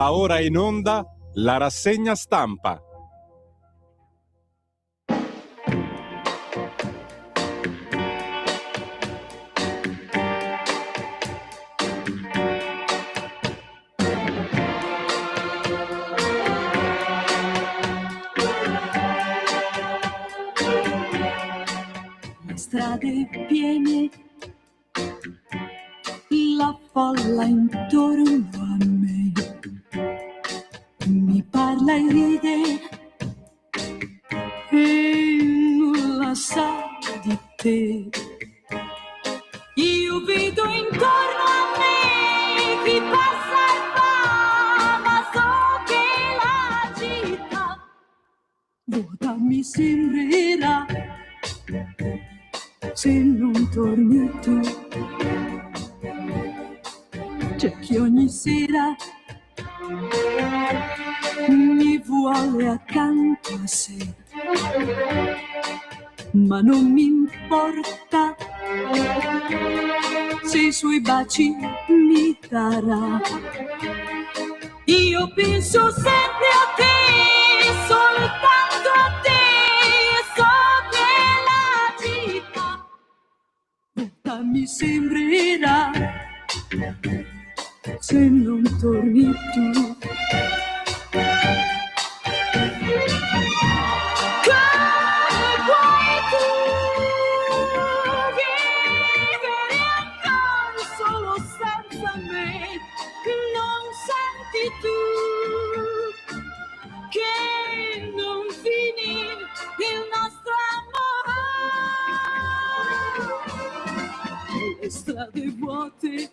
Va ora in onda la rassegna stampa. Le strade piene, la folla intorno a me, mi parla e ride e nulla sa di te. Io vedo intorno a me chi passa e va, ma so che la città vuota mi sembrerà se non torni tu. C'è chi ogni sera mi vuole accanto a sé, ma non mi importa se i suoi baci mi darà. Io penso sempre a te, soltanto a te, e so che la città mi sembrerà se non torni tu. Strade vuote,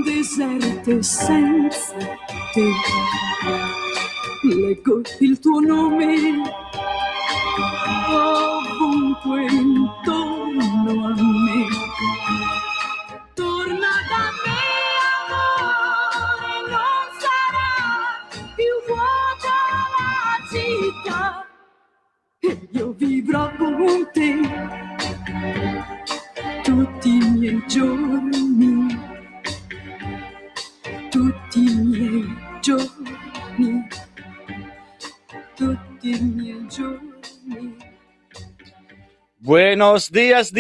deserte senza te, leggo il tuo nome ovunque intorno a me. Torna da me, amore, non sarà più vuota la città, e io vivrò con te tutti i miei giorni, tutti i miei giorni, tutti i miei giorni. Buenos dias,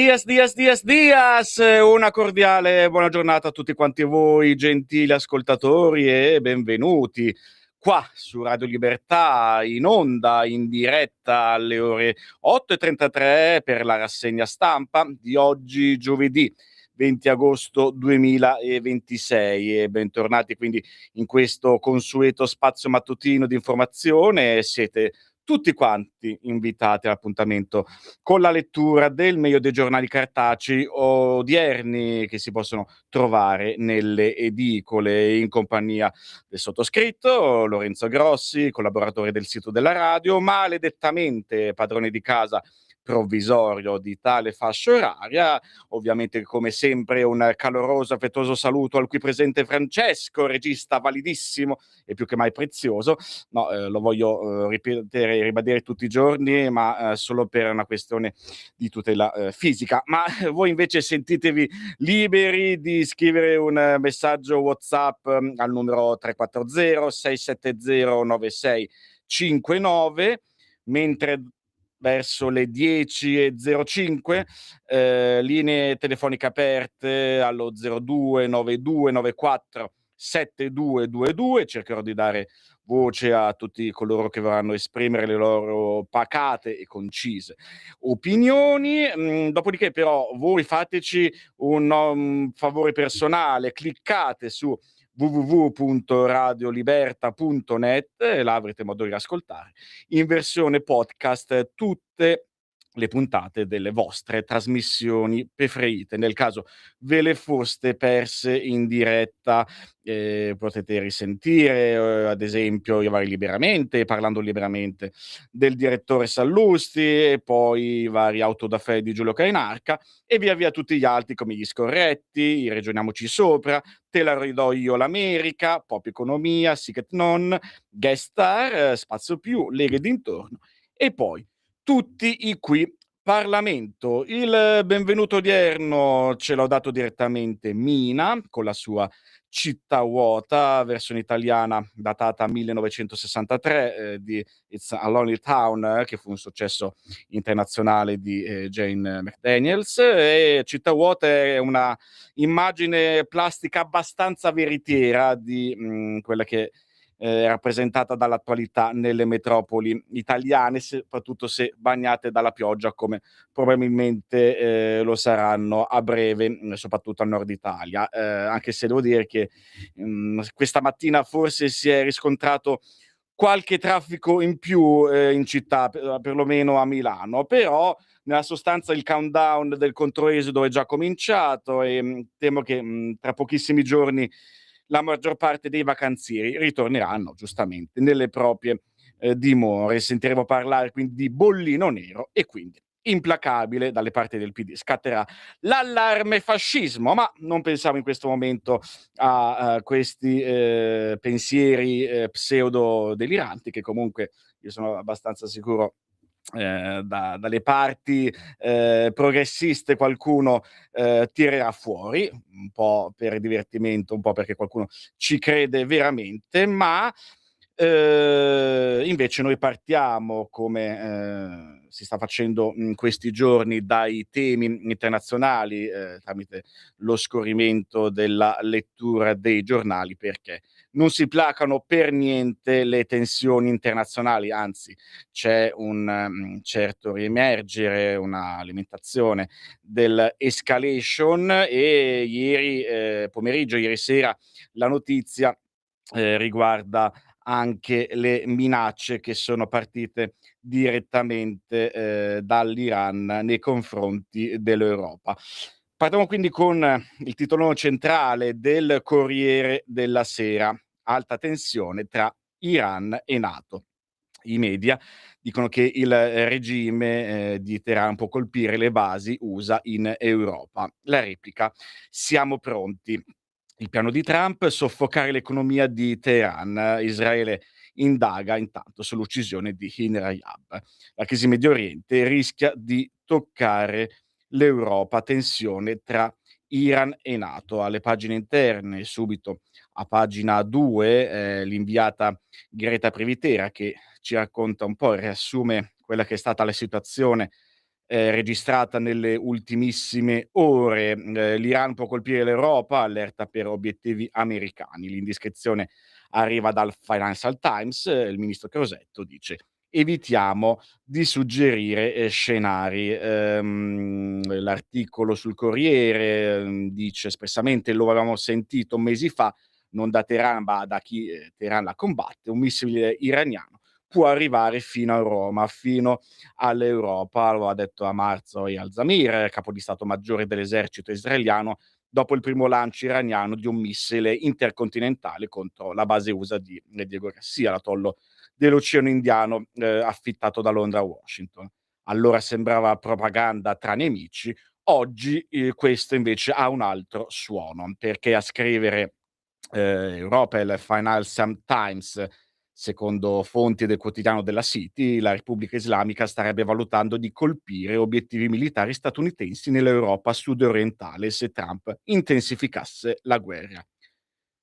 una cordiale buona giornata a tutti quanti voi, gentili ascoltatori, e benvenuti qua su Radio Libertà, in onda, in diretta alle ore 8:33 per la rassegna stampa di oggi, giovedì 20 agosto 2026, e bentornati quindi in questo consueto spazio mattutino di informazione. Siete tutti quanti invitati all'appuntamento con la lettura del meglio dei giornali cartacei odierni che si possono trovare nelle edicole, in compagnia del sottoscritto Lorenzo Grossi, collaboratore del sito della radio, maledettamente padrone di casa provvisorio di tale fascia oraria. Ovviamente, come sempre, un caloroso, affettuoso saluto al qui presente Francesco, regista validissimo e più che mai prezioso. No, lo voglio ripetere e ribadire tutti i giorni, ma solo per una questione di tutela fisica. Ma voi invece sentitevi liberi di scrivere un messaggio WhatsApp al numero 340 670 9659, mentre verso le 10:05 linee telefoniche aperte allo 02 92 94 7222. Cercherò di dare voce a tutti coloro che vorranno esprimere le loro pacate e concise opinioni. Dopodiché però voi fateci un favore personale: cliccate su www.radioliberta.net e là avrete modo di ascoltare in versione podcast tutte le puntate delle vostre trasmissioni preferite. Nel caso ve le foste perse in diretta, potete risentire ad esempio Io vari liberamente, Parlando liberamente del direttore Sallusti, e poi i vari Autodafè di Giulio Cainarca, e via via tutti gli altri come Gli Scorretti, i Ragioniamoci Sopra, Te la ridò io l'America, Pop Economia, Sic Non, Guest Star, Spazio Più, Lega e dintorno, e poi tutti i qui Parlamento. Il benvenuto odierno ce l'ho dato direttamente Mina con la sua Città vuota, versione italiana datata 1963 di It's a Lonely Town, che fu un successo internazionale di Jane McDaniels. E Città vuota è una immagine plastica abbastanza veritiera di quella che è rappresentata dall'attualità nelle metropoli italiane, soprattutto se bagnate dalla pioggia, come probabilmente lo saranno a breve, soprattutto al nord Italia. Anche se devo dire che questa mattina forse si è riscontrato qualche traffico in più in città, perlomeno a Milano, però nella sostanza il countdown del controesodo è già cominciato e temo che tra pochissimi giorni la maggior parte dei vacanzieri ritorneranno giustamente nelle proprie dimore. Sentiremo parlare quindi di bollino nero e quindi implacabile dalle parti del PD scatterà l'allarme fascismo, ma non pensiamo in questo momento a questi pensieri pseudo deliranti, che comunque io sono abbastanza sicuro dalle parti progressiste qualcuno tirerà fuori, un po' per divertimento, un po' perché qualcuno ci crede veramente, ma invece noi partiamo, come si sta facendo in questi giorni, dai temi internazionali tramite lo scorrimento della lettura dei giornali, perché non si placano per niente le tensioni internazionali, anzi c'è un certo riemergere, una alimentazione dell'escalation e ieri pomeriggio, ieri sera, la notizia riguarda anche le minacce che sono partite direttamente dall'Iran nei confronti dell'Europa. Partiamo quindi con il titolone centrale del Corriere della Sera: alta tensione tra Iran e NATO. I media dicono che il regime di Teheran può colpire le basi USA in Europa. La replica: siamo pronti. Il piano di Trump: soffocare l'economia di Teheran. Israele indaga intanto sull'uccisione di Hin Rayab. La crisi Medio Oriente rischia di toccare l'Europa, tensione tra Iran e NATO. Alle pagine interne, subito a pagina 2, l'inviata Greta Privitera, che ci racconta un po', riassume quella che è stata la situazione registrata nelle ultimissime ore. L'Iran può colpire l'Europa, allerta per obiettivi americani. L'indiscrezione arriva dal Financial Times, il ministro Crosetto dice: evitiamo di suggerire scenari. L'articolo sul Corriere dice espressamente, lo avevamo sentito mesi fa, non da Teheran ma da chi Teheran la combatte: un missile iraniano può arrivare fino a Roma, fino all'Europa. Lo ha detto a marzo Eyal Zamir, capo di Stato Maggiore dell'esercito israeliano, dopo il primo lancio iraniano di un missile intercontinentale contro la base USA di Diego Garcia, l'atollo dell'Oceano Indiano affittato da Londra a Washington. Allora sembrava propaganda tra nemici, oggi questo invece ha un altro suono, perché a scrivere Europa e il Financial Times, secondo fonti del quotidiano della City, la Repubblica Islamica starebbe valutando di colpire obiettivi militari statunitensi nell'Europa sud-orientale se Trump intensificasse la guerra.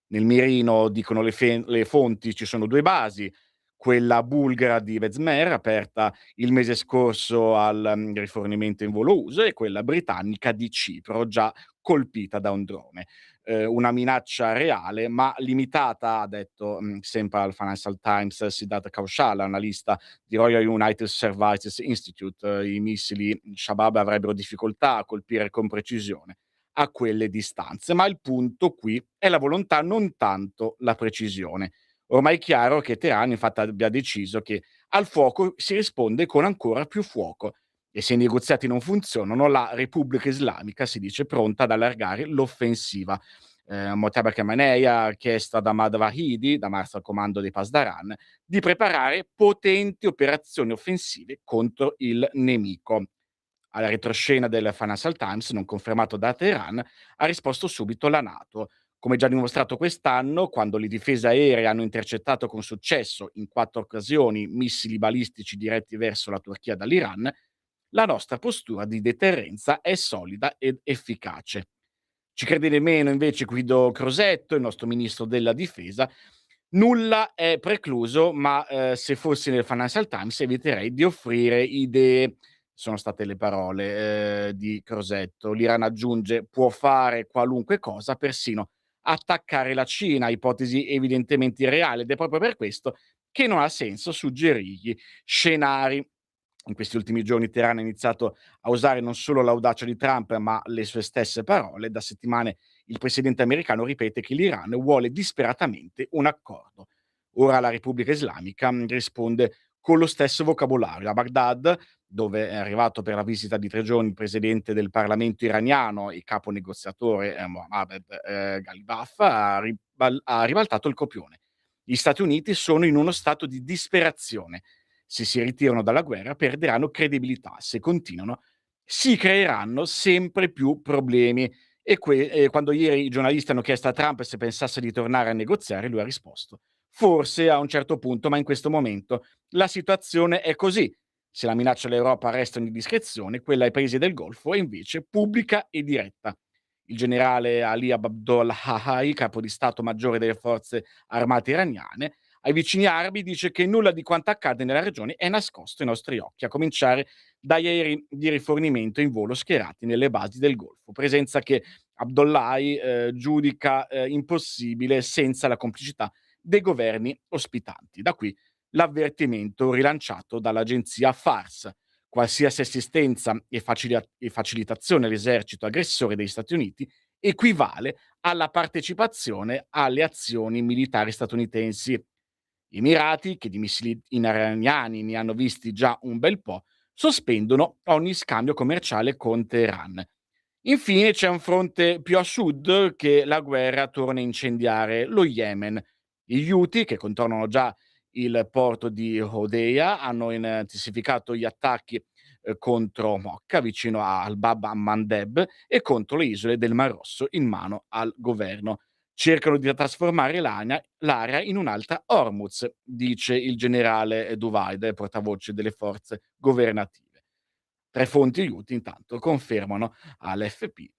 Nel mirino, dicono le fonti, ci sono due basi: quella bulgara di Vezmer, aperta il mese scorso al rifornimento in volo uso, e quella britannica di Cipro, già colpita da un drone. Una minaccia reale, ma limitata, ha detto sempre al Financial Times Siddharth Kaushal, analista di Royal United Services Institute. I missili Shabab avrebbero difficoltà a colpire con precisione a quelle distanze, ma il punto qui è la volontà, non tanto la precisione. Ormai è chiaro che Teheran infatti abbia deciso che al fuoco si risponde con ancora più fuoco, e se i negoziati non funzionano la Repubblica Islamica si dice pronta ad allargare l'offensiva. Mojtaba Khamenei ha chiesto ad Ahmad Vahidi, da marzo al comando dei Pasdaran, di preparare potenti operazioni offensive contro il nemico. Alla retroscena del Financial Times, non confermato da Teheran, ha risposto subito la NATO. Come già dimostrato quest'anno, quando le difese aeree hanno intercettato con successo in 4 occasioni missili balistici diretti verso la Turchia dall'Iran, la nostra postura di deterrenza è solida ed efficace. Ci crede nemmeno invece Guido Crosetto, il nostro ministro della difesa. Nulla è precluso, ma se fossi nel Financial Times eviterei di offrire idee. Sono state le parole di Crosetto. L'Iran aggiunge: può fare qualunque cosa, persino attaccare la Cina, ipotesi evidentemente irreale, ed è proprio per questo che non ha senso suggerirgli scenari. In questi ultimi giorni Teheran ha iniziato a usare non solo l'audacia di Trump, ma le sue stesse parole. Da settimane il presidente americano ripete che l'Iran vuole disperatamente un accordo. Ora la Repubblica Islamica risponde con lo stesso vocabolario. A Baghdad, dove è arrivato per la visita di 3 giorni il presidente del Parlamento iraniano e capo negoziatore Mohammad Ghalibaf, ha ribaltato il copione. Gli Stati Uniti sono in uno stato di disperazione. Se si ritirano dalla guerra perderanno credibilità, se continuano si creeranno sempre più problemi. E quando ieri i giornalisti hanno chiesto a Trump se pensasse di tornare a negoziare, lui ha risposto: forse a un certo punto, ma in questo momento la situazione è così. Se la minaccia all'Europa resta in discrezione, quella ai paesi del Golfo è invece pubblica e diretta. Il generale Ali Abdul Hahai, capo di Stato maggiore delle forze armate iraniane, ai vicini arabi dice che nulla di quanto accade nella regione è nascosto ai nostri occhi, a cominciare dagli aerei di rifornimento in volo schierati nelle basi del Golfo, presenza che Abdollahi giudica impossibile senza la complicità dei governi ospitanti. Da qui l'avvertimento rilanciato dall'agenzia FARS: qualsiasi assistenza e facilitazione all'esercito aggressore degli Stati Uniti equivale alla partecipazione alle azioni militari statunitensi. Gli Emirati, che di missili iraniani ne hanno visti già un bel po', sospendono ogni scambio commerciale con Teheran. Infine c'è un fronte più a sud che la guerra torna a incendiare: lo Yemen. Gli Houthi, che controllano già il porto di Hodeida, hanno intensificato gli attacchi contro Mocca, vicino a Al-Bab al-Mandeb, e contro le isole del Mar Rosso in mano al governo. Cercano di trasformare l'area in un'altra Hormuz, dice il generale Duvaid, portavoce delle forze governative. 3 fonti Houthi intanto confermano all'AFP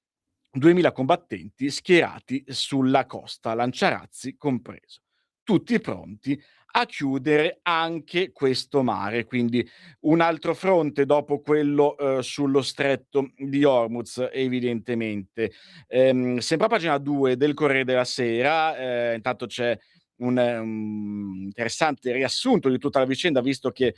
2000 combattenti schierati sulla costa, lanciarazzi compreso, tutti pronti a chiudere anche questo mare. Quindi un altro fronte dopo quello sullo stretto di Hormuz, evidentemente. Sempre a pagina 2 del Corriere della Sera, intanto c'è un interessante riassunto di tutta la vicenda, visto che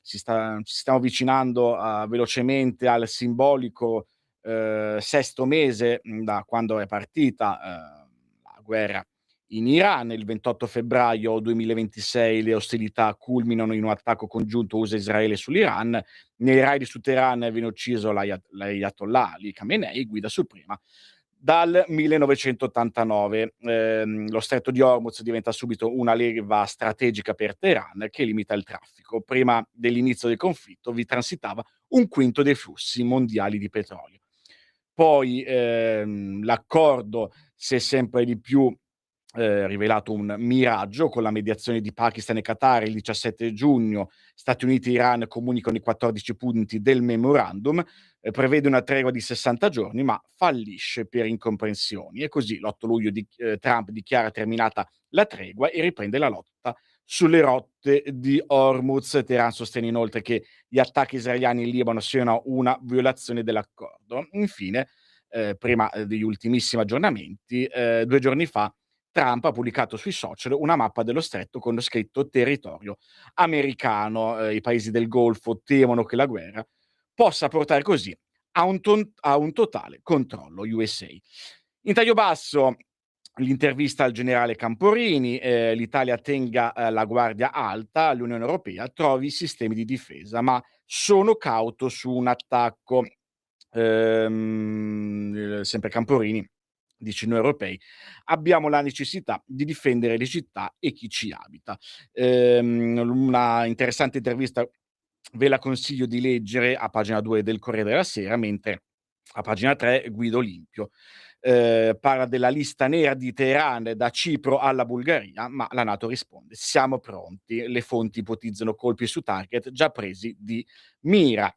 ci stiamo avvicinando velocemente al simbolico sesto mese da quando è partita la guerra in Iran. Il 28 febbraio 2026 le ostilità culminano in un attacco congiunto USA-Israele sull'Iran. Nei raid su Teheran viene ucciso l'Ayatollah Ali Khamenei, guida suprema dal 1989. Lo stretto di Hormuz diventa subito una leva strategica per Teheran, che limita il traffico. Prima dell'inizio del conflitto vi transitava un quinto dei flussi mondiali di petrolio. Poi l'accordo si è sempre di più rivelato un miraggio. Con la mediazione di Pakistan e Qatar il 17 giugno Stati Uniti e Iran comunicano i 14 punti del memorandum. Prevede una tregua di 60 giorni, ma fallisce per incomprensioni, e così l'8 luglio Trump dichiara terminata la tregua e riprende la lotta sulle rotte di Hormuz. Teheran sostiene inoltre che gli attacchi israeliani in Libano siano una violazione dell'accordo. Infine, prima degli ultimissimi aggiornamenti, 2 giorni fa Trump ha pubblicato sui social una mappa dello stretto con scritto territorio americano. I paesi del Golfo temono che la guerra possa portare così a un totale controllo USA. In taglio basso l'intervista al generale Camporini: l'Italia tenga la guardia alta, l'Unione Europea trovi sistemi di difesa, ma sono cauto su un attacco. Sempre Camporini dice: noi europei abbiamo la necessità di difendere le città e chi ci abita. Una interessante intervista ve la consiglio di leggere a pagina 2 del Corriere della Sera, mentre a pagina 3 Guido Olimpio parla della lista nera di Teheran da Cipro alla Bulgaria, ma la NATO risponde: siamo pronti. Le fonti ipotizzano colpi su target già presi di mira.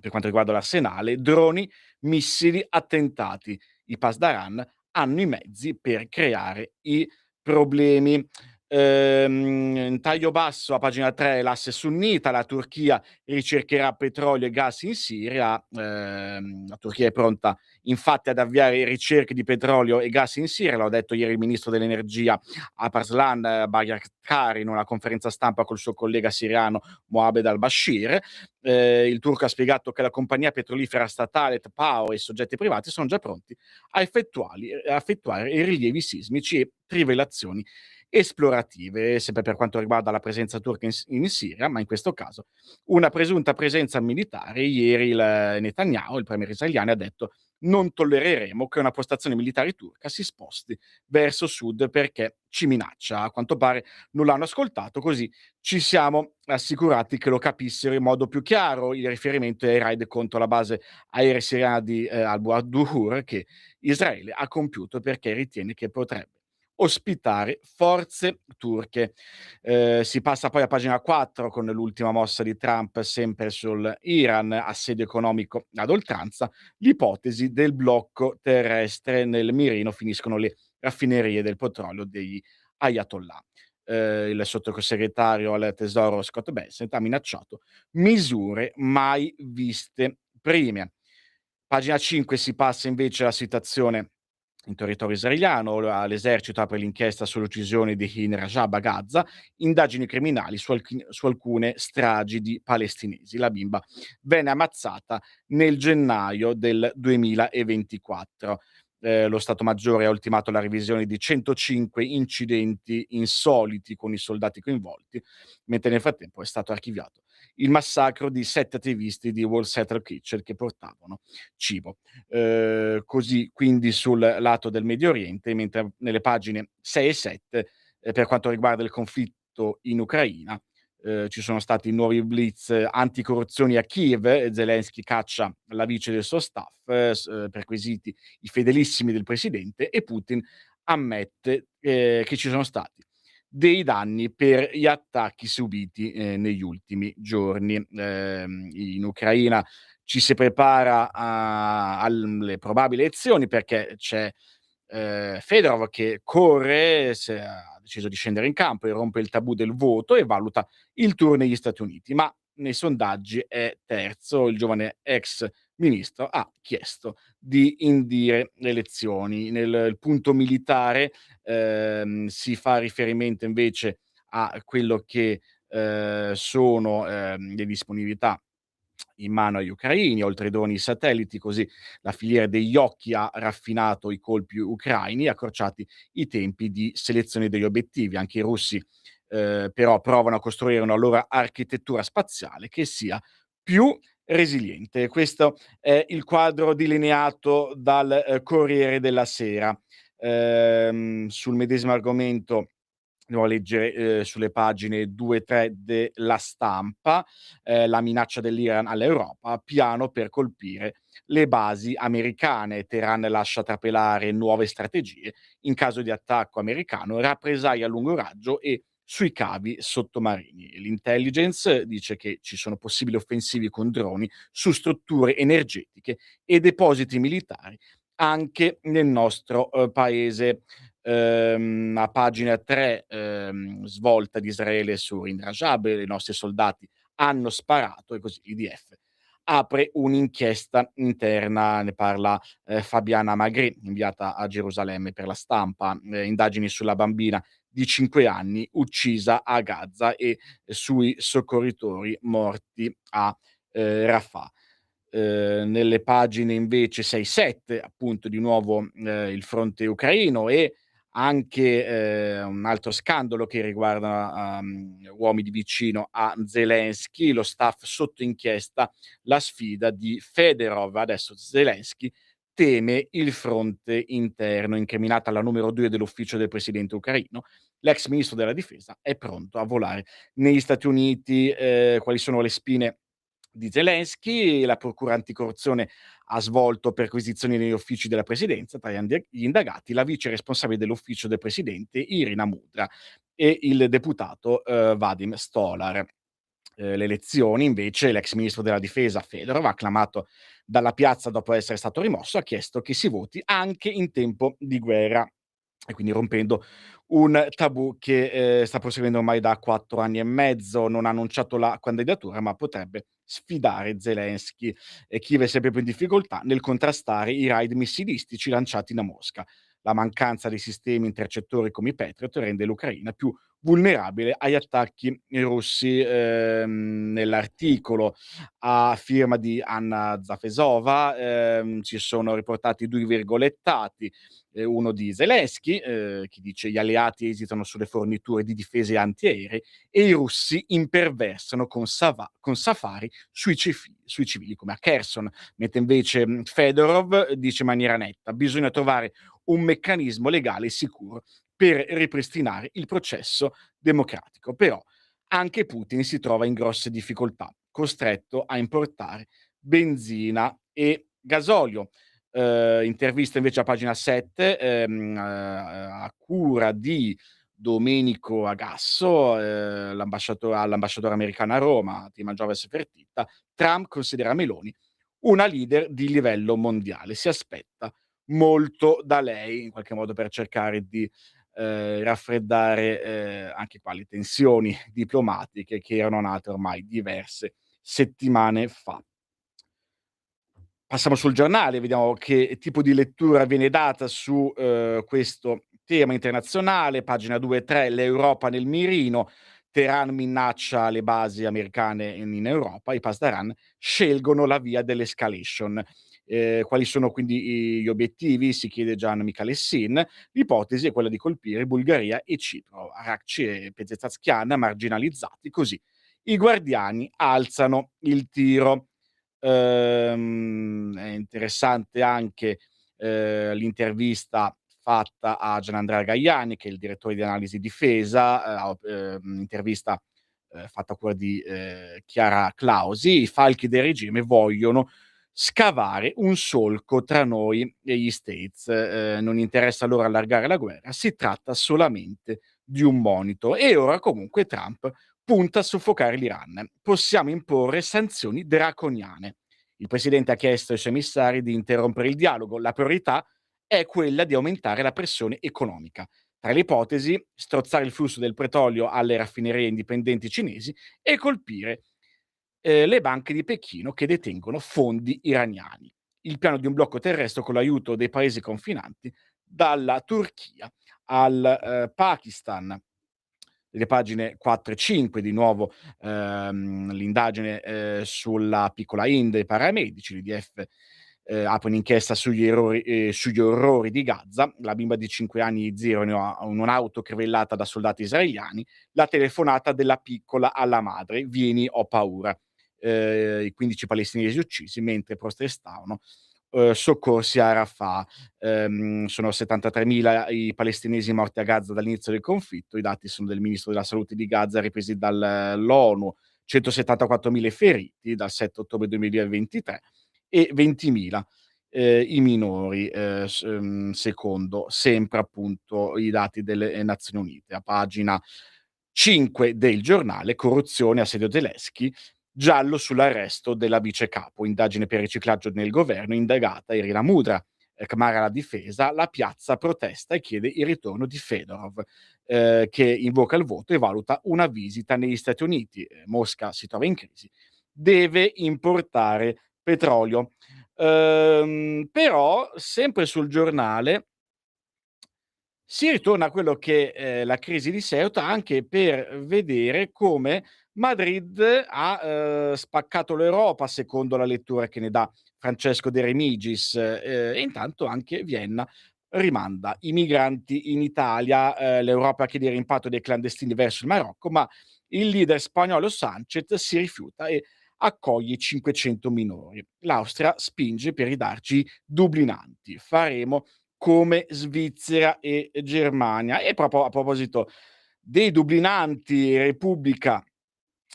Per quanto riguarda l'arsenale, droni, missili, attentati. i Pasdaran, hanno i mezzi per creare i problemi. In taglio basso a pagina 3 l'asse sunnita, la Turchia ricercherà petrolio e gas in Siria. La Turchia è pronta infatti ad avviare ricerche di petrolio e gas in Siria, l'ha detto ieri il ministro dell'energia Alparslan Bayraktar in una conferenza stampa col suo collega siriano Mohamed al-Bashir. Il turco ha spiegato che la compagnia petrolifera statale TPAO e i soggetti privati sono già pronti a effettuare i rilievi sismici e trivellazioni esplorative, sempre per quanto riguarda la presenza turca in Siria, ma in questo caso una presunta presenza militare. Ieri il Netanyahu, il premier israeliano, ha detto: non tollereremo che una postazione militare turca si sposti verso sud perché ci minaccia. A quanto pare non l'hanno ascoltato, così ci siamo assicurati che lo capissero in modo più chiaro. Il riferimento è ai raid contro la base aerea siriana di Al-Buadur che Israele ha compiuto perché ritiene che potrebbe ospitare forze turche. Si passa poi a pagina 4 con l'ultima mossa di Trump, sempre sul Iran, assedio economico ad oltranza, l'ipotesi del blocco terrestre nel mirino, finiscono le raffinerie del petrolio degli Ayatollah. Il sottosegretario al tesoro Scott Bessent ha minacciato misure mai viste prime. Pagina 5 si passa invece alla situazione in territorio israeliano. L'esercito apre l'inchiesta sull'uccisione di Hin Rajab a Gaza, indagini criminali su alcune stragi di palestinesi. La bimba venne ammazzata nel gennaio del 2024. Lo Stato Maggiore ha ultimato la revisione di 105 incidenti insoliti con i soldati coinvolti, mentre nel frattempo è stato archiviato il massacro di 7 attivisti di Wall Central Kitchen che portavano cibo. Così quindi sul lato del Medio Oriente, mentre nelle pagine 6 e 7, per quanto riguarda il conflitto in Ucraina, ci sono stati nuovi blitz anticorruzione a Kiev. Zelensky caccia la vice del suo staff, perquisiti i fedelissimi del presidente, e Putin ammette che ci sono stati dei danni per gli attacchi subiti negli ultimi giorni. In Ucraina ci si prepara alle probabili elezioni perché c'è Fedorov che corre, ha deciso di scendere in campo e rompe il tabù del voto e valuta il tour negli Stati Uniti, ma nei sondaggi è terzo. Il giovane ex ministro ha chiesto di indire le elezioni. Nel punto militare si fa riferimento invece a quello che sono le disponibilità in mano agli ucraini, oltre ai droni satelliti, così la filiera degli occhi ha raffinato i colpi ucraini e accorciati i tempi di selezione degli obiettivi. Anche i russi però provano a costruire una loro architettura spaziale che sia più resiliente. Questo è il quadro delineato dal Corriere della Sera. Sul medesimo argomento andiamo a leggere sulle pagine 2 e 3 della Stampa, la minaccia dell'Iran all'Europa, piano per colpire le basi americane. Teheran lascia trapelare nuove strategie in caso di attacco americano, rappresaglie a lungo raggio e sui cavi sottomarini. L'intelligence dice che ci sono possibili offensivi con droni su strutture energetiche e depositi militari anche nel nostro paese. A pagina 3, svolta di Israele su Ind Rajab, i nostri soldati hanno sparato, e così l'IDF apre un'inchiesta interna, ne parla Fabiana Magri, inviata a Gerusalemme per la Stampa. Indagini sulla bambina di 5 anni uccisa a Gaza e sui soccorritori morti a Rafah. Nelle pagine invece 6, 7, appunto di nuovo il fronte ucraino e anche un altro scandalo che riguarda uomini vicino a Zelensky, lo staff sotto inchiesta, la sfida di Fedorov. Adesso Zelensky teme il fronte interno, incriminata la numero 2 dell'ufficio del presidente ucraino. L'ex ministro della difesa è pronto a volare negli Stati Uniti. Quali sono le spine di Zelensky? La procura anticorruzione ha svolto perquisizioni negli uffici della presidenza. Tra gli indagati la vice responsabile dell'ufficio del presidente Irina Mudra e il deputato Vadim Stolar. le elezioni, invece, l'ex ministro della difesa Fedorov, acclamato dalla piazza dopo essere stato rimosso, ha chiesto che si voti anche in tempo di guerra, e quindi rompendo un tabù che sta proseguendo ormai da 4 anni e mezzo. Non ha annunciato la candidatura, ma potrebbe sfidare Zelensky. E Kiev è sempre più in difficoltà nel contrastare i raid missilistici lanciati da Mosca. La mancanza di sistemi intercettori come i Patriot rende l'Ucraina più vulnerabile agli attacchi russi. Nell'articolo a firma di Anna Zafesova ci sono riportati 2 virgolettati, uno di Zelensky, che dice: "Gli alleati esitano sulle forniture di difese antiaeree e i russi imperversano con safari sui civili come a Kherson", mentre invece Fedorov dice in maniera netta: "Bisogna trovare un meccanismo legale sicuro per ripristinare il processo democratico". Però anche Putin si trova in grosse difficoltà, costretto a importare benzina e gasolio. Intervista invece a pagina 7, a cura di Domenico Agasso, all'ambasciatore americano a Roma, Timanjoves Fertitta. Trump considera Meloni una leader di livello mondiale, si aspetta molto da lei, in qualche modo per cercare di raffreddare anche qua le tensioni diplomatiche che erano nate ormai diverse settimane fa. Passiamo sul giornale, vediamo che tipo di lettura viene data su questo tema internazionale. Pagina 2 e 3, l'Europa nel mirino, Teheran minaccia le basi americane in Europa, i Pasdaran scelgono la via dell'escalation. Quali sono quindi gli obiettivi? Si chiede Gian Michalessin. L'ipotesi è quella di colpire Bulgaria e Cipro, Arakci e Pezeshkian marginalizzati, così i guardiani alzano il tiro. È interessante anche l'intervista fatta a Gianandrea Gaiani, che è il direttore di analisi difesa, intervista fatta a cura di Chiara Clausi. I falchi del regime vogliono scavare un solco tra noi e gli States. Non interessa loro allargare la guerra, si tratta solamente di un monito. E ora comunque Trump punta a soffocare l'Iran. Possiamo imporre sanzioni draconiane. Il presidente ha chiesto ai suoi emissari di interrompere il dialogo. La priorità è quella di aumentare la pressione economica. Tra le ipotesi, strozzare il flusso del petrolio alle raffinerie indipendenti cinesi e colpire le banche di Pechino che detengono fondi iraniani. Il piano di un blocco terrestre con l'aiuto dei paesi confinanti, dalla Turchia al Pakistan. Le pagine 4 e 5, di nuovo l'indagine sulla piccola Inde, i paramedici. L'IDF apre un'inchiesta sugli orrori di Gaza. La bimba di 5 anni zero in un'auto crivellata da soldati israeliani. La telefonata della piccola alla madre: "Vieni, ho paura". I 15 palestinesi uccisi mentre protestavano. Soccorsi a Rafah. Sono 73.000 i palestinesi morti a Gaza dall'inizio del conflitto. I dati sono del ministro della salute di Gaza, ripresi dall'ONU. 174.000 feriti dal 7 ottobre 2023 e 20.000 i minori, secondo sempre appunto i dati delle Nazioni Unite. A pagina 5 del giornale, corruzione, assedio Zelensky, giallo sull'arresto della vice capo, indagine per riciclaggio nel governo, indagata Irina Mudra. Camara alla difesa, la piazza protesta e chiede il ritorno di Fedorov, che invoca il voto e valuta una visita negli Stati Uniti. Mosca si trova in crisi, deve importare petrolio. Però sempre sul giornale si ritorna a quello che è la crisi di Ceuta, anche per vedere come Madrid ha spaccato l'Europa, secondo la lettura che ne dà Francesco De Remigis, e intanto anche Vienna rimanda i migranti in Italia. L'Europa chiede il rimpatrio dei clandestini verso il Marocco, ma il leader spagnolo Sánchez si rifiuta e accoglie 500 minori. L'Austria spinge per ridarci i dublinanti. Faremo come Svizzera e Germania. E proprio a proposito dei dublinanti, Repubblica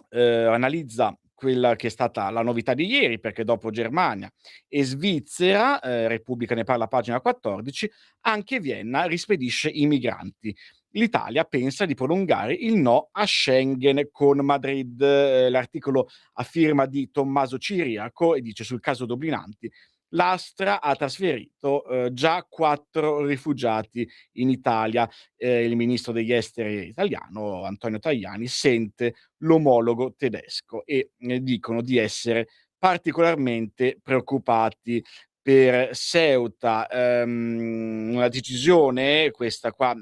analizza quella che è stata la novità di ieri, perché dopo Germania e Svizzera, Repubblica ne parla a pagina 14, anche Vienna rispedisce i migranti. l'Italia pensa di prolungare il no a Schengen con Madrid. L'articolo a firma di Tommaso Ciriaco e dice sul caso Dublinanti: l'Astra ha trasferito già 4 rifugiati in Italia. Il ministro degli esteri italiano Antonio Tajani sente l'omologo tedesco e dicono di essere particolarmente preoccupati per Ceuta. Una decisione questa qua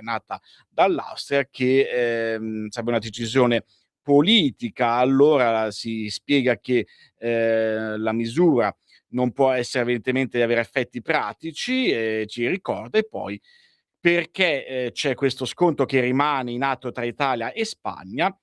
nata dall'Austria che sarebbe una decisione politica. Allora si spiega che la misura non può essere evidentemente di avere effetti pratici, ci ricorda, e poi perché c'è questo scontro che rimane in atto tra Italia e Spagna.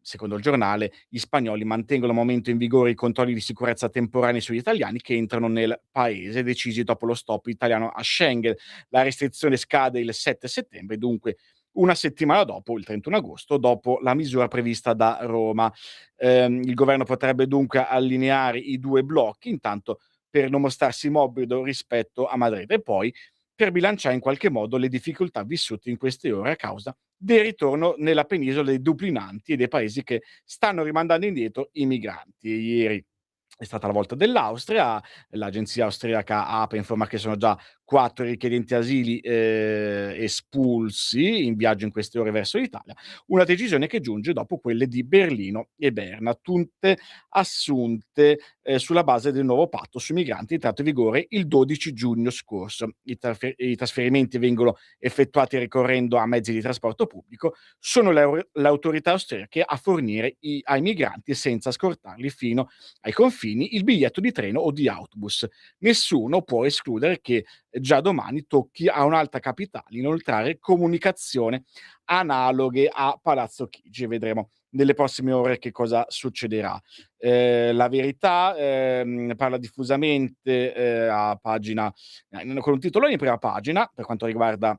Secondo il giornale, gli spagnoli mantengono al momento in vigore i controlli di sicurezza temporanei sugli italiani che entrano nel paese, decisi dopo lo stop italiano a Schengen. La restrizione scade il 7 settembre, dunque una settimana dopo, il 31 agosto, dopo la misura prevista da Roma. Il governo potrebbe dunque allineare i 2 blocchi, intanto per non mostrarsi morbido rispetto a Madrid e poi per bilanciare in qualche modo le difficoltà vissute in queste ore a causa del ritorno nella penisola dei duplinanti e dei paesi che stanno rimandando indietro i migranti. Ieri è stata la volta dell'Austria, l'agenzia austriaca APA informa che sono già 4 richiedenti asili espulsi in viaggio in queste ore verso l'Italia, una decisione che giunge dopo quelle di Berlino e Berna, tutte assunte sulla base del nuovo patto sui migranti entrato in vigore il 12 giugno scorso. I trasferimenti vengono effettuati ricorrendo a mezzi di trasporto pubblico, sono le autorità austriache a fornire ai migranti senza scortarli fino ai confini il biglietto di treno o di autobus. Nessuno può escludere che già domani tocchi a un'altra capitale inoltrare comunicazione analoghe a Palazzo Chigi. Vedremo nelle prossime ore che cosa succederà. La Verità parla diffusamente a pagina con un titolo in prima pagina per quanto riguarda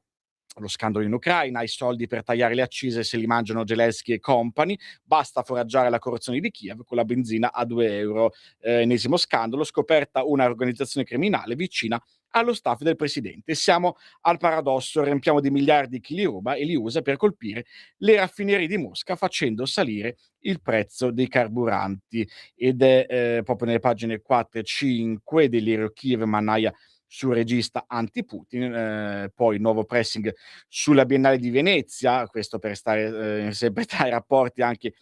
lo scandalo in Ucraina, i soldi per tagliare le accise se li mangiano Zelensky e company, basta foraggiare la corruzione di Kiev con la benzina a 2 euro. Ennesimo scandalo, scoperta una organizzazione criminale vicina allo staff del presidente. Siamo al paradosso, riempiamo di miliardi chi li ruba e li usa per colpire le raffinerie di Mosca facendo salire il prezzo dei carburanti. Ed è proprio nelle pagine 4 e 5 dell'Irio Kiev, mannaia sul regista anti-Putin, poi nuovo pressing sulla Biennale di Venezia, questo per stare sempre tra i rapporti anche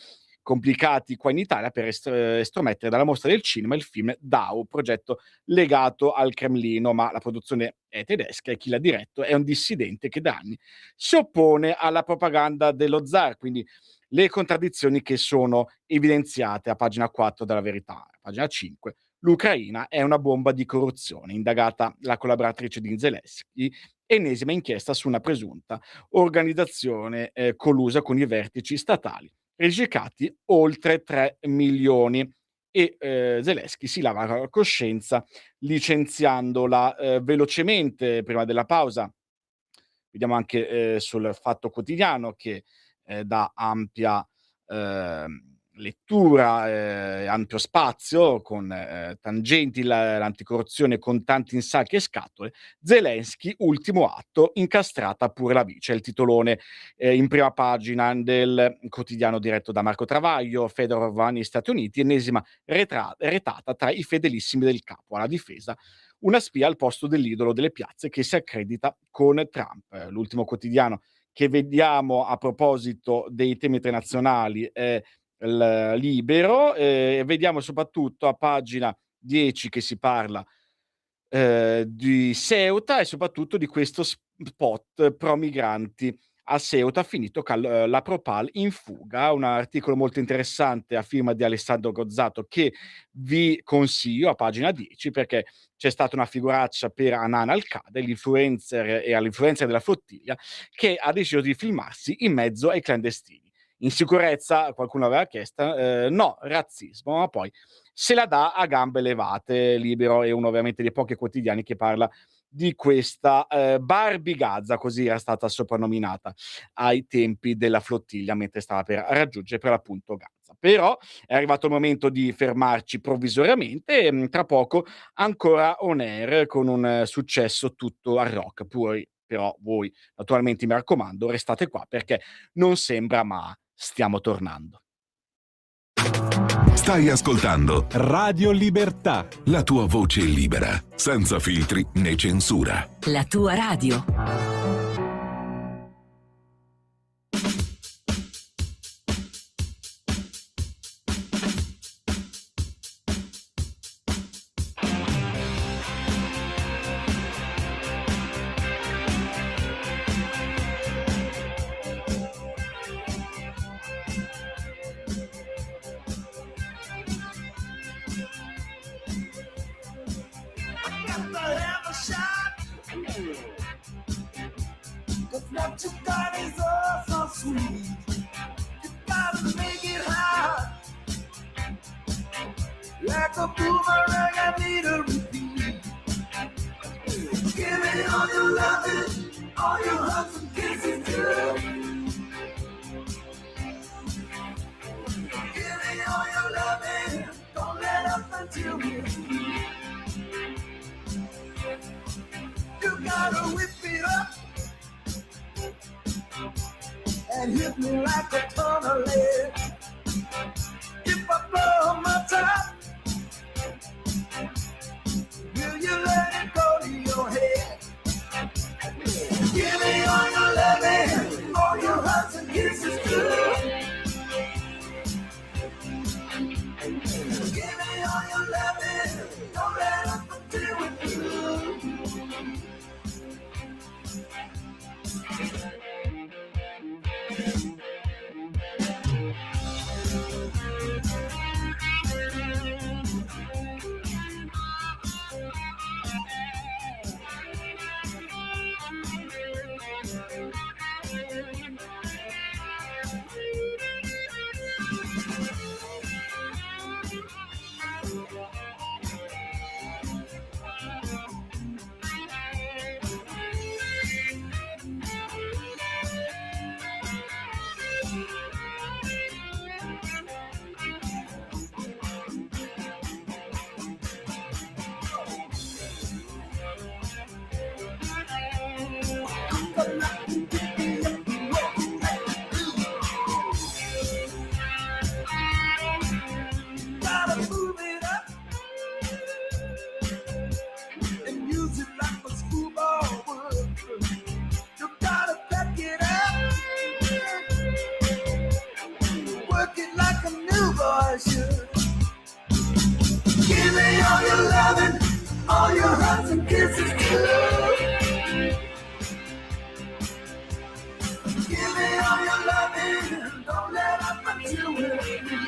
complicati qua in Italia, per estromettere dalla mostra del cinema il film Dao, progetto legato al Cremlino, ma la produzione è tedesca e chi l'ha diretto è un dissidente che da anni si oppone alla propaganda dello zar, quindi le contraddizioni che sono evidenziate a pagina 4 della Verità. A pagina 5, l'Ucraina è una bomba di corruzione, indagata la collaboratrice di Zelensky, ennesima inchiesta su una presunta organizzazione collusa con i vertici statali, riciclati oltre 3 milioni e Zelensky si lava la coscienza licenziandola. Velocemente, prima della pausa, vediamo anche sul Fatto Quotidiano che dà ampia lettura, ampio spazio con tangenti, l'anticorruzione con tanti insacchi e scatole. Zelensky, ultimo atto, incastrata pure la vice. È il titolone in prima pagina del quotidiano diretto da Marco Travaglio. Fedorov va negli Stati Uniti, ennesima retata tra i fedelissimi del capo alla difesa. Una spia al posto dell'idolo delle piazze che si accredita con Trump. L'ultimo quotidiano che vediamo a proposito dei temi internazionali è il Libero. Vediamo soprattutto a pagina 10 che si parla di Ceuta e soprattutto di questo spot pro migranti a Ceuta, finito la Propal in fuga. Un articolo molto interessante a firma di Alessandro Gozzato che vi consiglio a pagina 10, perché c'è stata una figuraccia per Hanan Al-Qadr, l'influencer e all'influencer della flottiglia, che ha deciso di filmarsi in mezzo ai clandestini. Insicurezza, qualcuno aveva chiesto, no, razzismo, ma poi se la dà a gambe levate. Libero è uno ovviamente dei pochi quotidiani che parla di questa Barbie Gazza, così era stata soprannominata ai tempi della flottiglia mentre stava per raggiungere per l'appunto Gaza. Però è arrivato il momento di fermarci provvisoriamente e tra poco ancora on air con un successo tutto al rock, poi però voi naturalmente mi raccomando restate qua perché non sembra ma stiamo tornando. Stai ascoltando Radio Libertà. la tua voce libera, senza filtri né censura. La tua radio. What you got is oh so sweet. You gotta make it hot. Like a boomerang, I need a repeat. Give me all your loving, all your hugs and kisses, girl. Give me all your loving, don't let up until we You gotta whip it up and hit me like a ton of lead. If I blow my top, will you let it go to your head? Give me all your loving, all your hugs and kisses, girl. Give me all your loving, don't let up until we're through. Gotta move it up and use it like a screwball would. You gotta pack it up, work it like a new boy should. Give me all your loving, all your hugs and kisses, girl. Give me all your loving, don't let up until we're through.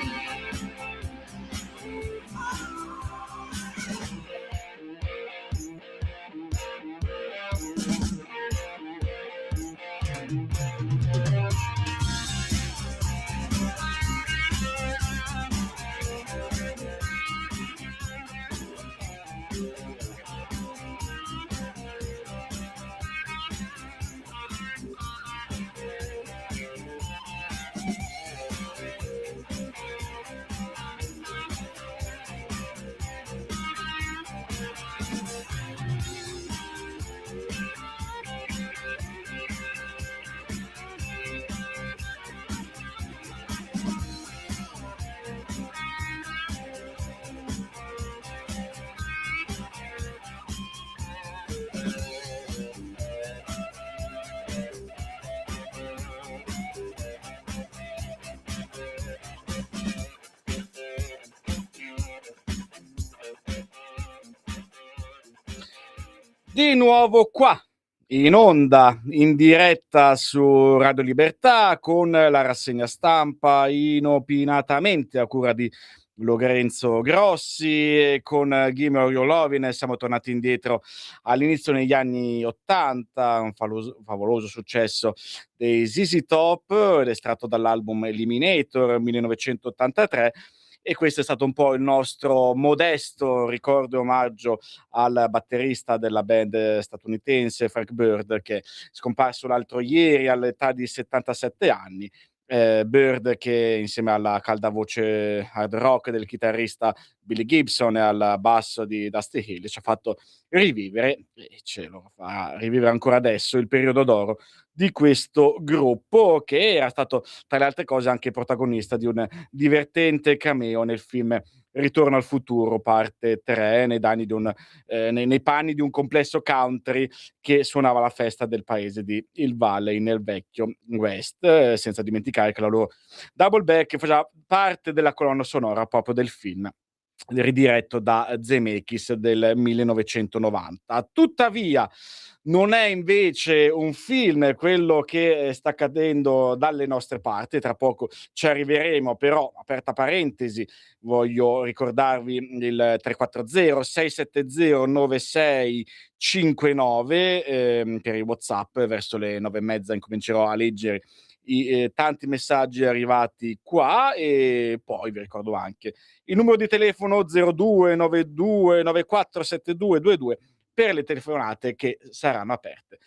Di nuovo qua, in onda, in diretta su Radio Libertà con la rassegna stampa inopinatamente a cura di Lorenzo Grossi e con Gimme Your Lovin'. Siamo tornati indietro all'inizio negli anni '80, un favoloso successo dei ZZ Top, estratto dall'album Eliminator 1983. E questo è stato un po' il nostro modesto ricordo e omaggio al batterista della band statunitense Frank Bird, che è scomparso l'altro ieri all'età di 77 anni. Bird, che insieme alla calda voce hard rock del chitarrista Billy Gibson e al basso di Dusty Hill ci ha fatto rivivere, e ce lo fa rivivere ancora adesso, il periodo d'oro di questo gruppo, che era stato tra le altre cose anche protagonista di un divertente cameo nel film Ritorno al futuro parte 3, nei panni di un complesso country che suonava la festa del paese di Hill Valley nel vecchio West, senza dimenticare che la loro double back faceva parte della colonna sonora proprio del film ridiretto da Zemeckis del 1990. Tuttavia non è invece un film quello che sta accadendo dalle nostre parti, tra poco ci arriveremo, però aperta parentesi, voglio ricordarvi il 340 670 9659 per i WhatsApp. Verso le 9:30 incomincerò a leggere i tanti messaggi arrivati qua, e poi vi ricordo anche il numero di telefono 0292 947222 per le telefonate che saranno aperte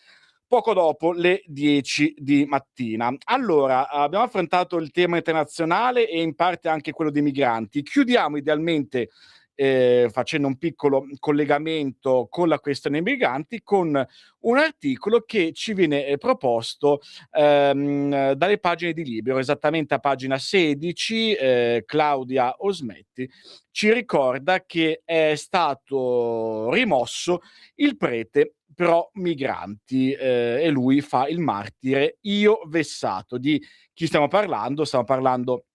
poco dopo le 10 di mattina. Allora, abbiamo affrontato il tema internazionale e in parte anche quello dei migranti. Chiudiamo idealmente, facendo un piccolo collegamento con la questione migranti, con un articolo che ci viene proposto dalle pagine di Libero, esattamente a pagina 16. Claudia Osmetti ci ricorda che è stato rimosso il prete pro migranti, e lui fa il martire. Io vessato. Di chi stiamo parlando? Stiamo parlando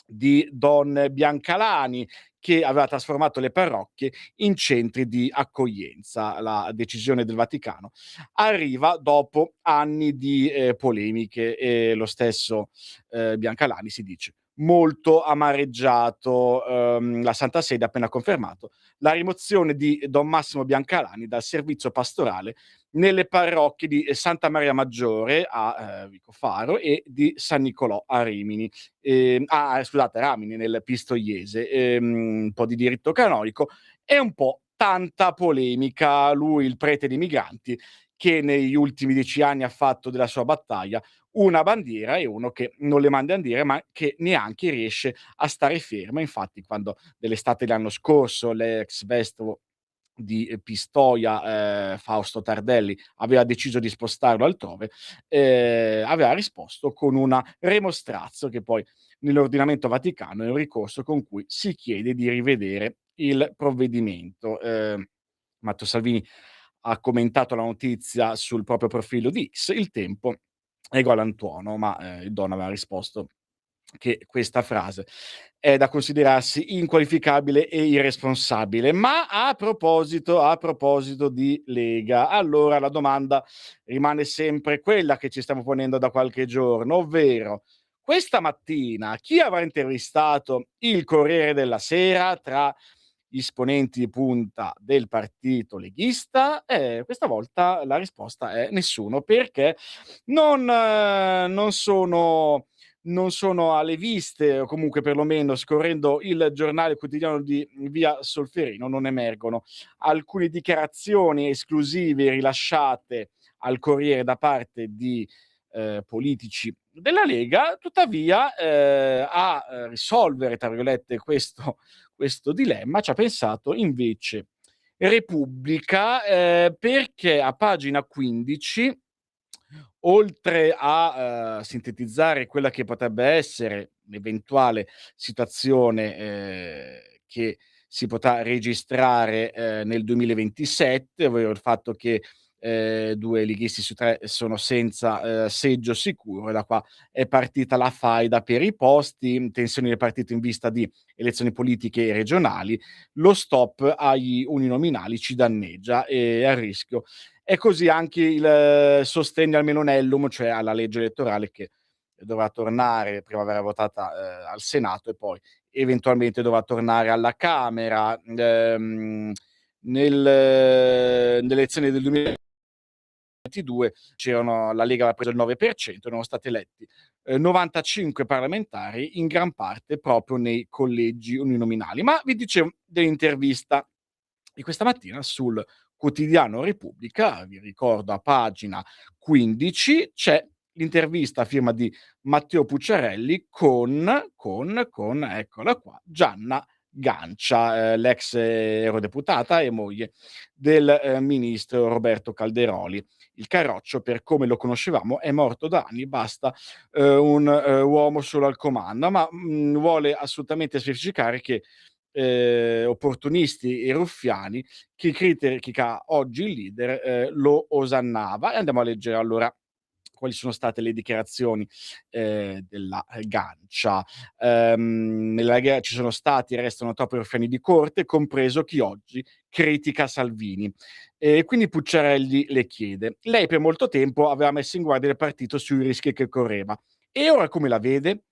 di Don Biancalani, che aveva trasformato le parrocchie in centri di accoglienza. La decisione del Vaticano arriva dopo anni di polemiche, e lo stesso Biancalani, si dice, molto amareggiato. La Santa Sede ha appena confermato la rimozione di Don Massimo Biancalani dal servizio pastorale nelle parrocchie di Santa Maria Maggiore a Vicofaro e di San Nicolò a Rimini. Scusate, Ramini, nel Pistoiese. Un po' di diritto canonico e un po' tanta polemica. Lui, il prete dei migranti, che negli ultimi 10 anni ha fatto della sua battaglia una bandiera, e uno che non le manda a dire, ma che neanche riesce a stare fermo. Infatti, quando dell'estate dell'anno scorso l'ex vescovo di Pistoia, Fausto Tardelli, aveva deciso di spostarlo altrove, aveva risposto con una remonstrazio, che poi nell'ordinamento vaticano è un ricorso con cui si chiede di rivedere il provvedimento. Matteo Salvini ha commentato la notizia sul proprio profilo di X, il tempo è uguale al tuono, ma il Don aveva risposto che questa frase è da considerarsi inqualificabile e irresponsabile. Ma a proposito di Lega, allora la domanda rimane sempre quella che ci stiamo ponendo da qualche giorno, ovvero: questa mattina chi avrà intervistato il Corriere della Sera tra gli esponenti di punta del partito leghista? Questa volta la risposta è nessuno, perché non sono alle viste, o comunque perlomeno scorrendo il giornale quotidiano di via Solferino non emergono alcune dichiarazioni esclusive rilasciate al Corriere da parte di politici della Lega. Tuttavia, a risolvere, tra virgolette, questo dilemma ci ha pensato invece Repubblica, perché a pagina 15, oltre a sintetizzare quella che potrebbe essere l'eventuale situazione che si potrà registrare nel 2027, ovvero il fatto che 2 leghisti su 3 sono senza seggio sicuro, e da qua è partita la faida per i posti, tensioni del partito in vista di elezioni politiche regionali, lo stop agli uninominali ci danneggia e è a rischio. E così anche il sostegno al Melonellum, cioè alla legge elettorale, che dovrà tornare, prima verrà votata al Senato e poi eventualmente dovrà tornare alla Camera. Nelle elezioni del 2022 la Lega aveva preso il 9%, erano stati eletti 95 parlamentari, in gran parte proprio nei collegi uninominali. Ma vi dicevo dell'intervista di questa mattina sul quotidiano Repubblica. Vi ricordo, a pagina 15 c'è l'intervista a firma di Matteo Pucciarelli con eccola qua, Gianna Gancia, l'ex eurodeputata e moglie del ministro Roberto Calderoli. Il Carroccio, per come lo conoscevamo, è morto da anni, basta un uomo solo al comando, ma vuole assolutamente specificare che opportunisti e ruffiani, chi critica oggi il leader lo osannava. E andiamo a leggere allora quali sono state le dichiarazioni della Gancia. Nella Lega ci sono stati e restano troppi ruffiani di corte, compreso chi oggi critica Salvini. E quindi Pucciarelli le chiede: lei per molto tempo aveva messo in guardia il partito sui rischi che correva, e ora come la vede?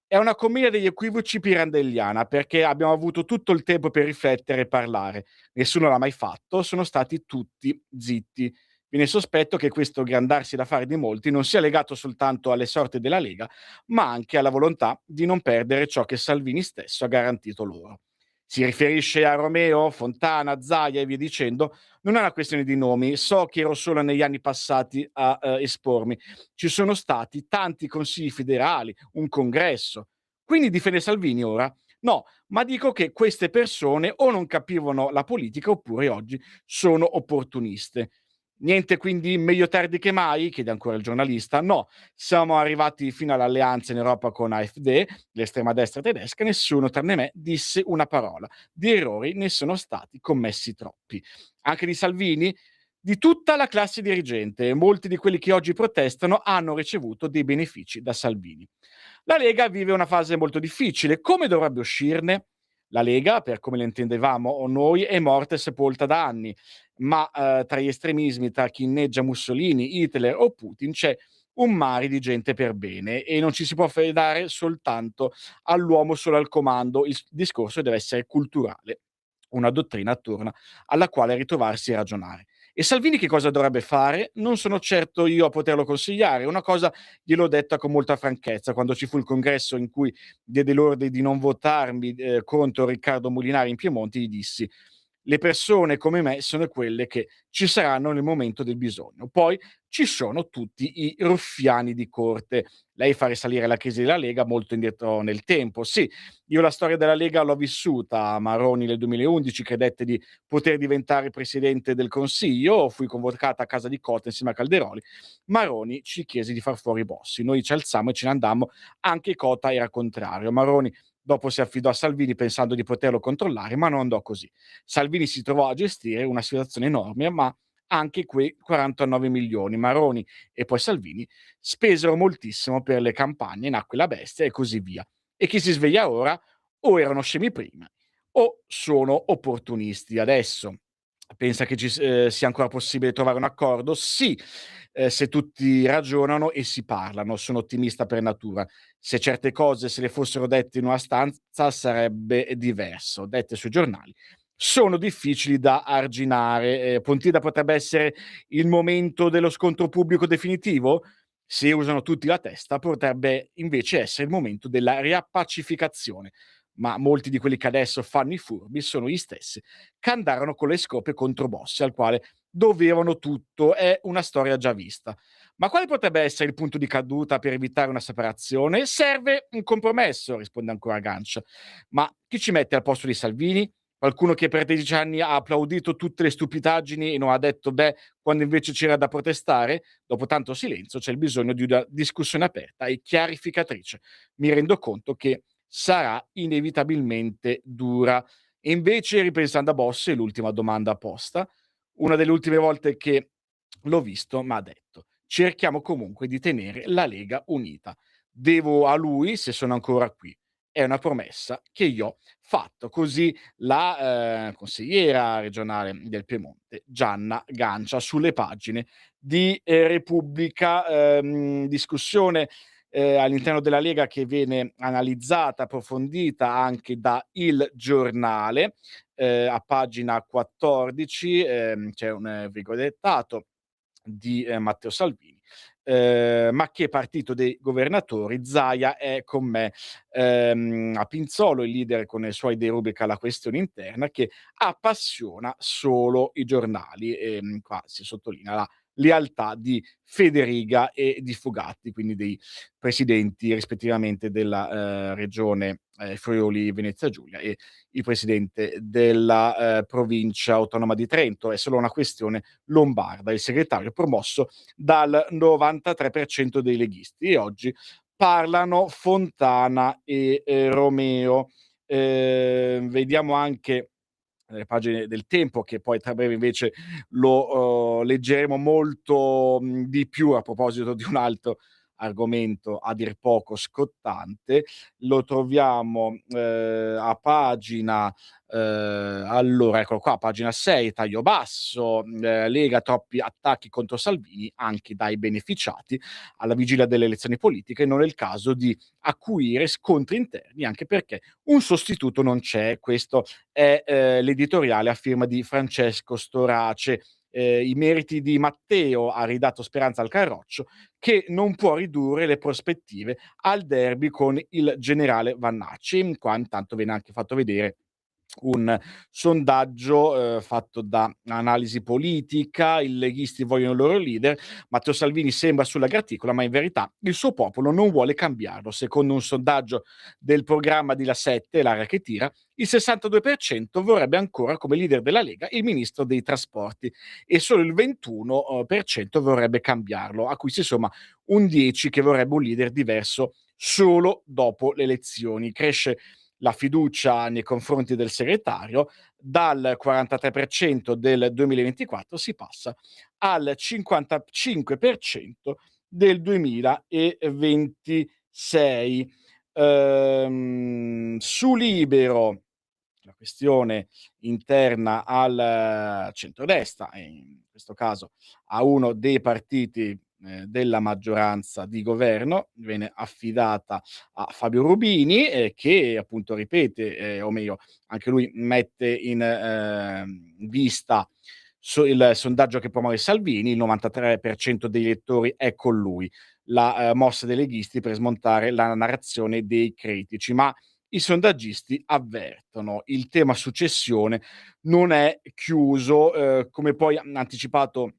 È una commedia degli equivoci pirandelliana, perché abbiamo avuto tutto il tempo per riflettere e parlare. Nessuno l'ha mai fatto, sono stati tutti zitti. Viene sospetto che questo grandarsi da fare di molti non sia legato soltanto alle sorti della Lega, ma anche alla volontà di non perdere ciò che Salvini stesso ha garantito loro. Si riferisce a Romeo, Fontana, Zaia e via dicendo. Non è una questione di nomi, so che ero solo negli anni passati a espormi. Ci sono stati tanti consigli federali, un congresso. Quindi difende Salvini ora? No, ma dico che queste persone o non capivano la politica oppure oggi sono opportuniste. Niente quindi meglio tardi che mai? Chiede ancora il giornalista. No, siamo arrivati fino all'alleanza in Europa con AfD, l'estrema destra tedesca, nessuno tranne me disse una parola. Di errori ne sono stati commessi troppi. Anche di Salvini? Di tutta la classe dirigente. Molti di quelli che oggi protestano hanno ricevuto dei benefici da Salvini. La Lega vive una fase molto difficile. Come dovrebbe uscirne? La Lega, per come la intendevamo noi, è morta e sepolta da anni, ma tra gli estremismi, tra chi inneggia Mussolini, Hitler o Putin, c'è un mare di gente per bene e non ci si può affidare soltanto all'uomo solo al comando. Il discorso deve essere culturale, una dottrina attorno alla quale ritrovarsi e ragionare. E Salvini che cosa dovrebbe fare? Non sono certo io a poterlo consigliare. Una cosa gliel'ho detta con molta franchezza quando ci fu il congresso in cui diede l'ordine di non votarmi contro Riccardo Molinari in Piemonte. Gli dissi: le persone come me sono quelle che ci saranno nel momento del bisogno. Poi ci sono tutti i ruffiani di corte. Lei fa risalire la crisi della Lega molto indietro nel tempo. Sì, io la storia della Lega l'ho vissuta. Maroni nel 2011 credette di poter diventare presidente del Consiglio, fui convocata a casa di Cotta insieme a Calderoli. Maroni ci chiese di far fuori i Bossi. Noi ci alzammo e ce ne andammo, anche Cotta era contrario. Maroni dopo si affidò a Salvini pensando di poterlo controllare, ma non andò così. Salvini si trovò a gestire una situazione enorme, ma anche quei 49 milioni. Maroni e poi Salvini spesero moltissimo per le campagne, nacque la bestia e così via. E chi si sveglia ora o erano scemi prima o sono opportunisti adesso. Pensa che sia ancora possibile trovare un accordo? Sì, se tutti ragionano e si parlano. Sono ottimista per natura. Se certe cose se le fossero dette in una stanza sarebbe diverso. Dette sui giornali sono difficili da arginare. Pontida potrebbe essere il momento dello scontro pubblico definitivo? Se usano tutti la testa, potrebbe invece essere il momento della riappacificazione. Ma molti di quelli che adesso fanno i furbi sono gli stessi che andarono con le scope contro Bossi, al quale dovevano tutto. È una storia già vista. Ma quale potrebbe essere il punto di caduta per evitare una separazione? Serve un compromesso, risponde ancora Gancia. Ma chi ci mette al posto di Salvini? Qualcuno che per 10 anni ha applaudito tutte le stupidaggini e non ha detto beh quando invece c'era da protestare? Dopo tanto silenzio c'è il bisogno di una discussione aperta e chiarificatrice. Mi rendo conto che sarà inevitabilmente dura. E invece, ripensando a Bossi, l'ultima domanda posta, una delle ultime volte che l'ho visto, m'ha detto: cerchiamo comunque di tenere la Lega unita. Devo a lui se sono ancora qui. È una promessa che io ho fatto. Così la consigliera regionale del Piemonte, Gianna Gancia, sulle pagine di Repubblica. Discussione all'interno della Lega che viene analizzata, approfondita anche da Il Giornale. A pagina 14 c'è un virgolettato di Matteo Salvini. Ma che partito dei governatori? Zaia è con me. A Pinzolo, il leader con i suoi idee rubrica La questione interna che appassiona solo i giornali. Qua si sottolinea lealtà di Federiga e di Fugatti, quindi dei presidenti rispettivamente della regione Friuli Venezia Giulia e il presidente della provincia autonoma di Trento. È solo una questione lombarda. Il segretario promosso dal 93% dei leghisti, e oggi parlano Fontana e Romeo. Vediamo anche nelle pagine del Tempo, che poi tra breve invece lo leggeremo molto di più a proposito di un altro argomento a dir poco scottante. Lo troviamo a pagina allora eccolo qua, pagina 6, taglio basso, Lega troppi attacchi contro Salvini anche dai beneficiati. Alla vigilia delle elezioni politiche non è il caso di acuire scontri interni, anche perché un sostituto non c'è. Questo è l'editoriale a firma di Francesco Storace. I meriti di Matteo ha ridato speranza al Carroccio, che non può ridurre le prospettive al derby con il generale Vannacci. Qua intanto viene anche fatto vedere un sondaggio fatto da Analisi Politica. I leghisti vogliono il loro leader, Matteo Salvini sembra sulla graticola, ma in verità il suo popolo non vuole cambiarlo. Secondo un sondaggio del programma di La Sette, l'area che tira, il 62% vorrebbe ancora come leader della Lega il ministro dei trasporti e solo il 21% vorrebbe cambiarlo, a cui si somma un 10% che vorrebbe un leader diverso solo dopo le elezioni. Cresce la fiducia nei confronti del segretario, dal 43% del 2024 si passa al 55% del 2026. Su Libero, la questione interna al centrodestra, e in questo caso a uno dei partiti della maggioranza di governo, viene affidata a Fabio Rubini, che appunto ripete, o meglio, anche lui mette in vista il sondaggio che promuove Salvini. Il 93% dei lettori è con lui. La mossa dei leghisti per smontare la narrazione dei critici, ma i sondaggisti avvertono: il tema successione non è chiuso, come poi anticipato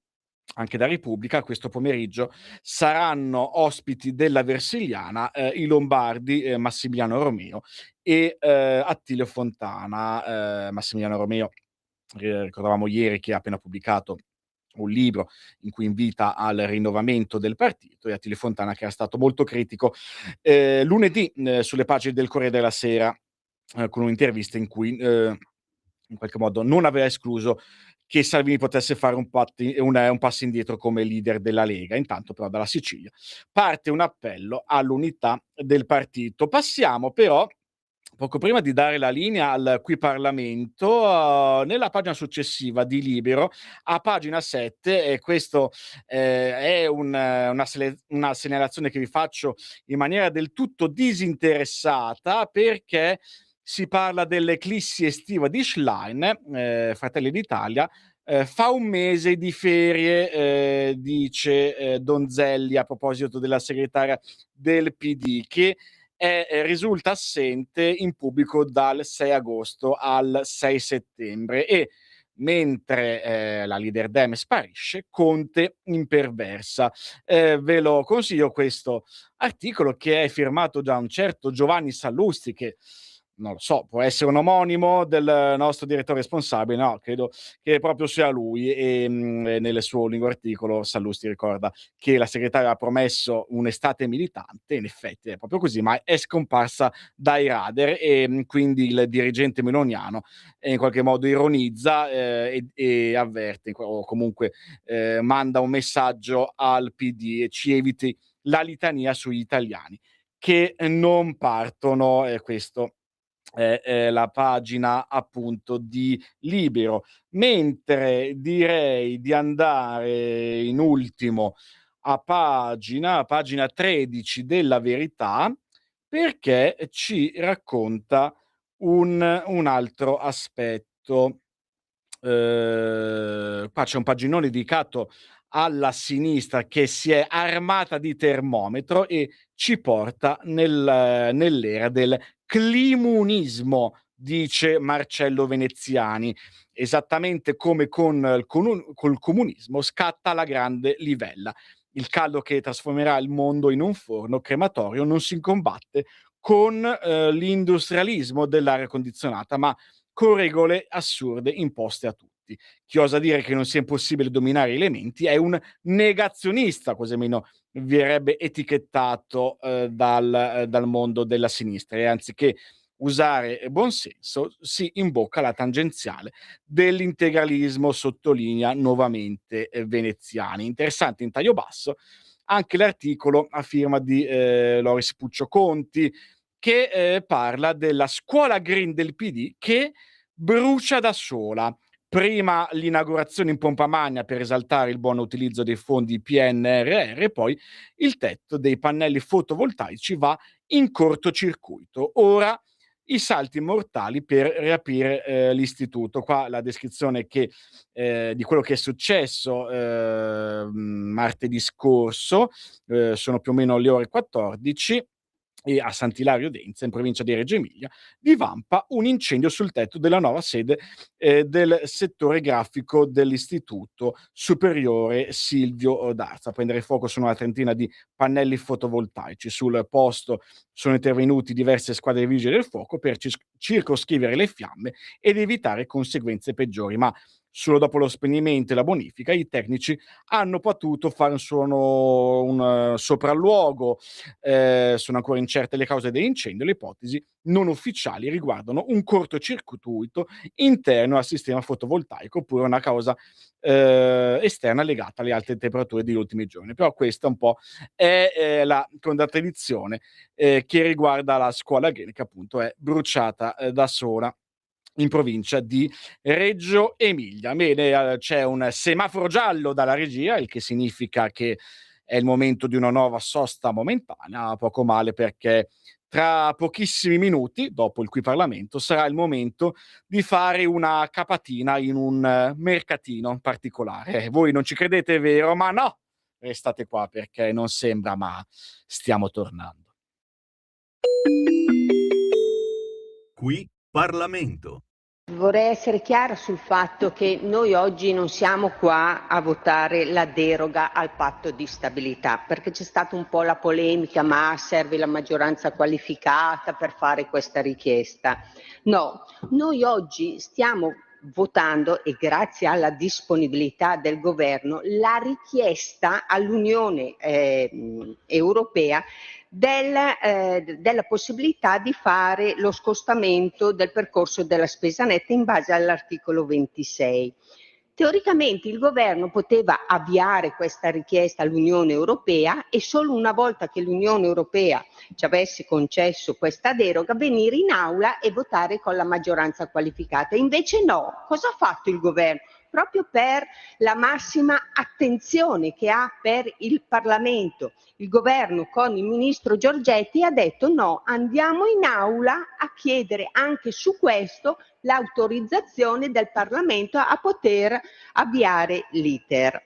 anche da Repubblica. Questo pomeriggio saranno ospiti della Versiliana i lombardi Massimiliano Romeo e Attilio Fontana. Massimiliano Romeo, ricordavamo ieri che ha appena pubblicato un libro in cui invita al rinnovamento del partito, e Attilio Fontana che era stato molto critico lunedì sulle pagine del Corriere della Sera con un'intervista in cui in qualche modo non aveva escluso che Salvini potesse fare un passo indietro come leader della Lega. Intanto però dalla Sicilia parte un appello all'unità del partito. Passiamo però, poco prima di dare la linea al Qui Parlamento, nella pagina successiva di Libero, a pagina 7, e questo è una segnalazione che vi faccio in maniera del tutto disinteressata, perché si parla dell'eclissi estiva di Schlein. Fratelli d'Italia fa un mese di ferie, dice Donzelli a proposito della segretaria del PD, che risulta assente in pubblico dal 6 agosto al 6 settembre, e mentre la leader Dem sparisce, Conte imperversa. Ve lo consiglio questo articolo, che è firmato da un certo Giovanni Sallusti, che non lo so, può essere un omonimo del nostro direttore responsabile, no, credo che proprio sia lui. E nel suo lungo articolo Sallusti ricorda che la segretaria ha promesso un'estate militante, in effetti è proprio così, ma è scomparsa dai radar, e quindi il dirigente meloniano in qualche modo ironizza e avverte, o comunque manda un messaggio al PD: e ci eviti la litania sugli italiani che non partono. Questo è la pagina appunto di Libero. Mentre direi di andare in ultimo a pagina 13 della Verità, perché ci racconta un altro aspetto. Qua c'è un paginone dedicato alla sinistra che si è armata di termometro e ci porta nell'era del climunismo dice Marcello Veneziani. Esattamente come col comunismo scatta la grande livella. Il caldo che trasformerà il mondo in un forno crematorio non si combatte con l'industrialismo dell'aria condizionata, ma con regole assurde imposte a tutti. Chi osa dire che non sia impossibile dominare gli elementi è un negazionista, così almeno verrebbe etichettato dal mondo della sinistra, e anziché usare buonsenso si imbocca la tangenziale dell'integralismo, sottolinea nuovamente Veneziani. Interessante in taglio basso anche l'articolo a firma di Loris Puccio Conti, che parla della scuola green del PD che brucia da sola. Prima l'inaugurazione in pompa magna per esaltare il buon utilizzo dei fondi PNRR, e poi il tetto dei pannelli fotovoltaici va in cortocircuito. Ora i salti mortali per riaprire l'istituto. Qua la descrizione di quello che è successo martedì scorso, sono più o meno le ore 14, e a Sant'Ilario d'Enza, in provincia di Reggio Emilia, divampa un incendio sul tetto della nuova sede del settore grafico dell'Istituto Superiore Silvio D'Arza. A prendere fuoco sono una trentina di pannelli fotovoltaici. Sul posto sono intervenuti diverse squadre di vigili del fuoco per circoscrivere le fiamme ed evitare conseguenze peggiori, ma solo dopo lo spegnimento e la bonifica i tecnici hanno potuto fare un sopralluogo. Sono ancora incerte le cause dell'incendio. Le ipotesi non ufficiali riguardano un cortocircuito interno al sistema fotovoltaico oppure una causa esterna legata alle alte temperature degli ultimi giorni. Però questa un po' è la contraddizione che riguarda la scuola green, che appunto è bruciata da sola in provincia di Reggio Emilia. Bene, c'è un semaforo giallo dalla regia, il che significa che è il momento di una nuova sosta momentanea. Poco male, perché tra pochissimi minuti, dopo il Qui Parlamento, sarà il momento di fare una capatina in un mercatino particolare. Voi non ci credete, è vero? Ma no! Restate qua perché non sembra, ma stiamo tornando. Qui Parlamento. Vorrei essere chiara sul fatto che noi oggi non siamo qua a votare la deroga al patto di stabilità, perché c'è stata un po' la polemica, ma serve la maggioranza qualificata per fare questa richiesta. No, noi oggi stiamo votando, e grazie alla disponibilità del governo, la richiesta all'Unione Europea della possibilità di fare lo scostamento del percorso della spesa netta in base all'articolo 26. Teoricamente il governo poteva avviare questa richiesta all'Unione Europea e solo una volta che l'Unione Europea ci avesse concesso questa deroga venire in aula e votare con la maggioranza qualificata. Invece no, cosa ha fatto il governo? Proprio per la massima attenzione che ha per il Parlamento, il governo con il ministro Giorgetti ha detto no, andiamo in aula a chiedere anche su questo l'autorizzazione del Parlamento a poter avviare l'iter.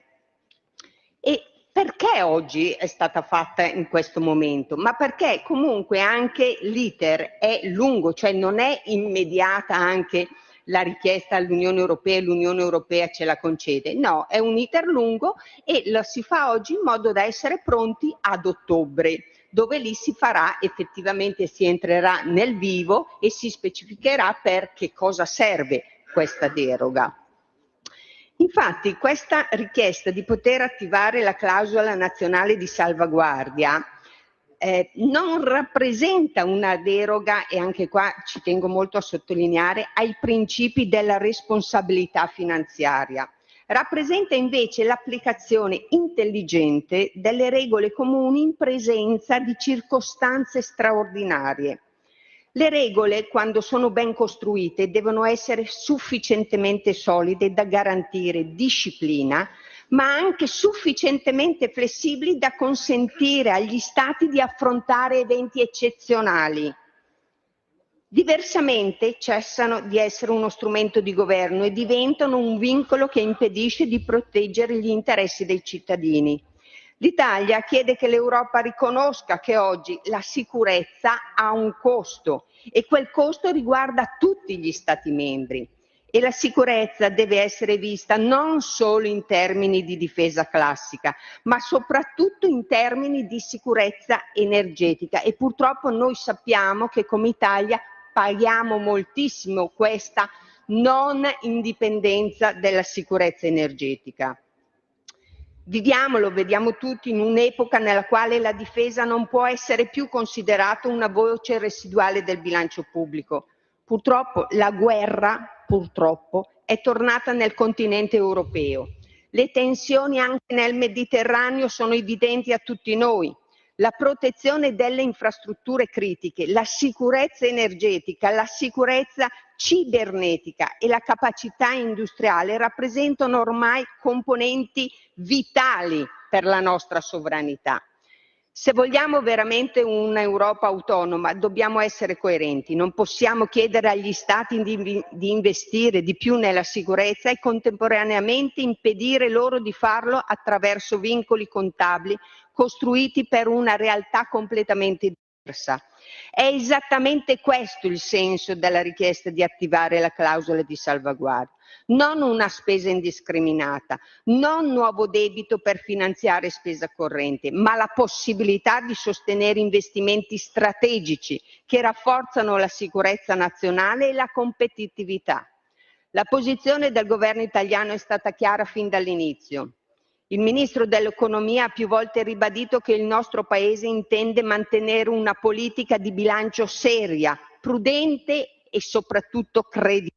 E perché oggi è stata fatta in questo momento? Ma perché comunque anche l'iter è lungo, cioè non è immediata anche la richiesta all'Unione Europea e l'Unione Europea ce la concede. No, è un iter lungo e lo si fa oggi in modo da essere pronti ad ottobre, dove lì si farà effettivamente, si entrerà nel vivo e si specificherà per che cosa serve questa deroga. Infatti questa richiesta di poter attivare la clausola nazionale di salvaguardia non rappresenta una deroga, e anche qua ci tengo molto a sottolineare, ai principi della responsabilità finanziaria. Rappresenta invece l'applicazione intelligente delle regole comuni in presenza di circostanze straordinarie. Le regole, quando sono ben costruite, devono essere sufficientemente solide da garantire disciplina, ma anche sufficientemente flessibili da consentire agli Stati di affrontare eventi eccezionali. Diversamente cessano di essere uno strumento di governo e diventano un vincolo che impedisce di proteggere gli interessi dei cittadini. L'Italia chiede che l'Europa riconosca che oggi la sicurezza ha un costo e quel costo riguarda tutti gli Stati membri. E la sicurezza deve essere vista non solo in termini di difesa classica, ma soprattutto in termini di sicurezza energetica. E purtroppo noi sappiamo che come Italia paghiamo moltissimo questa non indipendenza della sicurezza energetica. Viviamo, lo vediamo tutti, in un'epoca nella quale la difesa non può essere più considerata una voce residuale del bilancio pubblico. Purtroppo la guerra, è tornata nel continente europeo. Le tensioni anche nel Mediterraneo sono evidenti a tutti noi. La protezione delle infrastrutture critiche, la sicurezza energetica, la sicurezza cibernetica e la capacità industriale rappresentano ormai componenti vitali per la nostra sovranità. Se vogliamo veramente un'Europa autonoma, dobbiamo essere coerenti. Non possiamo chiedere agli Stati di investire di più nella sicurezza e contemporaneamente impedire loro di farlo attraverso vincoli contabili costruiti per una realtà completamente diversa. È esattamente questo il senso della richiesta di attivare la clausola di salvaguardia. Non una spesa indiscriminata, non nuovo debito per finanziare spesa corrente, ma la possibilità di sostenere investimenti strategici che rafforzano la sicurezza nazionale e la competitività. La posizione del governo italiano è stata chiara fin dall'inizio. Il ministro dell'economia ha più volte ribadito che il nostro Paese intende mantenere una politica di bilancio seria, prudente e soprattutto credibile.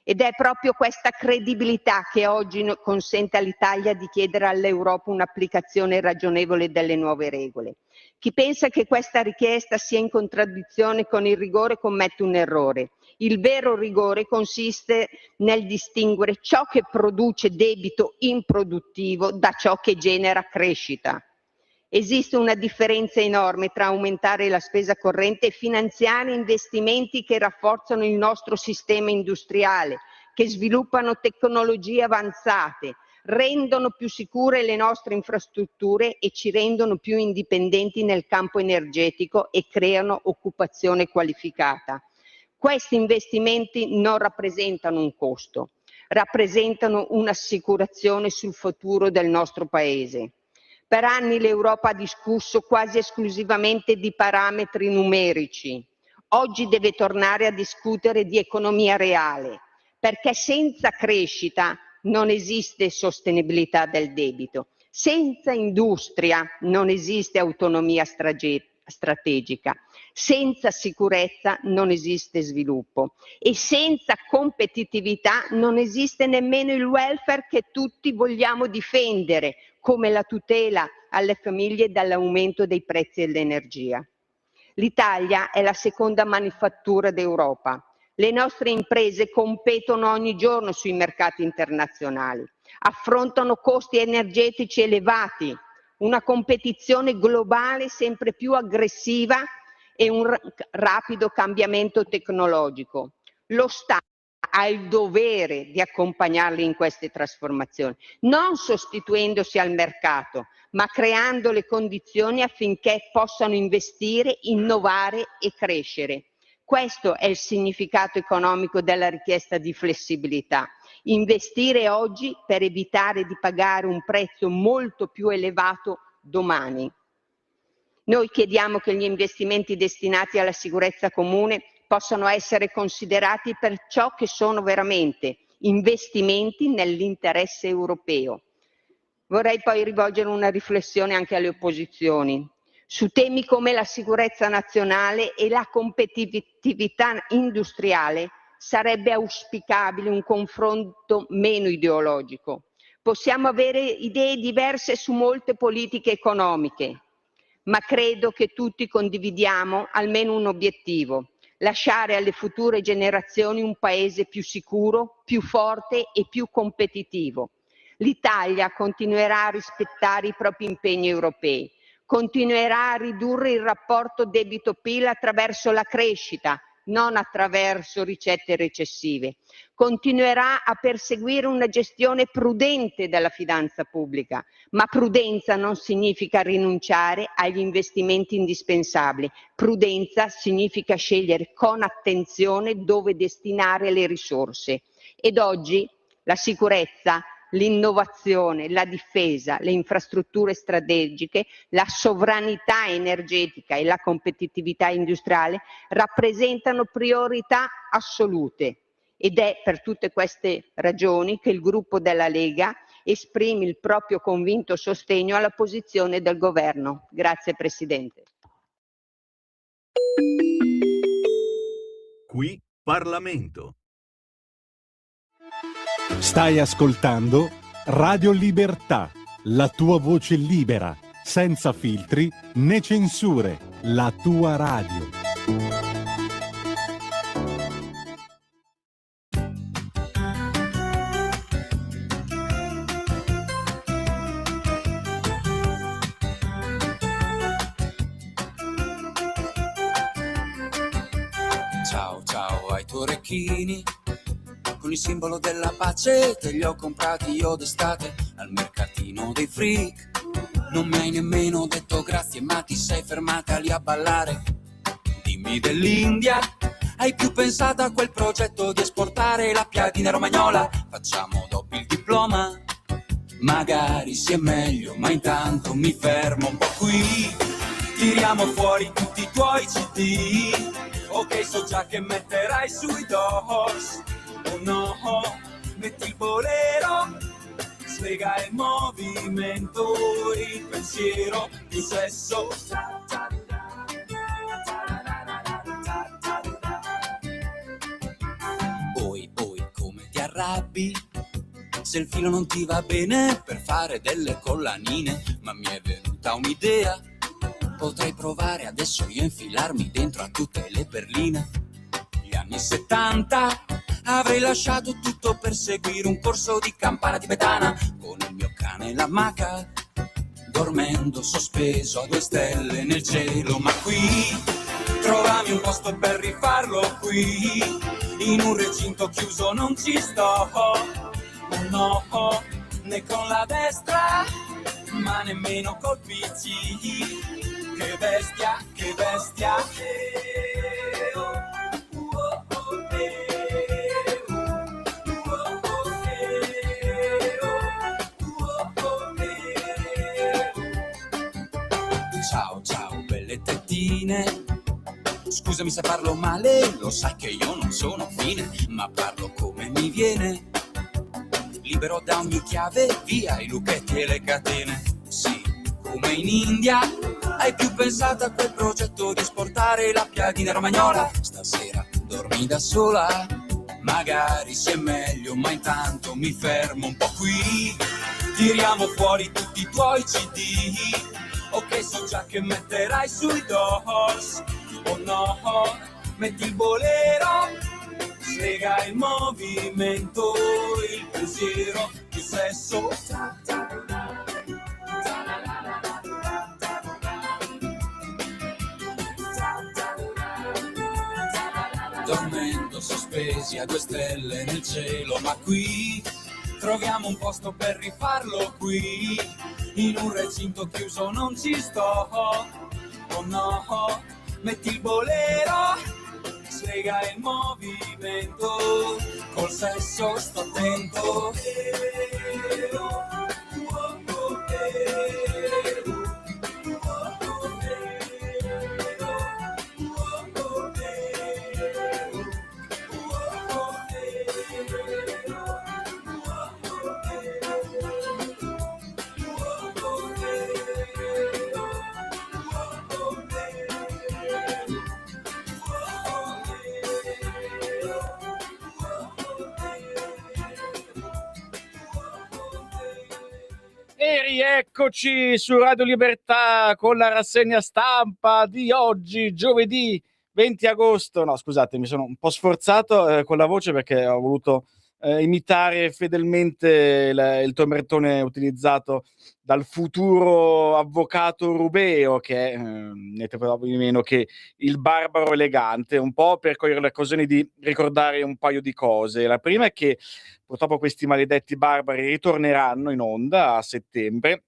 Ed è proprio questa credibilità che oggi consente all'Italia di chiedere all'Europa un'applicazione ragionevole delle nuove regole. Chi pensa che questa richiesta sia in contraddizione con il rigore commette un errore. Il vero rigore consiste nel distinguere ciò che produce debito improduttivo da ciò che genera crescita. Esiste una differenza enorme tra aumentare la spesa corrente e finanziare investimenti che rafforzano il nostro sistema industriale, che sviluppano tecnologie avanzate, rendono più sicure le nostre infrastrutture e ci rendono più indipendenti nel campo energetico e creano occupazione qualificata. Questi investimenti non rappresentano un costo, rappresentano un'assicurazione sul futuro del nostro Paese. Per anni l'Europa ha discusso quasi esclusivamente di parametri numerici. Oggi deve tornare a discutere di economia reale, perché senza crescita non esiste sostenibilità del debito. Senza industria non esiste autonomia strategica. Senza sicurezza non esiste sviluppo e senza competitività non esiste nemmeno il welfare che tutti vogliamo difendere, come la tutela alle famiglie dall'aumento dei prezzi dell'energia. L'Italia è la seconda manifattura d'Europa. Le nostre imprese competono ogni giorno sui mercati internazionali, affrontano costi energetici elevati, una competizione globale sempre più aggressiva e un rapido cambiamento tecnologico. Lo Stato ha il dovere di accompagnarli in queste trasformazioni, non sostituendosi al mercato, ma creando le condizioni affinché possano investire, innovare e crescere. Questo è il significato economico della richiesta di flessibilità. Investire oggi per evitare di pagare un prezzo molto più elevato domani. Noi chiediamo che gli investimenti destinati alla sicurezza comune possano essere considerati per ciò che sono veramente, investimenti nell'interesse europeo. Vorrei poi rivolgere una riflessione anche alle opposizioni. Su temi come la sicurezza nazionale e la competitività industriale sarebbe auspicabile un confronto meno ideologico. Possiamo avere idee diverse su molte politiche economiche, ma credo che tutti condividiamo almeno un obiettivo: lasciare alle future generazioni un paese più sicuro, più forte e più competitivo. L'Italia continuerà a rispettare i propri impegni europei, continuerà a ridurre il rapporto debito-PIL attraverso la crescita, non attraverso ricette recessive. Continuerà a perseguire una gestione prudente della finanza pubblica, ma prudenza non significa rinunciare agli investimenti indispensabili. Prudenza significa scegliere con attenzione dove destinare le risorse. Ed oggi la sicurezza, l'innovazione, la difesa, le infrastrutture strategiche, la sovranità energetica e la competitività industriale rappresentano priorità assolute. Ed è per tutte queste ragioni che il gruppo della Lega esprime il proprio convinto sostegno alla posizione del Governo. Grazie Presidente. Qui Parlamento. Stai ascoltando Radio Libertà, la tua voce libera, senza filtri né censure, la tua radio. Ciao ciao ai tuoi orecchini, con il simbolo della pace te li ho comprati io d'estate al mercatino dei freak. Non mi hai nemmeno detto grazie, ma ti sei fermata lì a ballare. Dimmi dell'India, hai più pensato a quel progetto di esportare la piadina romagnola? Facciamo dopo il diploma, magari sia meglio, ma intanto mi fermo un po' qui. Tiriamo fuori tutti i tuoi CD, ok, so già che metterai sui doors. Oh no, metti il bolero, slega il movimento, il pensiero, più sesso. Oi, come ti arrabbi? Se il filo non ti va bene per fare delle collanine, ma mi è venuta un'idea. Potrei provare adesso io a infilarmi dentro a tutte le perline. Gli anni 70 avrei lasciato tutto per seguire un corso di campana tibetana con il mio cane la maca, dormendo sospeso a 2 stelle nel cielo. Ma qui trovami un posto per rifarlo qui, in un recinto chiuso non ci sto. Oh no, né con la destra, ma nemmeno col PC. Che bestia, che bestia. Ciao, ciao, belle tettine. Scusami se parlo male, lo sai che io non sono fine, ma parlo come mi viene. Libero da ogni chiave, via i lucchetti e le catene. Sì, come in India, hai più pensato a quel progetto di esportare la piadina romagnola? Stasera dormi da sola, magari sia meglio, ma intanto mi fermo un po' qui. Tiriamo fuori tutti i tuoi CD, ok, so già che metterai sui doors. Oh no, metti il bolero, slega il movimento, il pensiero, il sesso. Dormendo sospesi a 2 stelle nel cielo, ma qui troviamo un posto per rifarlo qui, in un recinto chiuso non ci sto. Oh no, metti il bolero, slega il movimento, col sesso sto attento. E rieccoci su Radio Libertà con la rassegna stampa di oggi, giovedì 20 agosto. No, scusate, mi sono un po' sforzato con la voce perché ho voluto imitare fedelmente il tormentone utilizzato dal futuro avvocato Rubeo, che è niente po' di meno che il barbaro elegante, un po' per cogliere l'occasione di ricordare un paio di cose. La prima è che purtroppo questi maledetti barbari ritorneranno in onda a settembre,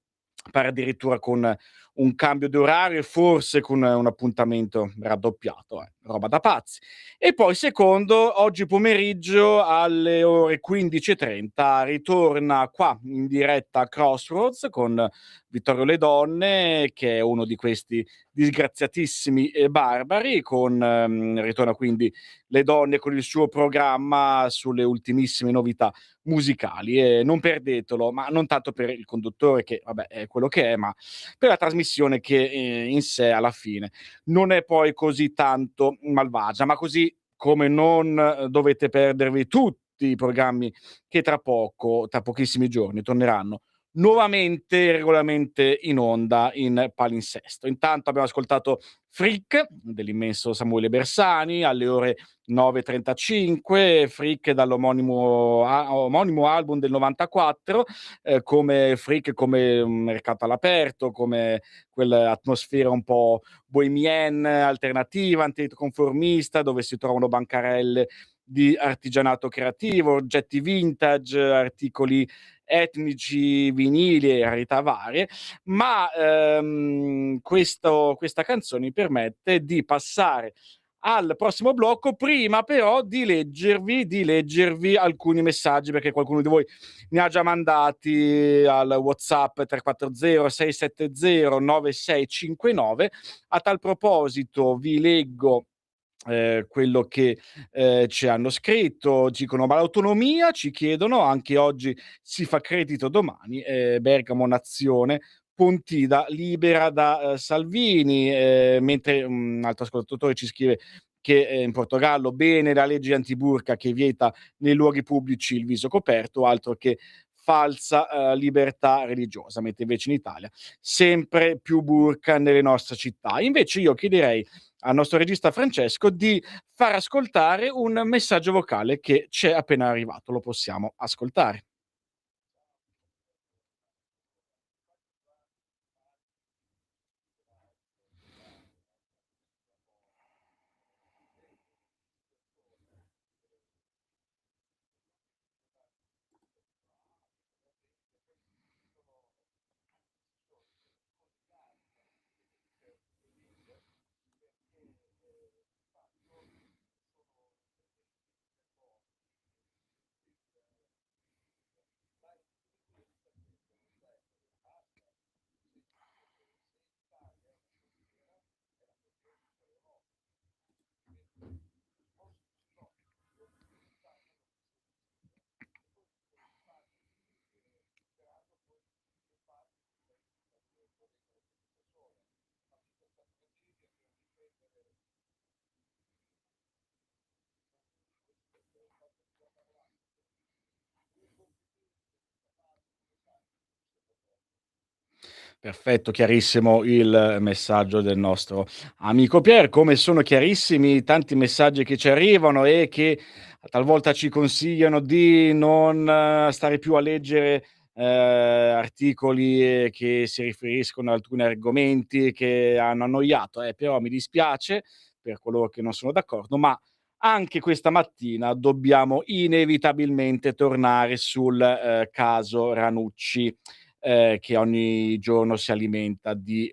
pare addirittura con un cambio di orario e forse con un appuntamento raddoppiato, roba da pazzi. E poi secondo, oggi pomeriggio alle ore 15:30 ritorna qua in diretta a Crossroads con Vittorio Le Donne, che è uno di questi disgraziatissimi barbari, ritorna quindi Le Donne con il suo programma sulle ultimissime novità musicali, e non perdetelo, ma non tanto per il conduttore che vabbè è quello che è, ma per la trasmissione che in sé alla fine non è poi così tanto malvagia, ma così come non dovete perdervi tutti i programmi che tra pochissimi giorni torneranno nuovamente regolarmente in onda in palinsesto. Intanto abbiamo ascoltato Freak dell'immenso Samuele Bersani alle ore 9:35, Freak omonimo album del 94, come Freak, come Mercato all'aperto, come quell'atmosfera un po' bohemienne, alternativa, anticonformista, dove si trovano bancarelle di artigianato creativo, oggetti vintage, articoli etnici, vinili e rarità varie, ma questa canzone mi permette di passare al prossimo blocco, prima però di leggervi alcuni messaggi, perché qualcuno di voi ne ha già mandati al WhatsApp 340 670 9659. A tal proposito vi leggo quello che ci hanno scritto. Dicono: ma l'autonomia, ci chiedono, anche oggi si fa credito domani, Bergamo nazione, Pontida libera da Salvini, mentre un altro ascoltatore ci scrive che in Portogallo bene la legge antiburca che vieta nei luoghi pubblici il viso coperto, altro che falsa libertà religiosa, mentre invece in Italia sempre più burka nelle nostre città. Invece io chiederei al nostro regista Francesco di far ascoltare un messaggio vocale che c'è appena arrivato. Lo possiamo ascoltare. Perfetto, chiarissimo il messaggio del nostro amico Pier, come sono chiarissimi tanti messaggi che ci arrivano e che talvolta ci consigliano di non stare più a leggere articoli che si riferiscono ad alcuni argomenti che hanno annoiato, però mi dispiace per coloro che non sono d'accordo, ma anche questa mattina dobbiamo inevitabilmente tornare sul caso Ranucci, che ogni giorno si alimenta di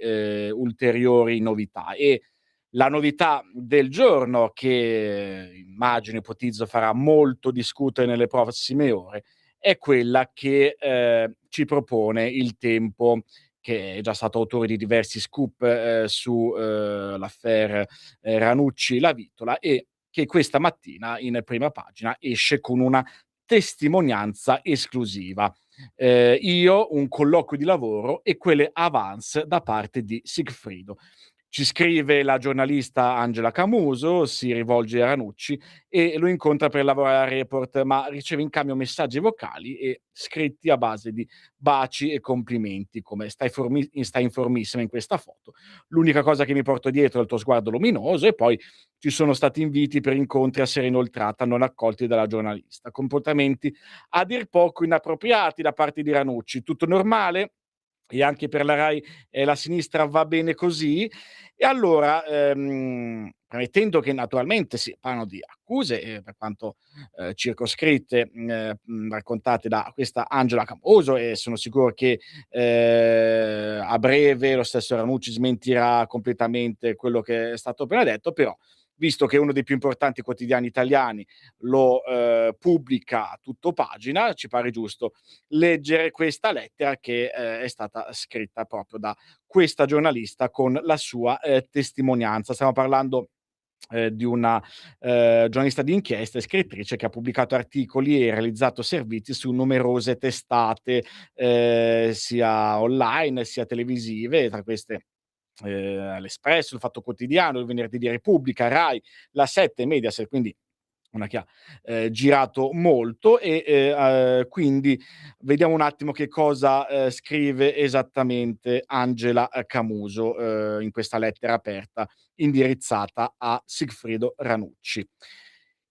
ulteriori novità. E la novità del giorno, che immagino, ipotizzo, farà molto discutere nelle prossime ore, è quella che ci propone Il Tempo, che è già stato autore di diversi scoop su l'affaire Ranucci-La Vitola, e che questa mattina in prima pagina esce con una testimonianza esclusiva. Io, un colloquio di lavoro e quelle avance da parte di Sigfrido. Ci scrive la giornalista Angela Camuso, si rivolge a Ranucci e lo incontra per lavorare a Report, ma riceve in cambio messaggi vocali e scritti a base di baci e complimenti, come stai informissima in questa foto. L'unica cosa che mi porto dietro è il tuo sguardo luminoso, e poi ci sono stati inviti per incontri a sera inoltrata non accolti dalla giornalista. Comportamenti a dir poco inappropriati da parte di Ranucci. Tutto normale? E anche per la Rai e la sinistra va bene così? E allora, premettendo che naturalmente si parlano di accuse, per quanto, circoscritte, raccontate da questa Angela Camuso, e sono sicuro che, a breve lo stesso Ranucci smentirà completamente quello che è stato appena detto, però visto che uno dei più importanti quotidiani italiani lo, pubblica a tutto pagina, ci pare giusto leggere questa lettera che, è stata scritta proprio da questa giornalista con la sua, testimonianza. Stiamo parlando, di una, giornalista di inchiesta e scrittrice che ha pubblicato articoli e realizzato servizi su numerose testate, sia online sia televisive, tra queste, l'Espresso, il Fatto Quotidiano, il Venerdì di Repubblica, Rai, La 7 e Mediaset, quindi una che ha, girato molto, e, quindi vediamo un attimo che cosa, scrive esattamente Angela, Camuso, in questa lettera aperta indirizzata a Sigfrido Ranucci.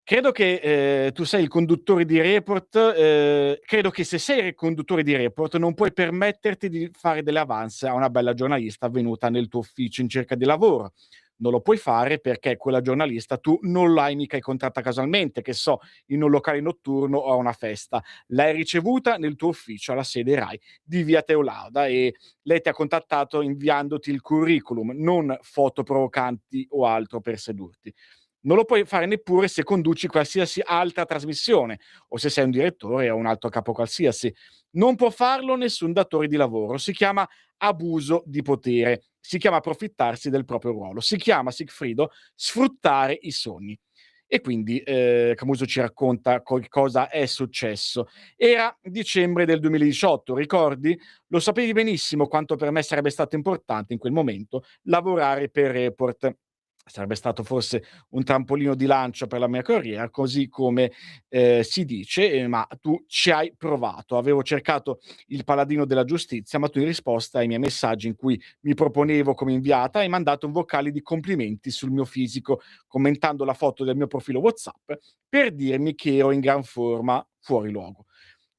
Credo che, tu sei il conduttore di Report, credo che se sei il conduttore di Report non puoi permetterti di fare delle avance a una bella giornalista venuta nel tuo ufficio in cerca di lavoro. Non lo puoi fare perché quella giornalista tu non l'hai mica incontrata casualmente, che so, in un locale notturno o a una festa. L'hai ricevuta nel tuo ufficio alla sede Rai di via Teolauda, e lei ti ha contattato inviandoti il curriculum, non foto provocanti o altro per sedurti. Non lo puoi fare neppure se conduci qualsiasi altra trasmissione o se sei un direttore o un alto capo qualsiasi. Non può farlo nessun datore di lavoro. Si chiama abuso di potere, si chiama approfittarsi del proprio ruolo, si chiama, Sigfrido, sfruttare i sogni. E quindi, Camuso ci racconta cosa è successo. Era dicembre del 2018, ricordi? Lo sapevi benissimo quanto per me sarebbe stato importante in quel momento lavorare per Report. Sarebbe stato forse un trampolino di lancio per la mia carriera, così come, si dice, ma tu ci hai provato. Avevo cercato il paladino della giustizia, ma tu in risposta ai miei messaggi in cui mi proponevo come inviata, hai mandato un vocale di complimenti sul mio fisico, commentando la foto del mio profilo WhatsApp per dirmi che ero in gran forma, fuori luogo.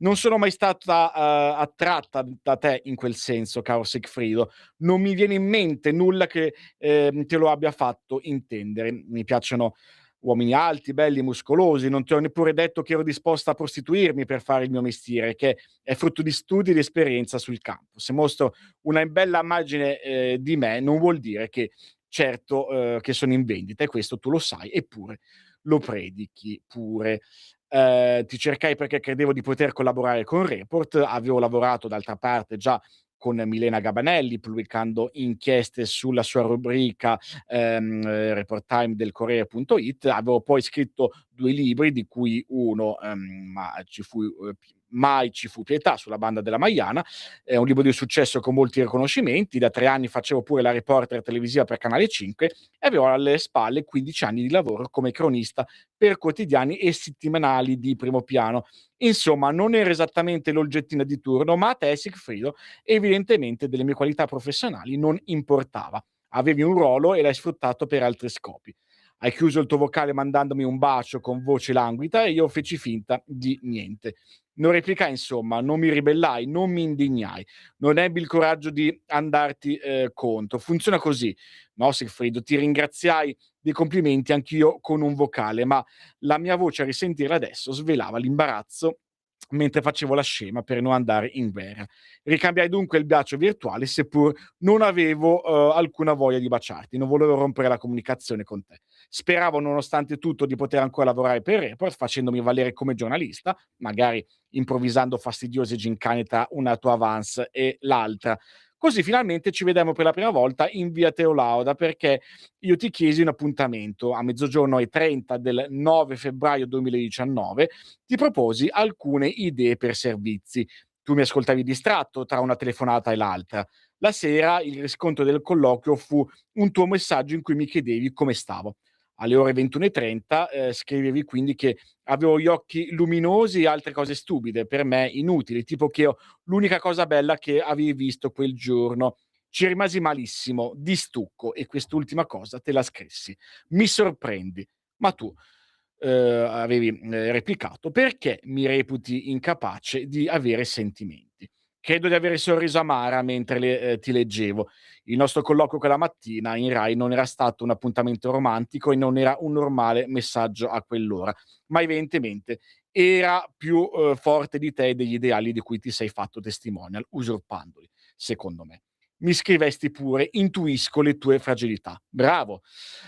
Non sono mai stata, attratta da te in quel senso, caro Sigfrido. Non mi viene in mente nulla che, te lo abbia fatto intendere. Mi piacciono uomini alti, belli, muscolosi. Non ti ho neppure detto che ero disposta a prostituirmi per fare il mio mestiere, che è frutto di studi ed esperienza sul campo. Se mostro una bella immagine, di me, non vuol dire che certo, che sono in vendita, e questo tu lo sai, eppure lo predichi pure. Ti cercai perché credevo di poter collaborare con Report. Avevo lavorato d'altra parte già con Milena Gabanelli, pubblicando inchieste sulla sua rubrica, Report Time del Corriere.it. Avevo poi scritto 2 libri, di cui uno, Mai ci fu pietà, sulla banda della Maiana. È un libro di successo con molti riconoscimenti. Da 3 anni facevo pure la reporter televisiva per Canale 5 e avevo alle spalle 15 anni di lavoro come cronista per quotidiani e settimanali di primo piano. Insomma, non ero esattamente l'oggettino di turno, ma a te, Sigfrido, evidentemente delle mie qualità professionali non importava. Avevi un ruolo e l'hai sfruttato per altri scopi. Hai chiuso il tuo vocale mandandomi un bacio con voce languida e io feci finta di niente. Non replicai, insomma, non mi ribellai, non mi indignai, non ebbi il coraggio di andarti, contro. Funziona così, no, Sigfrido? Ti ringraziai dei complimenti anch'io con un vocale, ma la mia voce, a risentirla adesso, svelava l'imbarazzo mentre facevo la scema per non andare in guerra. Ricambiai dunque il bacio virtuale, seppur non avevo, alcuna voglia di baciarti. Non volevo rompere la comunicazione con te. Speravo, nonostante tutto, di poter ancora lavorare per Report, facendomi valere come giornalista, magari improvvisando fastidiose gincane tra una tua avance e l'altra. Così finalmente ci vedemmo per la prima volta in via Teolauda, perché io ti chiesi un appuntamento a 12:30 del 9 febbraio 2019. Ti proposi alcune idee per servizi. Tu mi ascoltavi distratto tra una telefonata e l'altra. La sera il riscontro del colloquio fu un tuo messaggio in cui mi chiedevi come stavo. Alle ore 21:30 scrivevi quindi che avevo gli occhi luminosi e altre cose stupide, per me inutili, tipo che l'unica cosa bella che avevi visto quel giorno. Ci rimasi malissimo, di stucco, e quest'ultima cosa te la scrissi. Mi sorprendi, ma tu avevi replicato: "Perché mi reputi incapace di avere sentimenti?" Credo di avere sorriso amara mentre ti leggevo. Il nostro colloquio quella mattina in Rai non era stato un appuntamento romantico e non era un normale messaggio a quell'ora, ma evidentemente era più forte di te e degli ideali di cui ti sei fatto testimonial, usurpandoli, secondo me. Mi scrivesti pure: "Intuisco le tue fragilità." Bravo.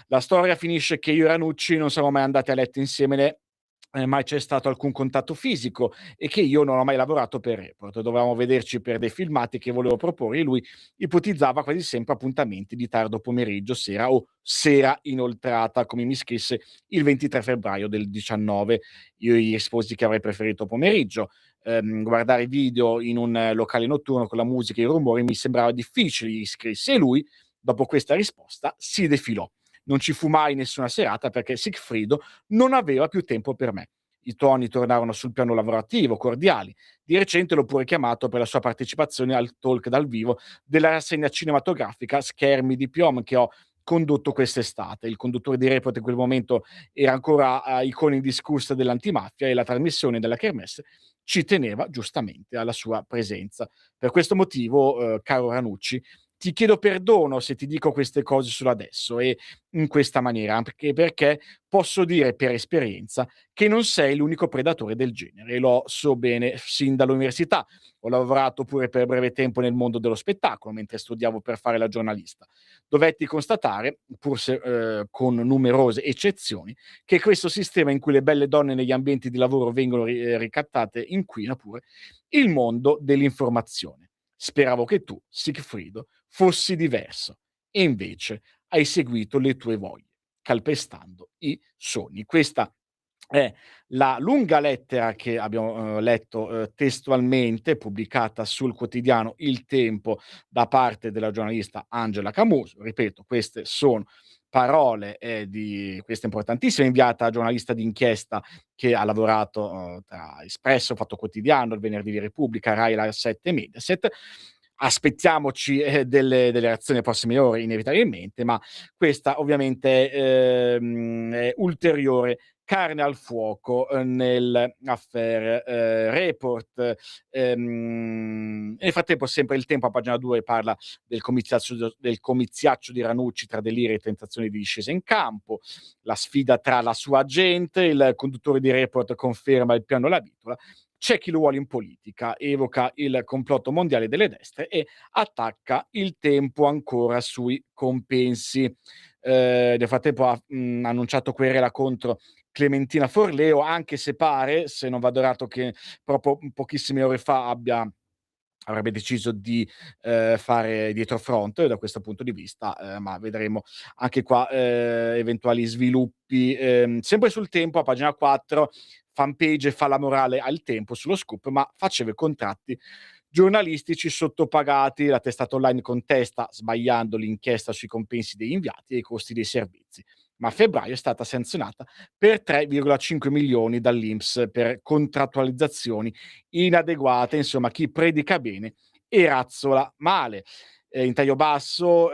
La storia finisce che io e Ranucci non siamo mai andati a letto insieme, né mai c'è stato alcun contatto fisico, e che io non ho mai lavorato per Report. Dovevamo vederci per dei filmati che volevo proporre e lui ipotizzava quasi sempre appuntamenti di tardo pomeriggio, sera o sera inoltrata, come mi scrisse il 23 febbraio del 19. Io gli risposi che avrei preferito pomeriggio. Guardare video in un locale notturno con la musica e i rumori mi sembrava difficile, gli scrissi, e lui, dopo questa risposta, si defilò. Non ci fu mai nessuna serata perché Sigfrido non aveva più tempo per me. I toni tornarono sul piano lavorativo, cordiali. Di recente l'ho pure chiamato per la sua partecipazione al talk dal vivo della rassegna cinematografica Schermi di Piom che ho condotto quest'estate. Il conduttore di Report in quel momento era ancora icona indiscussa dell'antimafia, e la trasmissione della Kermesse ci teneva giustamente alla sua presenza. Per questo motivo, caro Ranucci, ti chiedo perdono se ti dico queste cose solo adesso e in questa maniera, anche perché posso dire per esperienza che non sei l'unico predatore del genere, e lo so bene sin dall'università. Ho lavorato pure per breve tempo nel mondo dello spettacolo mentre studiavo per fare la giornalista. Dovetti constatare, pur se, con numerose eccezioni, che questo sistema in cui le belle donne negli ambienti di lavoro vengono ricattate inquina pure il mondo dell'informazione. Speravo che tu, Sigfrido, fossi diverso, e invece hai seguito le tue voglie, calpestando i sogni. Questa è la lunga lettera che abbiamo letto testualmente, pubblicata sul quotidiano Il Tempo da parte della giornalista Angela Camuso. Ripeto, queste sono parole di questa importantissima inviata giornalista d'inchiesta che ha lavorato tra Espresso, Fatto Quotidiano, Il Venerdì di Repubblica, Rai, La 7 e Mediaset. Aspettiamoci delle reazioni alle prossime ore inevitabilmente, ma questa ovviamente è ulteriore carne al fuoco nell'affaire Report. Nel frattempo, sempre Il Tempo a pagina 2 parla del comiziaccio di Ranucci tra delirio e tentazioni di discesa in campo, la sfida tra la sua agente, il conduttore di Report conferma il piano La Vitola. C'è chi lo vuole in politica, evoca il complotto mondiale delle destre e attacca Il Tempo ancora sui compensi. Nel frattempo ha annunciato querela contro Clementina Forleo, anche se pare, se non vado errato, che proprio pochissime ore fa avrebbe deciso di fare dietrofront da questo punto di vista, ma vedremo anche qua eventuali sviluppi. Sempre sul Tempo, a pagina 4, fanpage fa la morale al Tempo sullo scoop, ma faceva i contratti giornalistici sottopagati. La testata online contesta, sbagliando, l'inchiesta sui compensi degli inviati e i costi dei servizi. Ma a febbraio è stata sanzionata per 3,5 milioni dall'INPS per contrattualizzazioni inadeguate. Insomma, chi predica bene e razzola male. In taglio basso,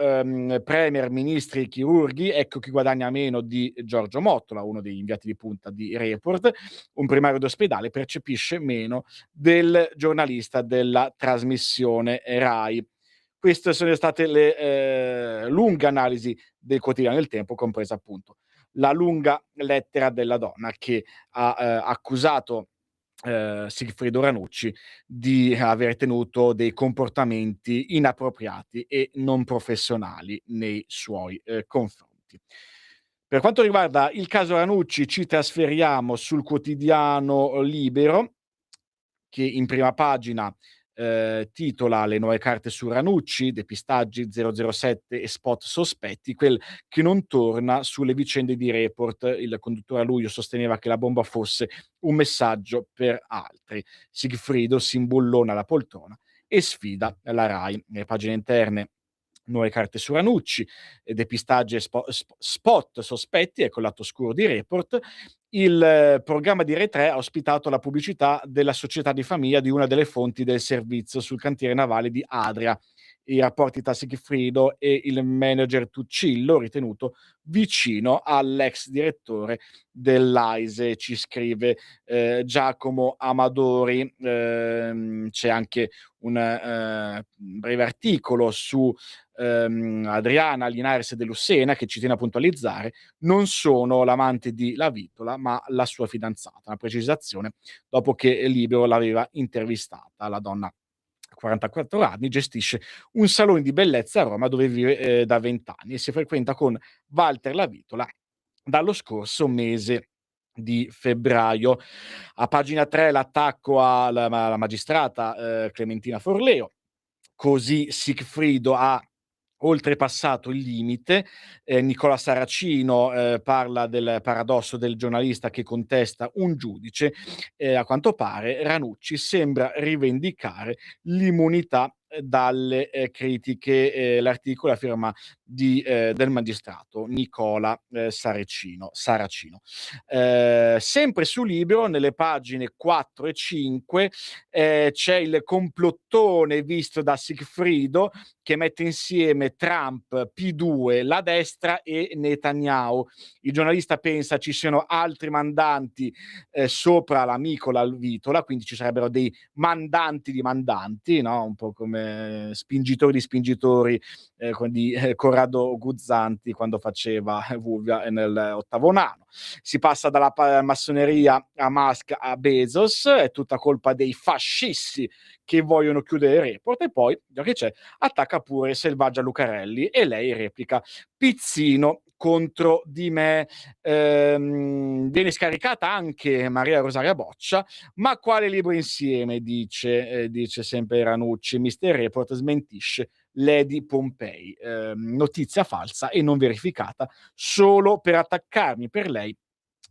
premier, ministri, chirurghi, ecco chi guadagna meno di Giorgio Mottola, uno degli inviati di punta di Report. Un primario d'ospedale percepisce meno del giornalista della trasmissione Rai. Queste sono state le lunghe analisi del quotidiano Il Tempo, compresa appunto la lunga lettera della donna che ha accusato Sigfrido Ranucci di aver tenuto dei comportamenti inappropriati e non professionali nei suoi confronti. Per quanto riguarda il caso Ranucci, ci trasferiamo sul quotidiano Libero, che in prima pagina titola Le nuove carte su Ranucci, depistaggi 007 e spot sospetti, quel che non torna sulle vicende di Report. Il conduttore a luglio sosteneva che la bomba fosse un messaggio per altri. Sigfrido si imbullona la poltrona e sfida la Rai. Nelle pagine interne nuove carte su Ranucci, depistaggi e spot sospetti, ecco il lato scuro di Report. Il programma di Rai 3 ha ospitato la pubblicità della società di famiglia di una delle fonti del servizio sul cantiere navale di Adria. I rapporti tra Sigfrido e il manager Tuccillo, ritenuto vicino all'ex direttore dell'AISE, ci scrive Giacomo Amadori. C'è anche un breve articolo su Adriana Linares de Lucena, che ci tiene a puntualizzare: non sono l'amante di La Vitola, ma la sua fidanzata. Una precisazione dopo che Libero l'aveva intervistata. La donna, 44 anni, gestisce un salone di bellezza a Roma dove vive da 20 anni e si frequenta con Walter La Vitola dallo scorso mese di febbraio. A pagina 3 l'attacco alla magistrata Clementina Forleo. Così Sigfrido ha oltrepassato il limite. Nicola Saracino parla del paradosso del giornalista che contesta un giudice. A quanto pare Ranucci sembra rivendicare l'immunità dalle critiche. L'articolo a firma del magistrato Nicola Saracino. Sempre su Libero, nelle pagine 4 e 5, c'è il complottone visto da Sigfrido, che mette insieme Trump, P2, la destra e Netanyahu. Il giornalista pensa ci siano altri mandanti sopra l'amico La Vitola, quindi ci sarebbero dei mandanti di mandanti, no? Un po' come spingitori di spingitori di Corrado Guzzanti quando faceva Vulvia nell'ottavo nano. Si passa dalla massoneria a Musk a Bezos, è tutta colpa dei fascisti che vogliono chiudere Report, e poi, già che c'è, attacca pure Selvaggia Lucarelli e lei replica: Pizzino contro di me. Viene scaricata anche Maria Rosaria Boccia, ma quale libro insieme, dice sempre Ranucci. Mister Report smentisce Lady Pompei, notizia falsa e non verificata solo per attaccarmi. Per lei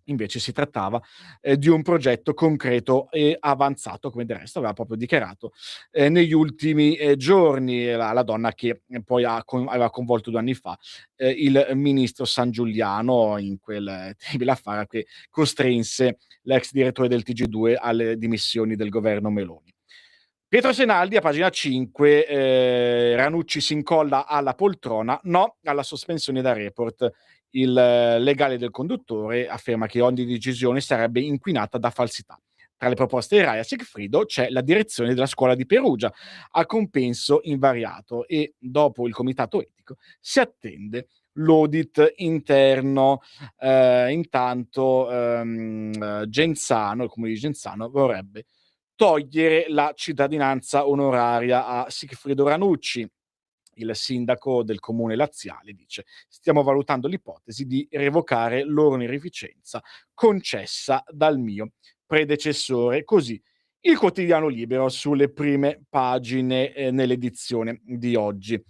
invece si trattava di un progetto concreto e avanzato, come del resto aveva proprio dichiarato negli ultimi giorni la donna che poi aveva coinvolto 2 anni fa il ministro San Giuliano in quel terribile affare che costrinse l'ex direttore del TG2 alle dimissioni del governo Meloni. Pietro Senaldi, a pagina 5, Ranucci si incolla alla poltrona, no alla sospensione da Report. Il legale del conduttore afferma che ogni decisione sarebbe inquinata da falsità. Tra le proposte di Rai a Sigfrido c'è la direzione della scuola di Perugia a compenso invariato, e dopo il comitato etico si attende l'audit interno. Intanto Genzano, il comune di Genzano, vorrebbe togliere la cittadinanza onoraria a Sigfrido Ranucci. Il sindaco del comune laziale dice: stiamo valutando l'ipotesi di revocare l'onorificenza concessa dal mio predecessore. Così il quotidiano Libero sulle prime pagine nell'edizione di oggi.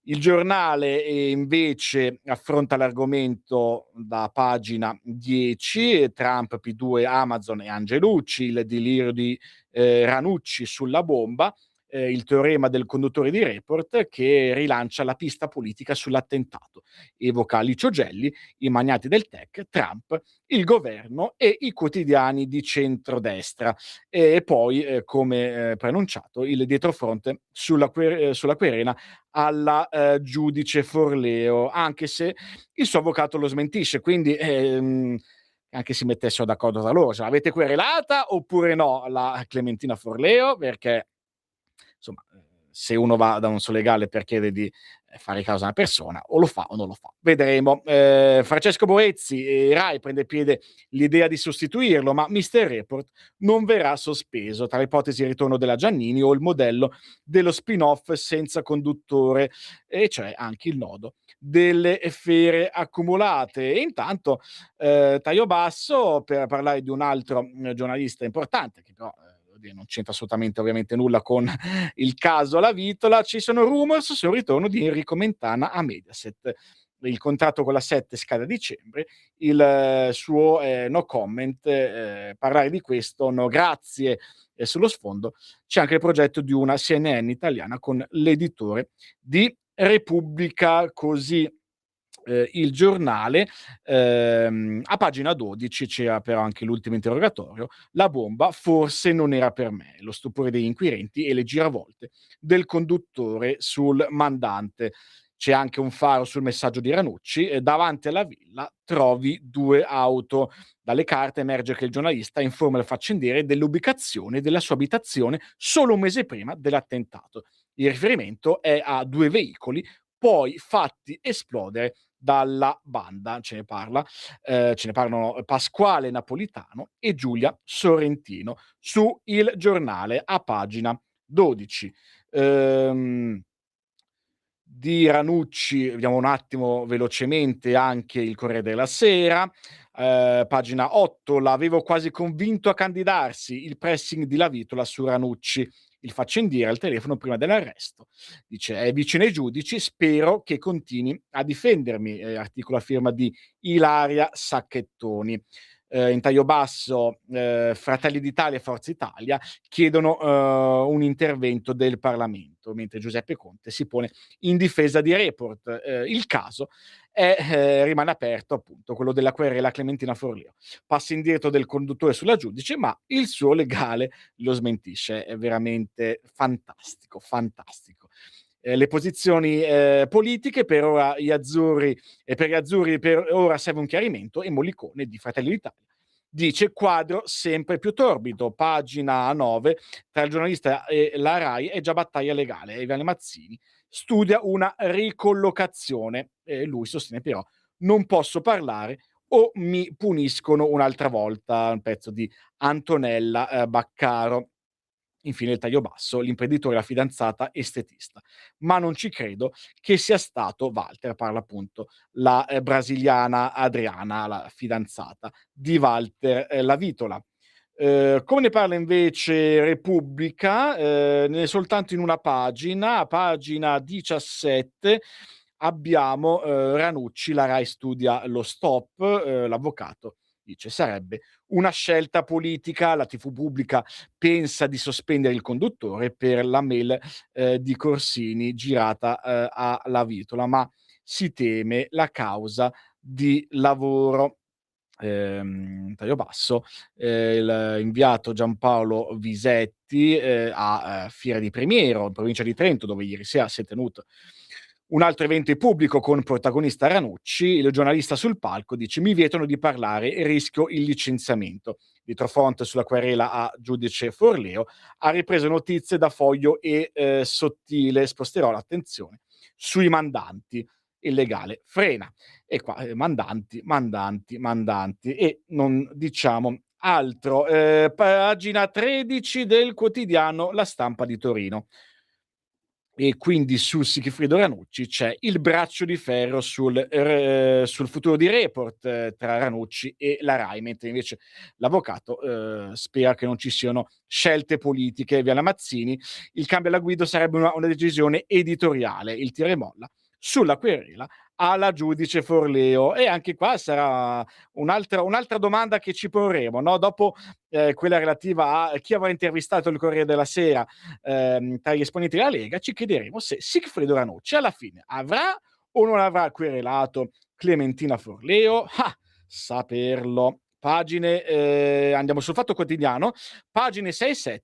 Il Giornale invece affronta l'argomento da pagina 10: Trump, P2, Amazon e Angelucci, il delirio di Ranucci sulla bomba. Il teorema del conduttore di Report che rilancia la pista politica sull'attentato. Evoca Licio Gelli, i magnati del tech, Trump, il governo e i quotidiani di centrodestra. E poi, come preannunciato, il dietrofront sulla querela alla giudice Forleo, anche se il suo avvocato lo smentisce, quindi anche si mettessero d'accordo tra loro, cioè, avete querelata oppure no la Clementina Forleo? Perché insomma, se uno va da un suo legale per chiedere di fare causa a una persona, o lo fa o non lo fa. Vedremo. Francesco Borezzi, Rai prende piede l'idea di sostituirlo, ma Mister Report non verrà sospeso. Tra le ipotesi il ritorno della Giannini o il modello dello spin-off senza conduttore, e cioè anche il nodo delle fere accumulate. E intanto taglio basso per parlare di un altro giornalista importante che però non c'entra assolutamente ovviamente nulla con il caso La Vitola, ci sono rumors sul ritorno di Enrico Mentana a Mediaset. Il contratto con la 7 scade a dicembre, il suo no comment, parlare di questo, no grazie, sullo sfondo c'è anche il progetto di una CNN italiana con l'editore di Repubblica, così il giornale. A pagina 12 c'era però anche l'ultimo interrogatorio: la bomba forse non era per me, lo stupore degli inquirenti e le giravolte del conduttore sul mandante. C'è anche un faro sul messaggio di Ranucci: davanti alla villa trovi 2 auto. Dalle carte emerge che il giornalista informa il faccendiere dell'ubicazione della sua abitazione solo un mese prima dell'attentato. Il riferimento è a 2 veicoli poi fatti esplodere dalla banda. Ce ne parlano Pasquale Napolitano e Giulia Sorrentino su Il Giornale a pagina 12. Di Ranucci vediamo un attimo velocemente anche il Corriere della Sera, pagina 8: l'avevo quasi convinto a candidarsi, il pressing di La Vitola su Ranucci, il faccendiere al telefono prima dell'arresto. Dice: è vicino ai giudici, spero che continui a difendermi, articolo a firma di Ilaria Sacchettoni. In taglio basso, Fratelli d'Italia e Forza Italia chiedono un intervento del Parlamento, mentre Giuseppe Conte si pone in difesa di Report. Il caso rimane aperto, appunto, quello della querela Clementina Forleo. Passa indietro del conduttore sulla giudice, ma il suo legale lo smentisce. È veramente fantastico, fantastico. Le posizioni politiche per ora per gli azzurri per ora serve un chiarimento, e Mollicone di Fratelli d'Italia dice: quadro sempre più torbido. Pagina 9: tra il giornalista e la RAI è già battaglia legale. Ivano Mazzini studia una ricollocazione, e lui sostiene però: non posso parlare o mi puniscono un'altra volta. Un pezzo di Antonella Baccaro. Infine il taglio basso: l'imprenditore e la fidanzata estetista. Ma non ci credo che sia stato Walter. Parla appunto la brasiliana Adriana, la fidanzata di Walter La Vitola. Come ne parla invece Repubblica? Soltanto in una pagina, a pagina 17, abbiamo Ranucci, la RAI studia lo stop, l'avvocato dice sarebbe una scelta politica, la TV pubblica pensa di sospendere il conduttore per la mail di Corsini girata a La Vitola, ma si teme la causa di lavoro. Taglio basso, il inviato Giampaolo Visetti a Fiera di Primiero, in provincia di Trento, dove ieri sera si è tenuto un altro evento in pubblico con protagonista Ranucci. Il giornalista sul palco dice: mi vietano di parlare e rischio il licenziamento. Dietrofront sulla querela a giudice Forleo, ha ripreso notizie da Foglio e Sottile, sposterò l'attenzione sui mandanti. Il legale frena. E qua mandanti e non diciamo altro. Pagina 13 del quotidiano La Stampa di Torino. E quindi su Sigfrido Ranucci c'è il braccio di ferro sul futuro di Report tra Ranucci e la RAI, mentre invece l'avvocato spera che non ci siano scelte politiche. Via Mazzini: il cambio alla guida sarebbe una decisione editoriale, il tira e molla sulla querela alla giudice Forleo. E anche qua sarà un'altra domanda che ci porremo, no? Dopo quella relativa a chi avrà intervistato il Corriere della Sera tra gli esponenti della Lega, ci chiederemo se Sigfrido Ranucci alla fine avrà o non avrà querelato Clementina Forleo. Saperlo. Andiamo sul Fatto Quotidiano, pagine 6 e 7.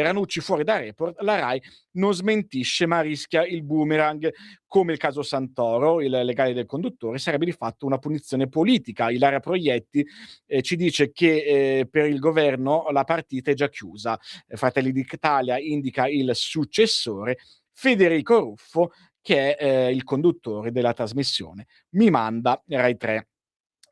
Ranucci fuori da Report, la RAI non smentisce ma rischia il boomerang. Come il caso Santoro, il legale del conduttore, sarebbe di fatto una punizione politica. Ilaria Proietti ci dice che per il governo la partita è già chiusa. Fratelli d'Italia indica il successore, Federico Ruffo, che è il conduttore della trasmissione Mi Manda Rai 3.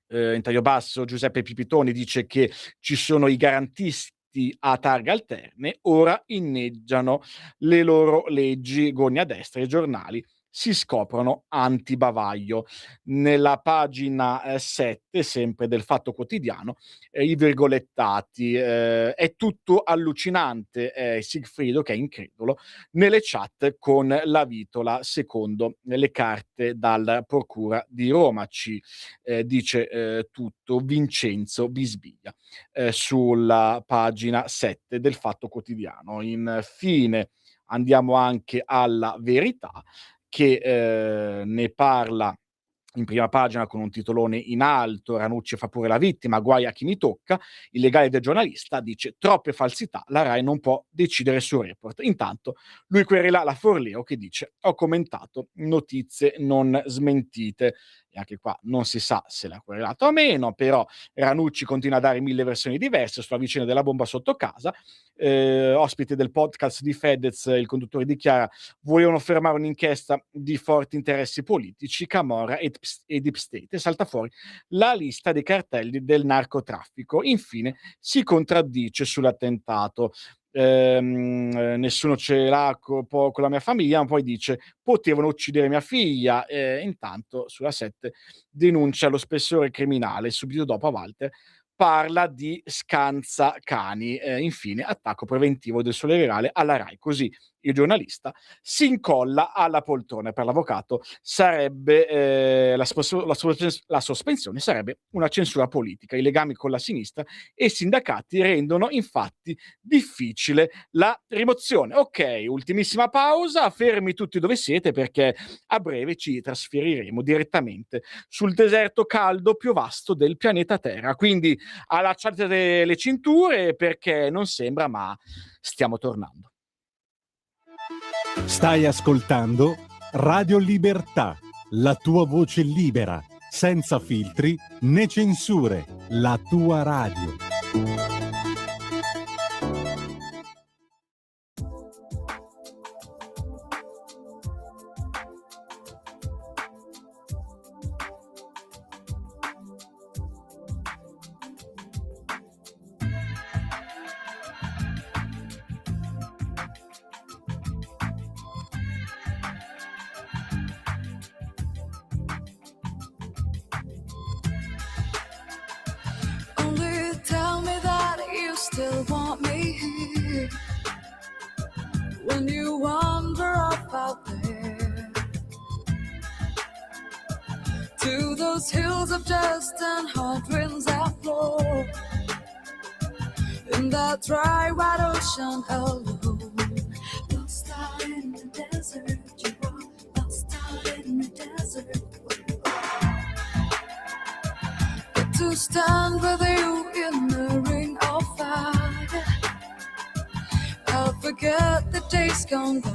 In taglio basso Giuseppe Pipitoni dice che ci sono i garantisti a targhe alterne, ora inneggiano le loro leggi. Gogna a destra, i giornali si scoprono antibavaglio. Nella pagina 7, sempre del Fatto Quotidiano, i virgolettati, è tutto allucinante, Sigfrido che è incredulo nelle chat con la Vitola secondo le carte dalla Procura di Roma, ci dice tutto Vincenzo Bisbiglia sulla pagina 7 del Fatto Quotidiano. Infine andiamo anche alla Verità, che ne parla in prima pagina con un titolone in alto: Ranucci fa pure la vittima, guai a chi mi tocca. Il legale del giornalista dice troppe falsità, la Rai non può decidere sul report. Intanto lui querela la Forleo che dice ho commentato notizie non smentite, e anche qua non si sa se l'ha querelato o meno, però Ranucci continua a dare 1000 versioni diverse sulla vicenda della bomba sotto casa. Ospite del podcast di Fedez, il conduttore dichiara volevano fermare un'inchiesta di forti interessi politici, Camorra e Deep State, e salta fuori la lista dei cartelli del narcotraffico. Infine si contraddice sull'attentato. Nessuno ce l'ha con la mia famiglia, ma poi dice potevano uccidere mia figlia. Intanto sulla 7 denuncia lo spessore criminale, subito dopo a Walter parla di scanzacani. Infine attacco preventivo del Sole Virale alla Rai, così il giornalista si incolla alla poltrona. Per l'avvocato sarebbe la sospensione sarebbe una censura politica. I legami con la sinistra e i sindacati rendono infatti difficile la rimozione. Ok, ultimissima pausa, fermi tutti dove siete perché a breve ci trasferiremo direttamente sul deserto caldo più vasto del pianeta Terra, quindi allacciate le cinture perché non sembra, ma stiamo tornando. Stai ascoltando Radio Libertà, la tua voce libera, senza filtri né censure, la tua radio. Still want me here when you wander off out there to those hills of dust and hot winds that blow in that dry white ocean alone. Lost out in the desert, you are lost out in the desert. But to stand with you in the ring of fire, I'll forget the days gone by.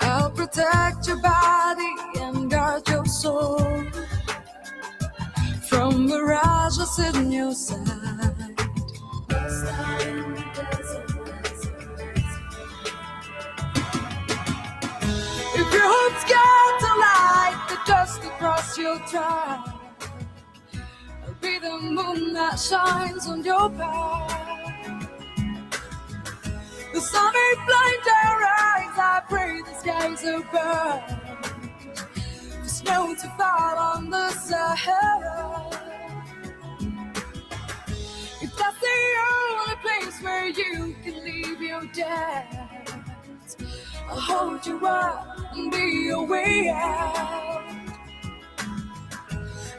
I'll protect your body and guard your soul from mirages in your side. Lost out in the desert. If your hopes get to light the dust across your track, be the moon that shines on your path. The sun may blind our eyes, I pray the skies are burned for snow to fall on the Sahara. If that's the only place where you can leave your dead, I'll hold you up and be your way out.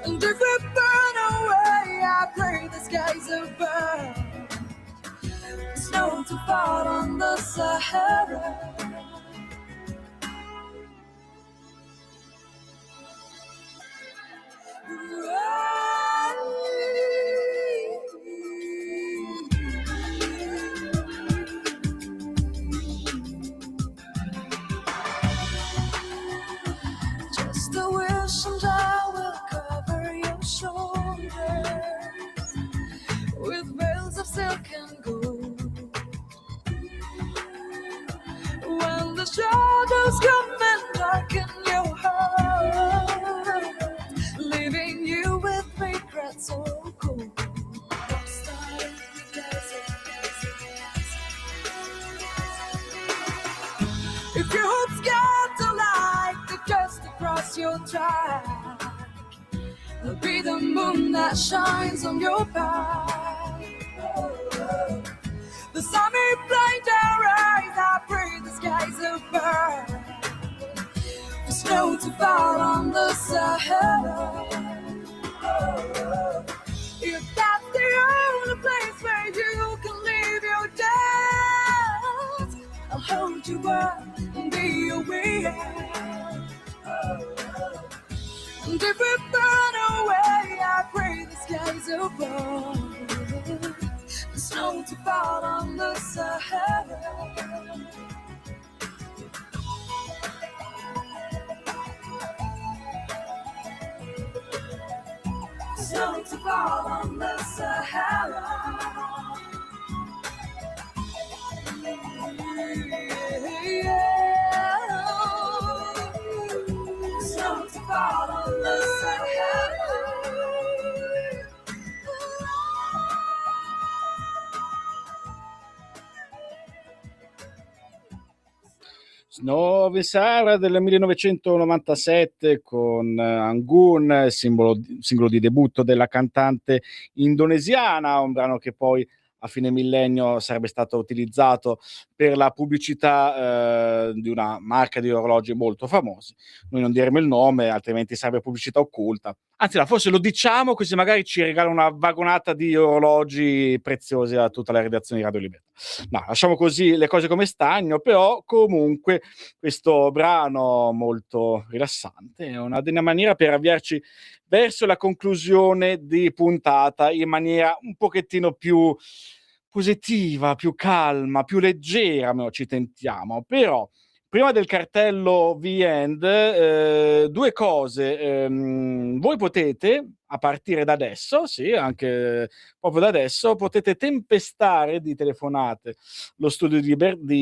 And if we burn away, I pray the skies are burned, snow to fall on the Sahara. Just a wish and I will cover your shoulders with veils of silk and gold. When the shadows come and darken your heart, leaving you with regrets so cold. Lost out in the desert. back. I'll be the moon that shines on your back. The sun may blind our eyes, I pray the skies are burn. The snow to fall on the Sahara. If that's the only place where you can leave your doubts, I'll hold you up and be your way. And if we burn away, I pray the skies above. The snow to fall on the Sahara. Snow to fall on the Sahara. Snow to fall on the Sahara. Snow in Sahara del 1997 con Anggun, singolo di debutto della cantante indonesiana, un brano che poi a fine millennio sarebbe stato utilizzato per la pubblicità di una marca di orologi molto famosi. Noi non diremo il nome, altrimenti sarebbe pubblicità occulta. Anzi, forse lo diciamo, così magari ci regala una vagonata di orologi preziosi a tutta la redazione di Radio Libertà. No, lasciamo così le cose come stanno, però comunque questo brano molto rilassante è una degna maniera per avviarci verso la conclusione di puntata in maniera un pochettino più positiva, più calma, più leggera, ci tentiamo. Però prima del cartello V-End, due cose. Voi potete, a partire da adesso, sì, anche proprio da adesso, potete tempestare di telefonate lo studio di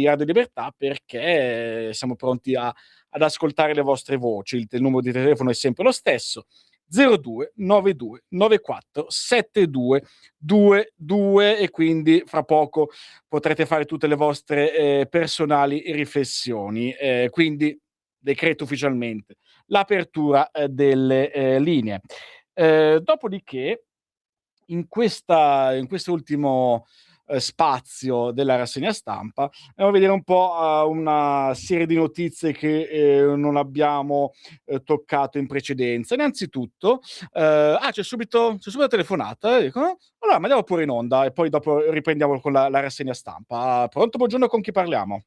Radio Libertà, perché siamo pronti ad ascoltare le vostre voci. Il numero di telefono è sempre lo stesso: 02 92 94 72 22, e quindi fra poco potrete fare tutte le vostre personali riflessioni. Quindi decreto ufficialmente l'apertura delle linee. Dopodiché, in questo ultimo spazio della rassegna stampa, andiamo a vedere un po' una serie di notizie che non abbiamo toccato in precedenza. Innanzitutto, c'è subito la telefonata, dicono. Allora, ma andiamo pure in onda e poi dopo riprendiamo con la rassegna stampa. Pronto, buongiorno, con chi parliamo?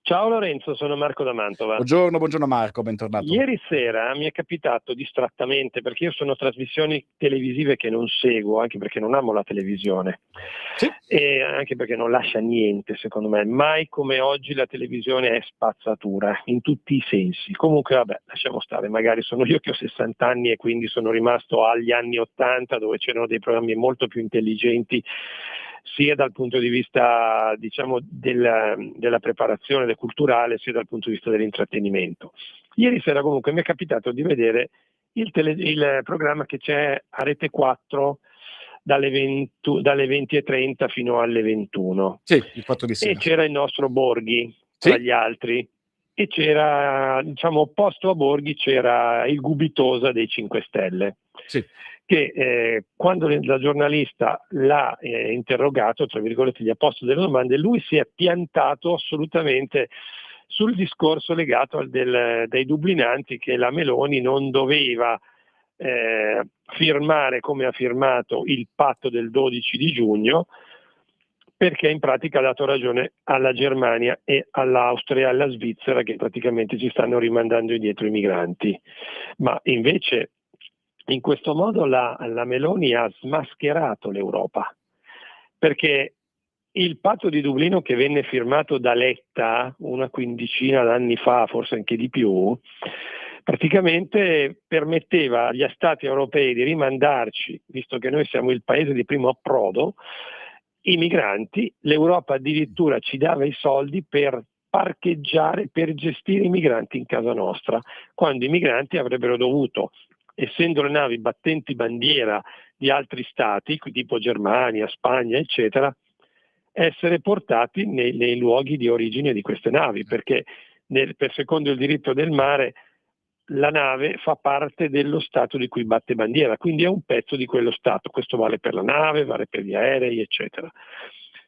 Ciao Lorenzo, sono Marco da Mantova. Buongiorno Marco, bentornato. Ieri sera mi è capitato distrattamente, perché io sono trasmissioni televisive che non seguo, anche perché non amo la televisione, sì. E anche perché non lascia niente, secondo me. Mai come oggi la televisione è spazzatura, in tutti i sensi. Comunque vabbè, lasciamo stare, magari sono io che ho 60 anni e quindi sono rimasto agli anni 80, dove c'erano dei programmi molto più intelligenti, sia dal punto di vista, diciamo, della preparazione culturale, sia dal punto di vista dell'intrattenimento. Ieri sera comunque mi è capitato di vedere il programma che c'è a Rete 4 dalle 20:30 fino alle 21. Sì, il 4 di sera. E c'era il nostro Borghi tra gli altri, e c'era, diciamo, opposto a Borghi c'era il Gubitosa dei 5 Stelle. Sì. Che quando la giornalista l'ha interrogato, tra virgolette, gli ha posto delle domande, lui si è piantato assolutamente sul discorso legato dei dublinanti, che la Meloni non doveva firmare come ha firmato il patto del 12 di giugno, perché in pratica ha dato ragione alla Germania e all'Austria e alla Svizzera, che praticamente ci stanno rimandando indietro i migranti. Ma invece in questo modo la Meloni ha smascherato l'Europa, perché il patto di Dublino, che venne firmato da Letta una quindicina d'anni fa, forse anche di più, praticamente permetteva agli Stati europei di rimandarci, visto che noi siamo il paese di primo approdo, i migranti. L'Europa addirittura ci dava i soldi per parcheggiare, per gestire i migranti in casa nostra, quando i migranti avrebbero dovuto, essendo le navi battenti bandiera di altri stati, tipo Germania, Spagna, eccetera, essere portati nei luoghi di origine di queste navi, perché secondo il diritto del mare la nave fa parte dello Stato di cui batte bandiera, quindi è un pezzo di quello Stato. Questo vale per la nave, vale per gli aerei, eccetera.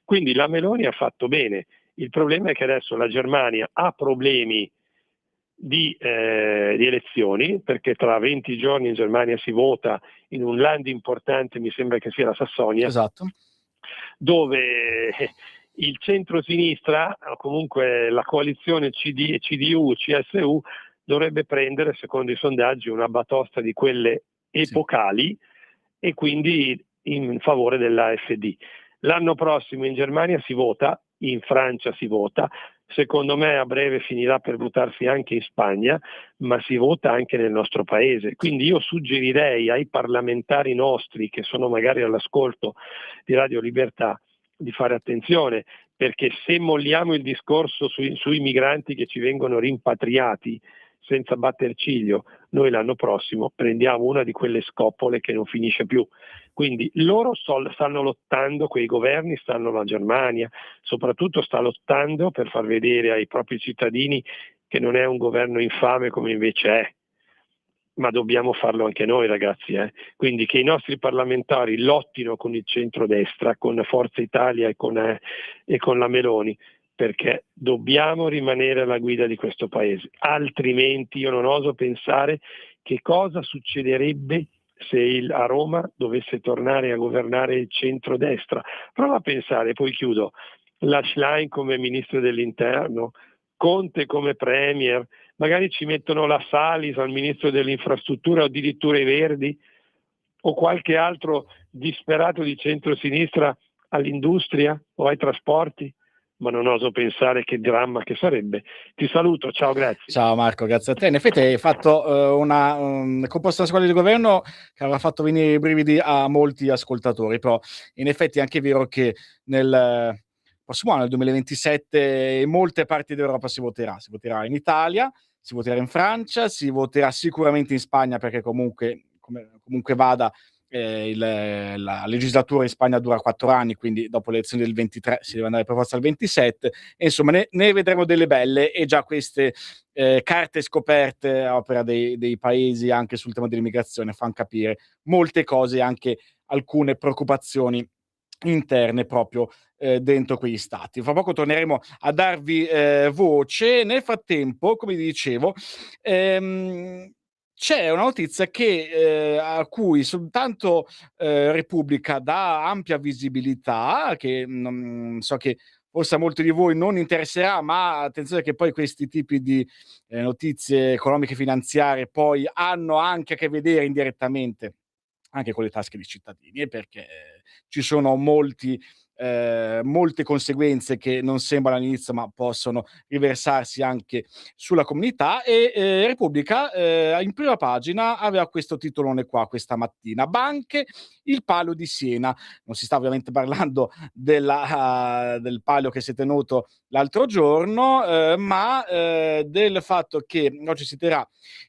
Quindi la Meloni ha fatto bene. Il problema è che adesso la Germania ha problemi di elezioni, perché tra 20 giorni in Germania si vota in un land importante, mi sembra che sia la Sassonia, Esatto. dove il centro-sinistra, o comunque la coalizione CDU-CSU, dovrebbe prendere, secondo i sondaggi, una batosta di quelle epocali e quindi in favore dell'AfD. L'anno prossimo in Germania si vota, in Francia si vota, secondo me a breve finirà per votarsi anche in Spagna, ma si vota anche nel nostro paese. Quindi io suggerirei ai parlamentari nostri che sono magari all'ascolto di Radio Libertà di fare attenzione, perché se molliamo il discorso sui migranti che ci vengono rimpatriati senza batter ciglio, noi l'anno prossimo prendiamo una di quelle scopole che non finisce più. Quindi loro stanno lottando, quei governi la Germania soprattutto sta lottando per far vedere ai propri cittadini che non è un governo infame come invece è, ma dobbiamo farlo anche noi, ragazzi. Quindi che i nostri parlamentari lottino con il centrodestra, con Forza Italia e con la Meloni, perché dobbiamo rimanere alla guida di questo paese, altrimenti io non oso pensare che cosa succederebbe se a Roma dovesse tornare a governare il centrodestra. Prova a pensare, poi chiudo, la Schlein come ministro dell'interno, Conte come premier, magari ci mettono la Salis al ministro dell'infrastruttura o addirittura i Verdi o qualche altro disperato di centrosinistra all'industria o ai trasporti. Ma non oso pensare che dramma che sarebbe. Ti saluto, ciao, grazie. Ciao Marco, grazie a te. In effetti hai fatto una composta squadra di governo che avrà fatto venire i brividi a molti ascoltatori, però in effetti è anche vero che nel prossimo anno, nel 2027, in molte parti d'Europa si voterà in Italia, si voterà in Francia, si voterà sicuramente in Spagna, perché comunque vada la legislatura in Spagna dura 4 anni, quindi dopo le elezioni del 23 si deve andare per forza al 27, e insomma ne vedremo delle belle, e già queste carte scoperte a opera dei paesi anche sul tema dell'immigrazione fanno capire molte cose, anche alcune preoccupazioni interne proprio dentro quegli stati. Fra poco torneremo a darvi voce. Nel frattempo, come dicevo, c'è una notizia a cui soltanto Repubblica dà ampia visibilità, che so che forse a molti di voi non interesserà, ma attenzione che poi questi tipi di notizie economiche e finanziarie poi hanno anche a che vedere indirettamente anche con le tasche dei cittadini, perché ci sono molte conseguenze che non sembrano all'inizio, ma possono riversarsi anche sulla comunità. E Repubblica in prima pagina aveva questo titolone qua questa mattina: Banche, il Palio di Siena. Non si sta ovviamente parlando del palio che si è tenuto l'altro giorno, ma del fatto che oggi si terrà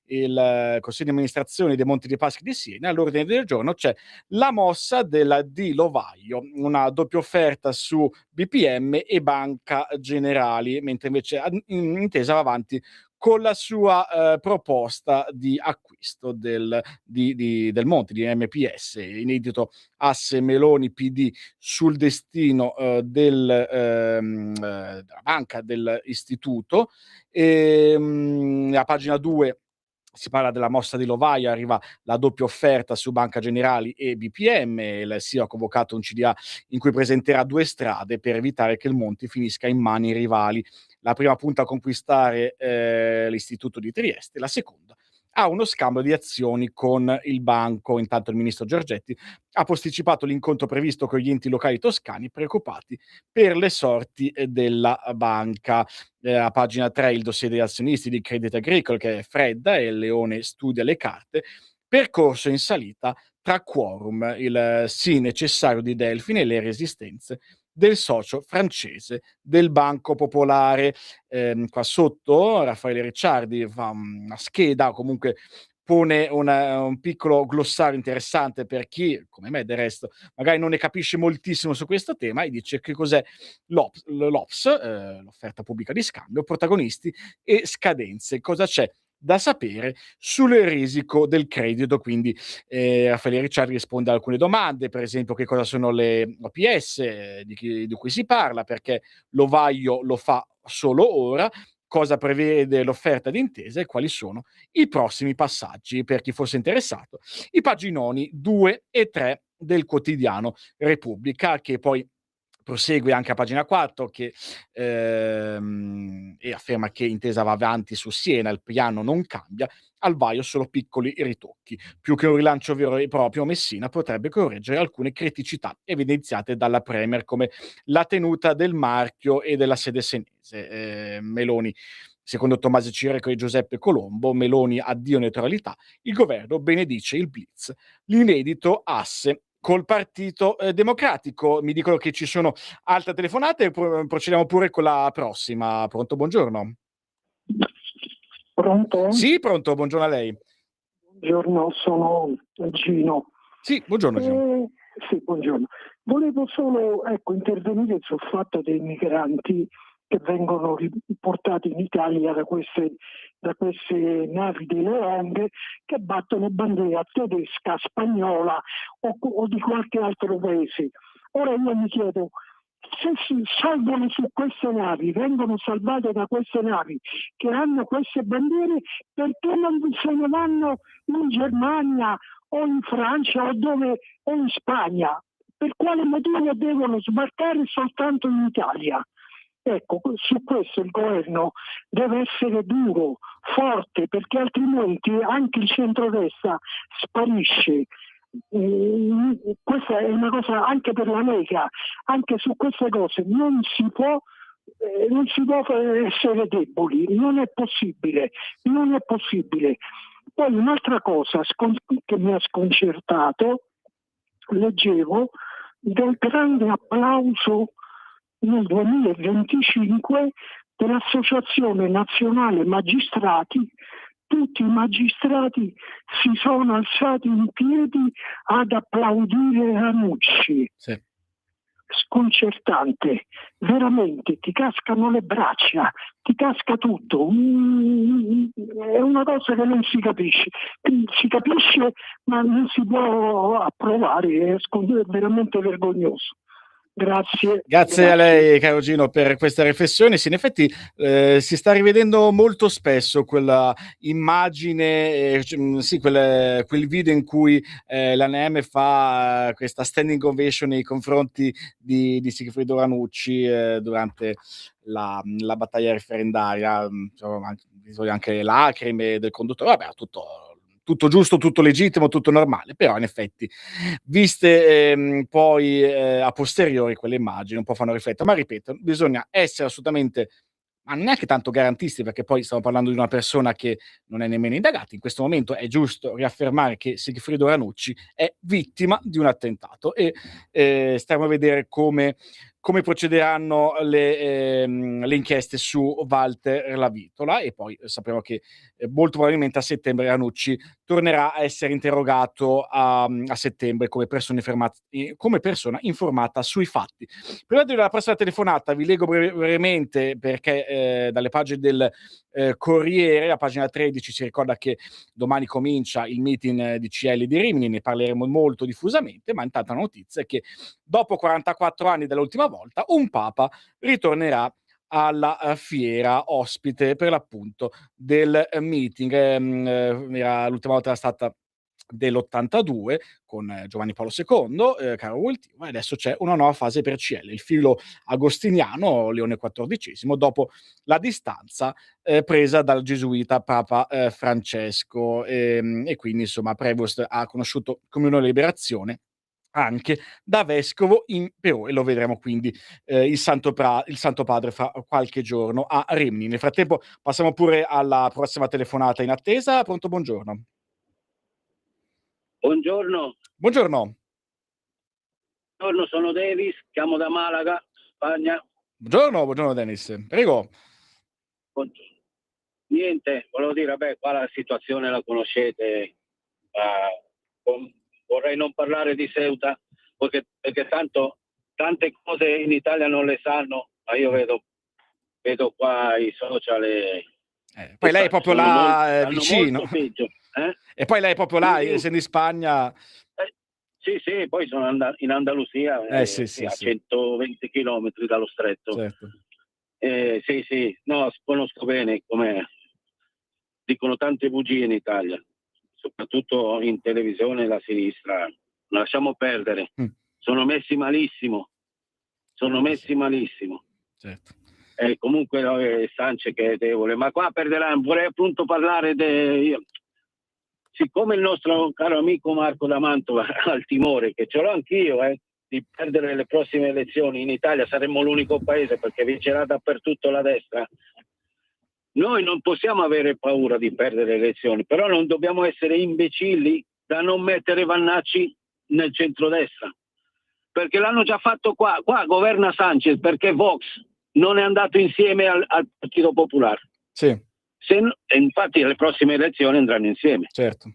il Consiglio di amministrazione dei Monti dei Paschi di Siena. All'ordine del giorno c'è la mossa della Di Lovaio, una doppia offerta su BPM e Banca Generali, mentre invece Intesa va avanti con la sua proposta di acquisto del Monti, di MPS, inedito asse Meloni PD sul destino della banca dell'istituto. A pagina 2 si parla della mossa di Lovaio, arriva la doppia offerta su Banca Generali e BPM, il CEO ha convocato un CDA in cui presenterà 2 strade per evitare che il Monti finisca in mani rivali. La prima punta a conquistare l'istituto di Trieste, la seconda a uno scambio di azioni con il banco. Intanto il ministro Giorgetti ha posticipato l'incontro previsto con gli enti locali toscani, preoccupati per le sorti della banca. A pagina 3 il dossier degli azionisti di Crédit Agricole, che è fredda e il Leone studia le carte. Percorso in salita tra quorum, il sì necessario di Delfin e le resistenze del socio francese del Banco Popolare. Qua sotto Raffaele Ricciardi fa una scheda, o comunque pone un piccolo glossario interessante per chi, come me del resto, magari non ne capisce moltissimo su questo tema, e dice che cos'è l'OPS, l'offerta pubblica di scambio, protagonisti e scadenze. Cosa c'è da sapere sul risico del credito. Quindi Raffaele Ricciardi risponde a alcune domande, per esempio che cosa sono le OPS, di cui si parla, perché l'Ovaio lo fa solo ora, cosa prevede l'offerta d'intesa e quali sono i prossimi passaggi. Per chi fosse interessato, i paginoni 2 e 3 del quotidiano Repubblica, che poi prosegue anche a pagina 4 e afferma che intesa va avanti su Siena, il piano non cambia, al vaio solo piccoli ritocchi. Più che un rilancio vero e proprio, Messina potrebbe correggere alcune criticità evidenziate dalla Premier, come la tenuta del marchio e della sede senese. Meloni, secondo Tommaso Cireco e Giuseppe Colombo, Meloni addio neutralità, il governo benedice il blitz, l'inedito asse col Partito Democratico. Mi dicono che ci sono altre telefonate, procediamo pure con la prossima. Pronto, buongiorno. Pronto? Sì, pronto, buongiorno a lei. Buongiorno, sono Gino. Sì, buongiorno Gino. Sì, buongiorno. Volevo solo intervenire sul fatto dei migranti che vengono riportati in Italia da queste navi delle ONG che battono bandiera tedesca, spagnola o di qualche altro paese. Ora io mi chiedo, se si salvano su queste navi, vengono salvate da queste navi che hanno queste bandiere, perché non se ne vanno in Germania o in Francia o in Spagna? Per quale motivo devono sbarcare soltanto in Italia? Ecco, su questo il governo deve essere duro, forte, perché altrimenti anche il centrodestra sparisce. Questa è una cosa anche per la Lega, anche su queste cose non si può essere deboli, non è possibile. Poi un'altra cosa che mi ha sconcertato, leggevo del grande applauso nel 2025 dell'Associazione Nazionale Magistrati. Tutti i magistrati si sono alzati in piedi ad applaudire Ranucci. Sì. Sconcertante, veramente, ti cascano le braccia, ti casca tutto. È una cosa che non si capisce. Si capisce, ma non si può approvare, è veramente vergognoso. Grazie a lei, caro Gino, per questa riflessione. Sì, in effetti si sta rivedendo molto spesso quella immagine, quel video in cui l'ANM fa questa standing ovation nei confronti di Sigfrido Ranucci durante la battaglia referendaria, anche le lacrime del conduttore, vabbè, tutto giusto, tutto legittimo, tutto normale, però in effetti viste poi a posteriori quelle immagini un po' fanno riflettere, ma ripeto, bisogna essere assolutamente, ma neanche tanto garantisti, perché poi stiamo parlando di una persona che non è nemmeno indagata. In questo momento è giusto riaffermare che Sigfrido Ranucci è vittima di un attentato e stiamo a vedere come procederanno le inchieste su Walter Lavitola, e poi sapremo che molto probabilmente a settembre Ranucci tornerà a essere interrogato a settembre come persona informata sui fatti. Prima della prossima telefonata vi leggo brevemente, perché dalle pagine del Corriere, a pagina 13, si ricorda che domani comincia il meeting di CL di Rimini, ne parleremo molto diffusamente, ma intanto la notizia è che dopo 44 anni dall'ultima volta un Papa ritornerà alla fiera, ospite per l'appunto del meeting. L'ultima volta era stata dell'82 con Giovanni Paolo II, caro Voltimo, e adesso c'è una nuova fase per CL, il filo agostiniano Leone XIV, dopo la distanza presa dal gesuita Papa Francesco, e quindi insomma Prevost ha conosciuto Comunione e Liberazione anche da vescovo in Perù, e lo vedremo quindi il Santo Padre fra qualche giorno a Rimini. Nel frattempo passiamo pure alla prossima telefonata in attesa. Pronto, buongiorno. Buongiorno. Buongiorno. Buongiorno, sono Davis, chiamo da Malaga, Spagna. Buongiorno Dennis, prego. Buongiorno. Niente, volevo dire, qua la situazione la conoscete, vorrei non parlare di Ceuta perché tanto tante cose in Italia non le sanno, ma io vedo qua i social Poi lei è proprio là vicino. Molto peggio, E poi lei è proprio là, Sì. essendo in Spagna. Sì, poi sono in Andalusia, Sì, a sì. 120 chilometri dallo stretto. Certo. Sì, no, conosco bene come dicono tante bugie in Italia, soprattutto in televisione la sinistra. Lasciamo perdere, sono messi malissimo. Certo. Comunque Sanchez che è debole, ma qua perderanno. Vorrei appunto parlare siccome il nostro caro amico Marco da Mantova ha il timore, che ce l'ho anch'io, di perdere le prossime elezioni in Italia, saremmo l'unico paese perché vincerà dappertutto la destra. Noi non possiamo avere paura di perdere le elezioni, però non dobbiamo essere imbecilli da non mettere Vannacci nel centrodestra, perché l'hanno già fatto qua governa Sanchez perché Vox non è andato insieme al Partito Popolare. Sì. E infatti le prossime elezioni andranno insieme. Certo.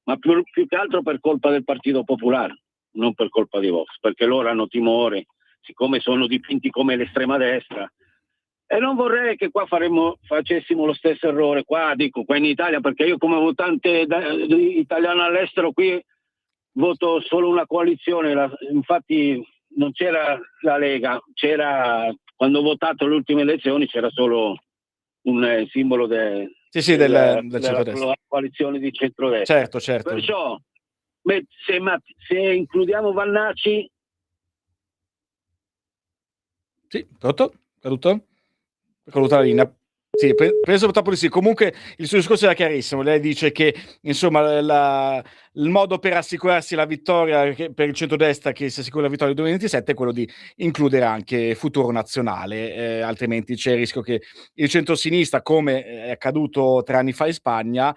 Ma più che altro per colpa del Partito Popolare, non per colpa di Vox, perché loro hanno timore, siccome sono dipinti come l'estrema destra. E non vorrei che qua facessimo lo stesso errore, qua in Italia, perché io come votante italiano all'estero qui voto solo una coalizione, infatti non c'era la Lega, quando ho votato le ultime elezioni c'era solo un simbolo del della centrodestra. coalizione di centrodestra. Certo. Perciò se includiamo Vannacci. Sì, caduta la linea. Sì, penso proprio di sì. Comunque il suo discorso era chiarissimo. Lei dice che insomma il modo per assicurarsi la vittoria per il centrodestra, che si assicura la vittoria del 2027, è quello di includere anche Futuro Nazionale, altrimenti c'è il rischio che il centrosinistra, come è accaduto 3 anni fa in Spagna,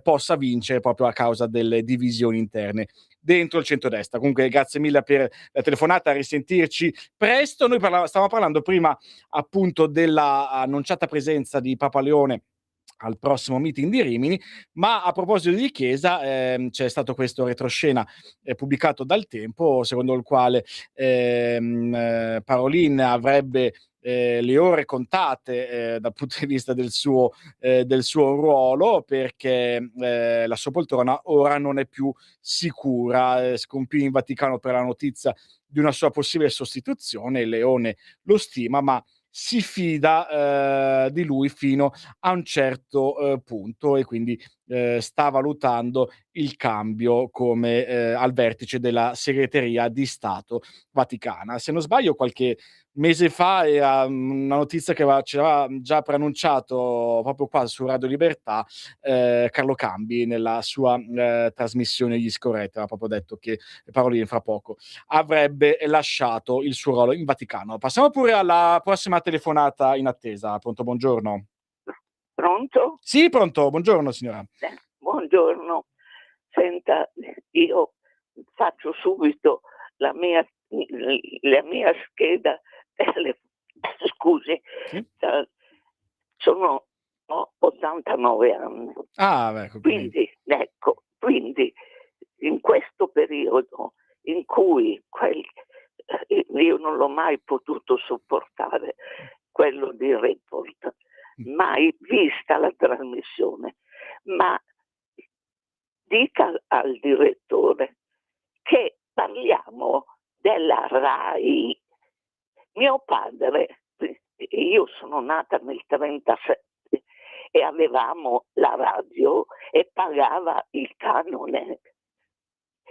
possa vincere proprio a causa delle divisioni interne dentro il centrodestra. Comunque grazie mille per la telefonata, a risentirci presto. Noi stavamo parlando prima appunto della annunciata presenza di Papa Leone al prossimo meeting di Rimini, ma a proposito di Chiesa c'è stato questo retroscena pubblicato dal Tempo, secondo il quale Parolin avrebbe le ore contate dal punto di vista del suo ruolo, perché la sua poltrona ora non è più sicura. Scompì in Vaticano per la notizia di una sua possibile sostituzione. Leone lo stima, ma si fida di lui fino a un certo punto, e quindi sta valutando il cambio come al vertice della segreteria di Stato Vaticana. Se non sbaglio, qualche mese fa era una notizia che ci aveva già preannunciato proprio qua su Radio Libertà Carlo Cambi nella sua trasmissione Gli Scorretti. Aveva proprio detto che Parolin fra poco avrebbe lasciato il suo ruolo in Vaticano. Passiamo pure alla prossima telefonata in attesa. Pronto, buongiorno. Pronto? Sì, pronto, buongiorno signora. Buongiorno. Senta, io faccio subito la mia scheda. Scusi, sì? Ho 89 anni. Ecco, quindi in questo periodo in cui io non l'ho mai potuto sopportare, quello di Report, mai vista la trasmissione, ma dica al direttore che parliamo della RAI. Mio padre, io sono nata nel 1937 e avevamo la radio e pagava il canone.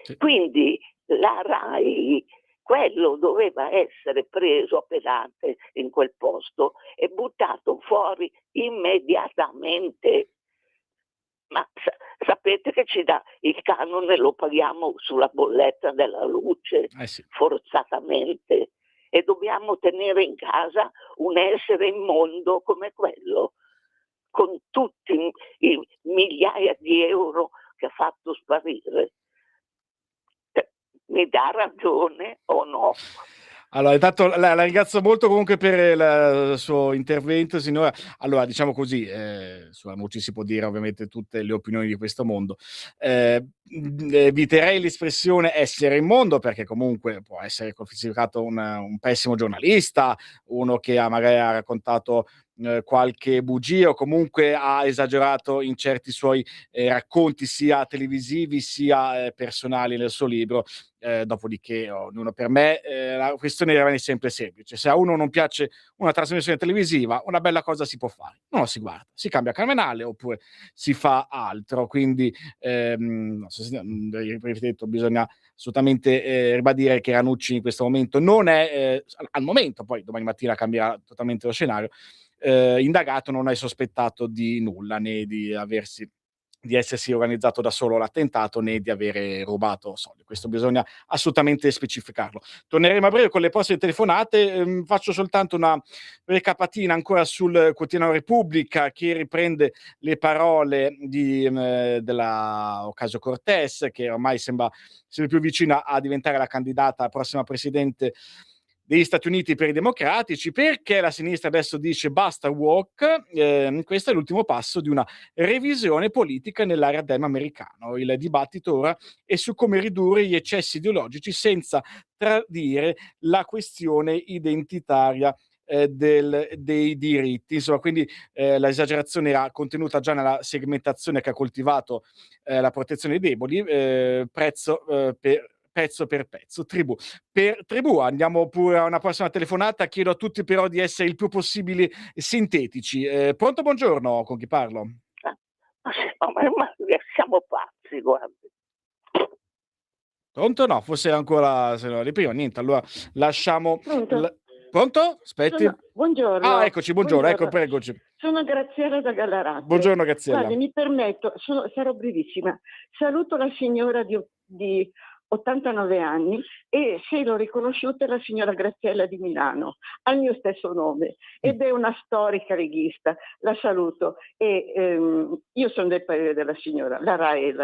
Sì. Quindi la RAI, quello doveva essere preso a pedate in quel posto e buttato fuori immediatamente. Ma sapete che ci dà il canone, lo paghiamo sulla bolletta della luce, sì. forzatamente, e dobbiamo tenere in casa un essere immondo come quello, con tutti i migliaia di euro che ha fatto sparire. Mi dà ragione o no? Allora, intanto la ringrazio molto comunque per il suo intervento, signora. Allora, diciamo così, su Amucci si può dire ovviamente tutte le opinioni di questo mondo. Eviterei l'espressione essere immondo, perché comunque può essere considerato un pessimo giornalista, uno che magari ha raccontato qualche bugia o comunque ha esagerato in certi suoi racconti sia televisivi sia personali nel suo libro. Dopodiché ognuno, per me la questione rimane sempre semplice: se a uno non piace una trasmissione televisiva, una bella cosa si può fare, non lo si guarda, si cambia canale oppure si fa altro. Quindi non so se, ripeto, bisogna assolutamente ribadire che Ranucci in questo momento non è al momento, poi domani mattina cambierà totalmente lo scenario, indagato, non è sospettato di nulla, né di essersi organizzato da solo l'attentato, né di avere rubato soldi. Questo bisogna assolutamente specificarlo. Torneremo a breve con le prossime telefonate. Faccio soltanto una recapatina ancora sul quotidiano Repubblica, che riprende le parole della Ocasio-Cortez, che ormai sembra sempre più vicina a diventare la candidata prossima presidente degli Stati Uniti per i democratici, perché la sinistra adesso dice basta woke. Questo è l'ultimo passo di una revisione politica nell'area dem americano. Il dibattito ora è su come ridurre gli eccessi ideologici senza tradire la questione identitaria dei diritti. Insomma, quindi l'esagerazione era contenuta già nella segmentazione che ha coltivato la protezione dei deboli, pezzo per pezzo, tribù per tribù. Andiamo pure a una prossima telefonata. Chiedo a tutti però di essere il più possibile sintetici. Pronto, buongiorno, con chi parlo? Ma siamo pazzi, guardi. Pronto? No, forse ancora di prima. Niente, allora lasciamo. Pronto? Aspetti. Buongiorno. Ah, eccoci, buongiorno. Ecco, pregoci. Sono Graziella da Gallarate. Buongiorno, Graziella. Guardi, mi permetto, sarò brevissima. Saluto la signora di 89 anni e se l'ho riconosciuta è la signora Graziella di Milano, ha il mio stesso nome ed è una storica leghista, la saluto e io sono del parere della signora, la RAI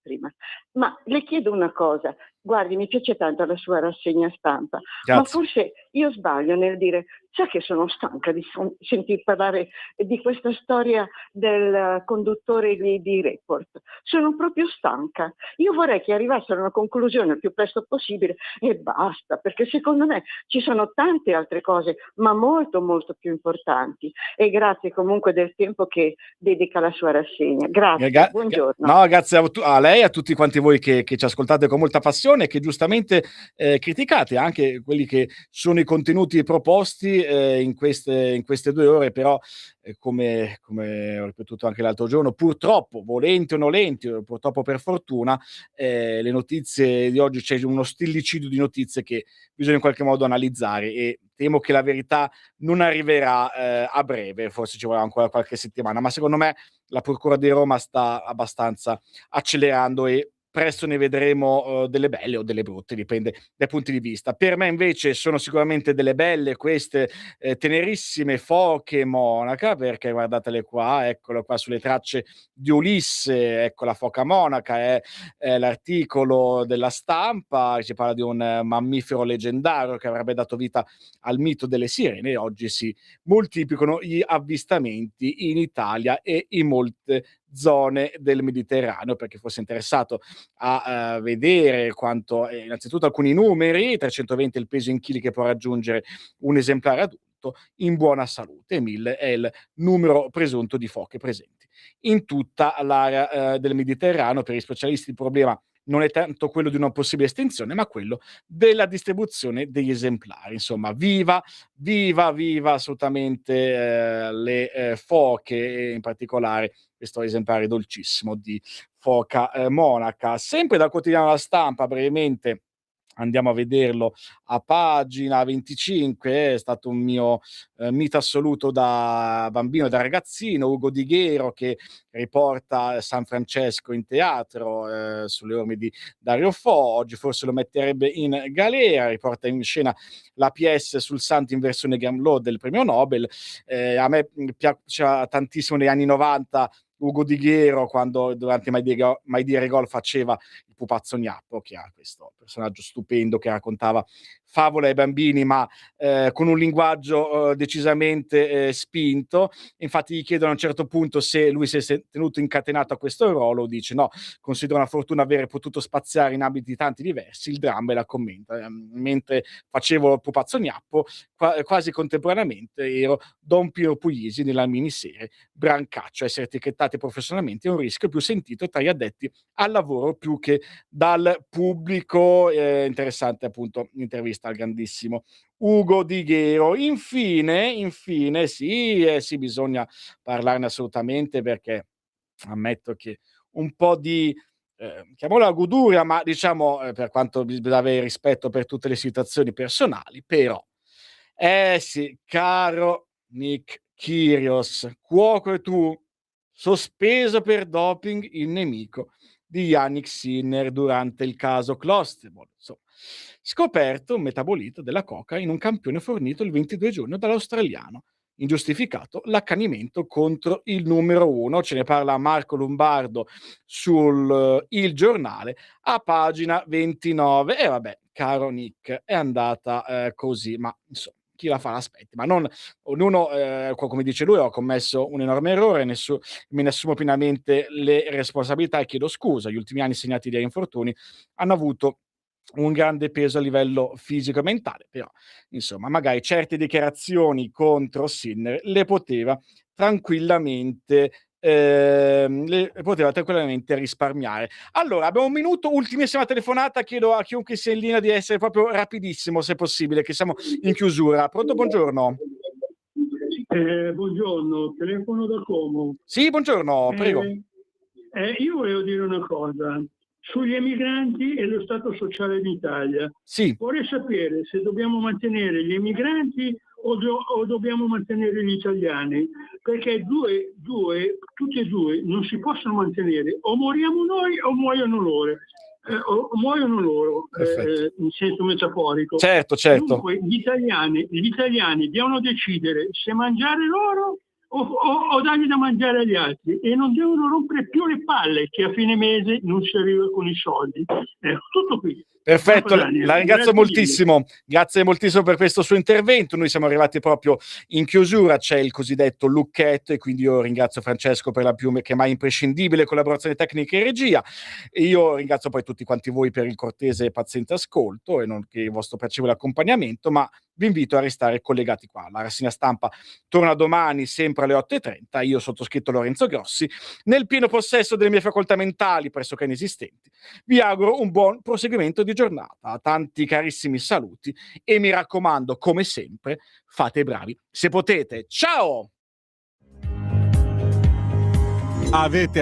prima, ma le chiedo una cosa, guardi, mi piace tanto la sua rassegna stampa, Grazie. ma forse io sbaglio nel dire, sa che sono stanca di sentir parlare di questa storia del conduttore di Report, sono proprio stanca, io vorrei che arrivassero a una conclusione il più presto possibile e basta, perché secondo me ci sono tante altre cose, ma molto molto più importanti, e grazie comunque del tempo che dedica alla sua rassegna. Grazie, buongiorno. No, grazie a lei e a tutti quanti voi che ci ascoltate con molta passione e che giustamente criticate anche quelli che sono i contenuti proposti in queste 2 ore, però come ho ripetuto anche l'altro giorno, purtroppo, volenti o nolenti, purtroppo per fortuna, le notizie di oggi, c'è uno stillicidio di notizie che bisogna in qualche modo analizzare e temo che la verità non arriverà a breve, forse ci vorrà ancora qualche settimana, ma secondo me la Procura di Roma sta abbastanza accelerando e presto ne vedremo delle belle o delle brutte, dipende dai punti di vista. Per me invece sono sicuramente delle belle queste tenerissime foche monaca, perché guardatele qua, eccolo qua sulle tracce di Ulisse, ecco la foca monaca, è l'articolo della Stampa, si parla di un mammifero leggendario che avrebbe dato vita al mito delle sirene e oggi si moltiplicano gli avvistamenti in Italia e in molte zone del Mediterraneo. Per chi fosse interessato a vedere quanto innanzitutto alcuni numeri: 320 è il peso in chili che può raggiungere un esemplare adulto in buona salute, e 1000 è il numero presunto di foche presenti in tutta l'area del Mediterraneo. Per gli specialisti il problema non è tanto quello di una possibile estinzione, ma quello della distribuzione degli esemplari. Insomma, viva assolutamente le foche, e in particolare questo esemplare dolcissimo di foca monaca. Sempre dal quotidiano La Stampa, brevemente andiamo a vederlo a pagina 25, è stato un mio mito assoluto da bambino e da ragazzino, Ugo Di Ghero, che riporta San Francesco in teatro sulle orme di Dario Fo. Oggi forse lo metterebbe in galera, riporta in scena la PS sul santo in versione Gamelot del premio Nobel. A me piaceva tantissimo negli anni 90 Ugo Di Ghero, quando durante Mai Dire Gol faceva il pupazzo Gnappo, che ha questo personaggio stupendo che raccontava favole ai bambini, ma con un linguaggio decisamente spinto. Infatti gli chiedono a un certo punto se lui si è tenuto incatenato a questo ruolo, dice no, considero una fortuna avere potuto spaziare in ambiti tanti diversi. Il dramma, e la commenta, mentre facevo il pupazzo Gnappo, quasi contemporaneamente ero Don Pino Puglisi nella miniserie Brancaccio. Essere etichettati professionalmente è un rischio più sentito tra gli addetti al lavoro più che dal pubblico. Interessante appunto l'intervista al grandissimo Ugo Di Ghero. Infine sì, bisogna parlarne assolutamente, perché ammetto che un po' di chiamiamola goduria, ma diciamo per quanto bisogna avere rispetto per tutte le situazioni personali, però sì, caro Nick Kyrgios, cuoco e tu, sospeso per doping il nemico di Yannick Sinner durante il caso Clostebol. Insomma, scoperto un metabolito della coca in un campione fornito il 22 giugno dall'australiano. Ingiustificato l'accanimento contro il numero 1. Ce ne parla Marco Lombardo sul Il Giornale a pagina 29. E vabbè, caro Nick, è andata così, ma insomma, chi la fa l'aspetti, ma non ognuno, come dice lui, ho commesso un enorme errore, me ne assumo pienamente le responsabilità e chiedo scusa. Gli ultimi anni segnati dagli infortuni hanno avuto un grande peso a livello fisico e mentale, però insomma magari certe dichiarazioni contro Sinner le poteva tranquillamente risparmiare. Allora, abbiamo un minuto, ultimissima telefonata, chiedo a chiunque sia in linea di essere proprio rapidissimo, se possibile, che siamo in chiusura. Pronto, buongiorno. Buongiorno, telefono da Como. Sì, buongiorno, prego. Io volevo dire una cosa sugli emigranti e lo stato sociale in Italia. Sì. Vorrei sapere se dobbiamo mantenere gli emigranti o dobbiamo mantenere gli italiani, perché tutti e due non si possono mantenere, o moriamo noi o muoiono loro. In senso metaforico. Certo. Dunque gli italiani devono decidere se mangiare loro o dargli da mangiare agli altri, e non devono rompere più le palle che a fine mese non si arriva con i soldi. Tutto qui. Perfetto, la ringrazio moltissimo. Grazie moltissimo per questo suo intervento. Noi siamo arrivati proprio in chiusura, c'è il cosiddetto lucchetto, e quindi io ringrazio Francesco per la più che mai imprescindibile collaborazione tecnica e regia. E io ringrazio poi tutti quanti voi per il cortese e paziente ascolto e nonché il vostro piacevole accompagnamento, ma vi invito a restare collegati qua. La rassegna stampa torna domani sempre alle 8:30. Io, sottoscritto Lorenzo Grossi, nel pieno possesso delle mie facoltà mentali pressoché inesistenti, vi auguro un buon proseguimento di giornata. Tanti carissimi saluti e mi raccomando, come sempre, fate i bravi se potete. Ciao! Avete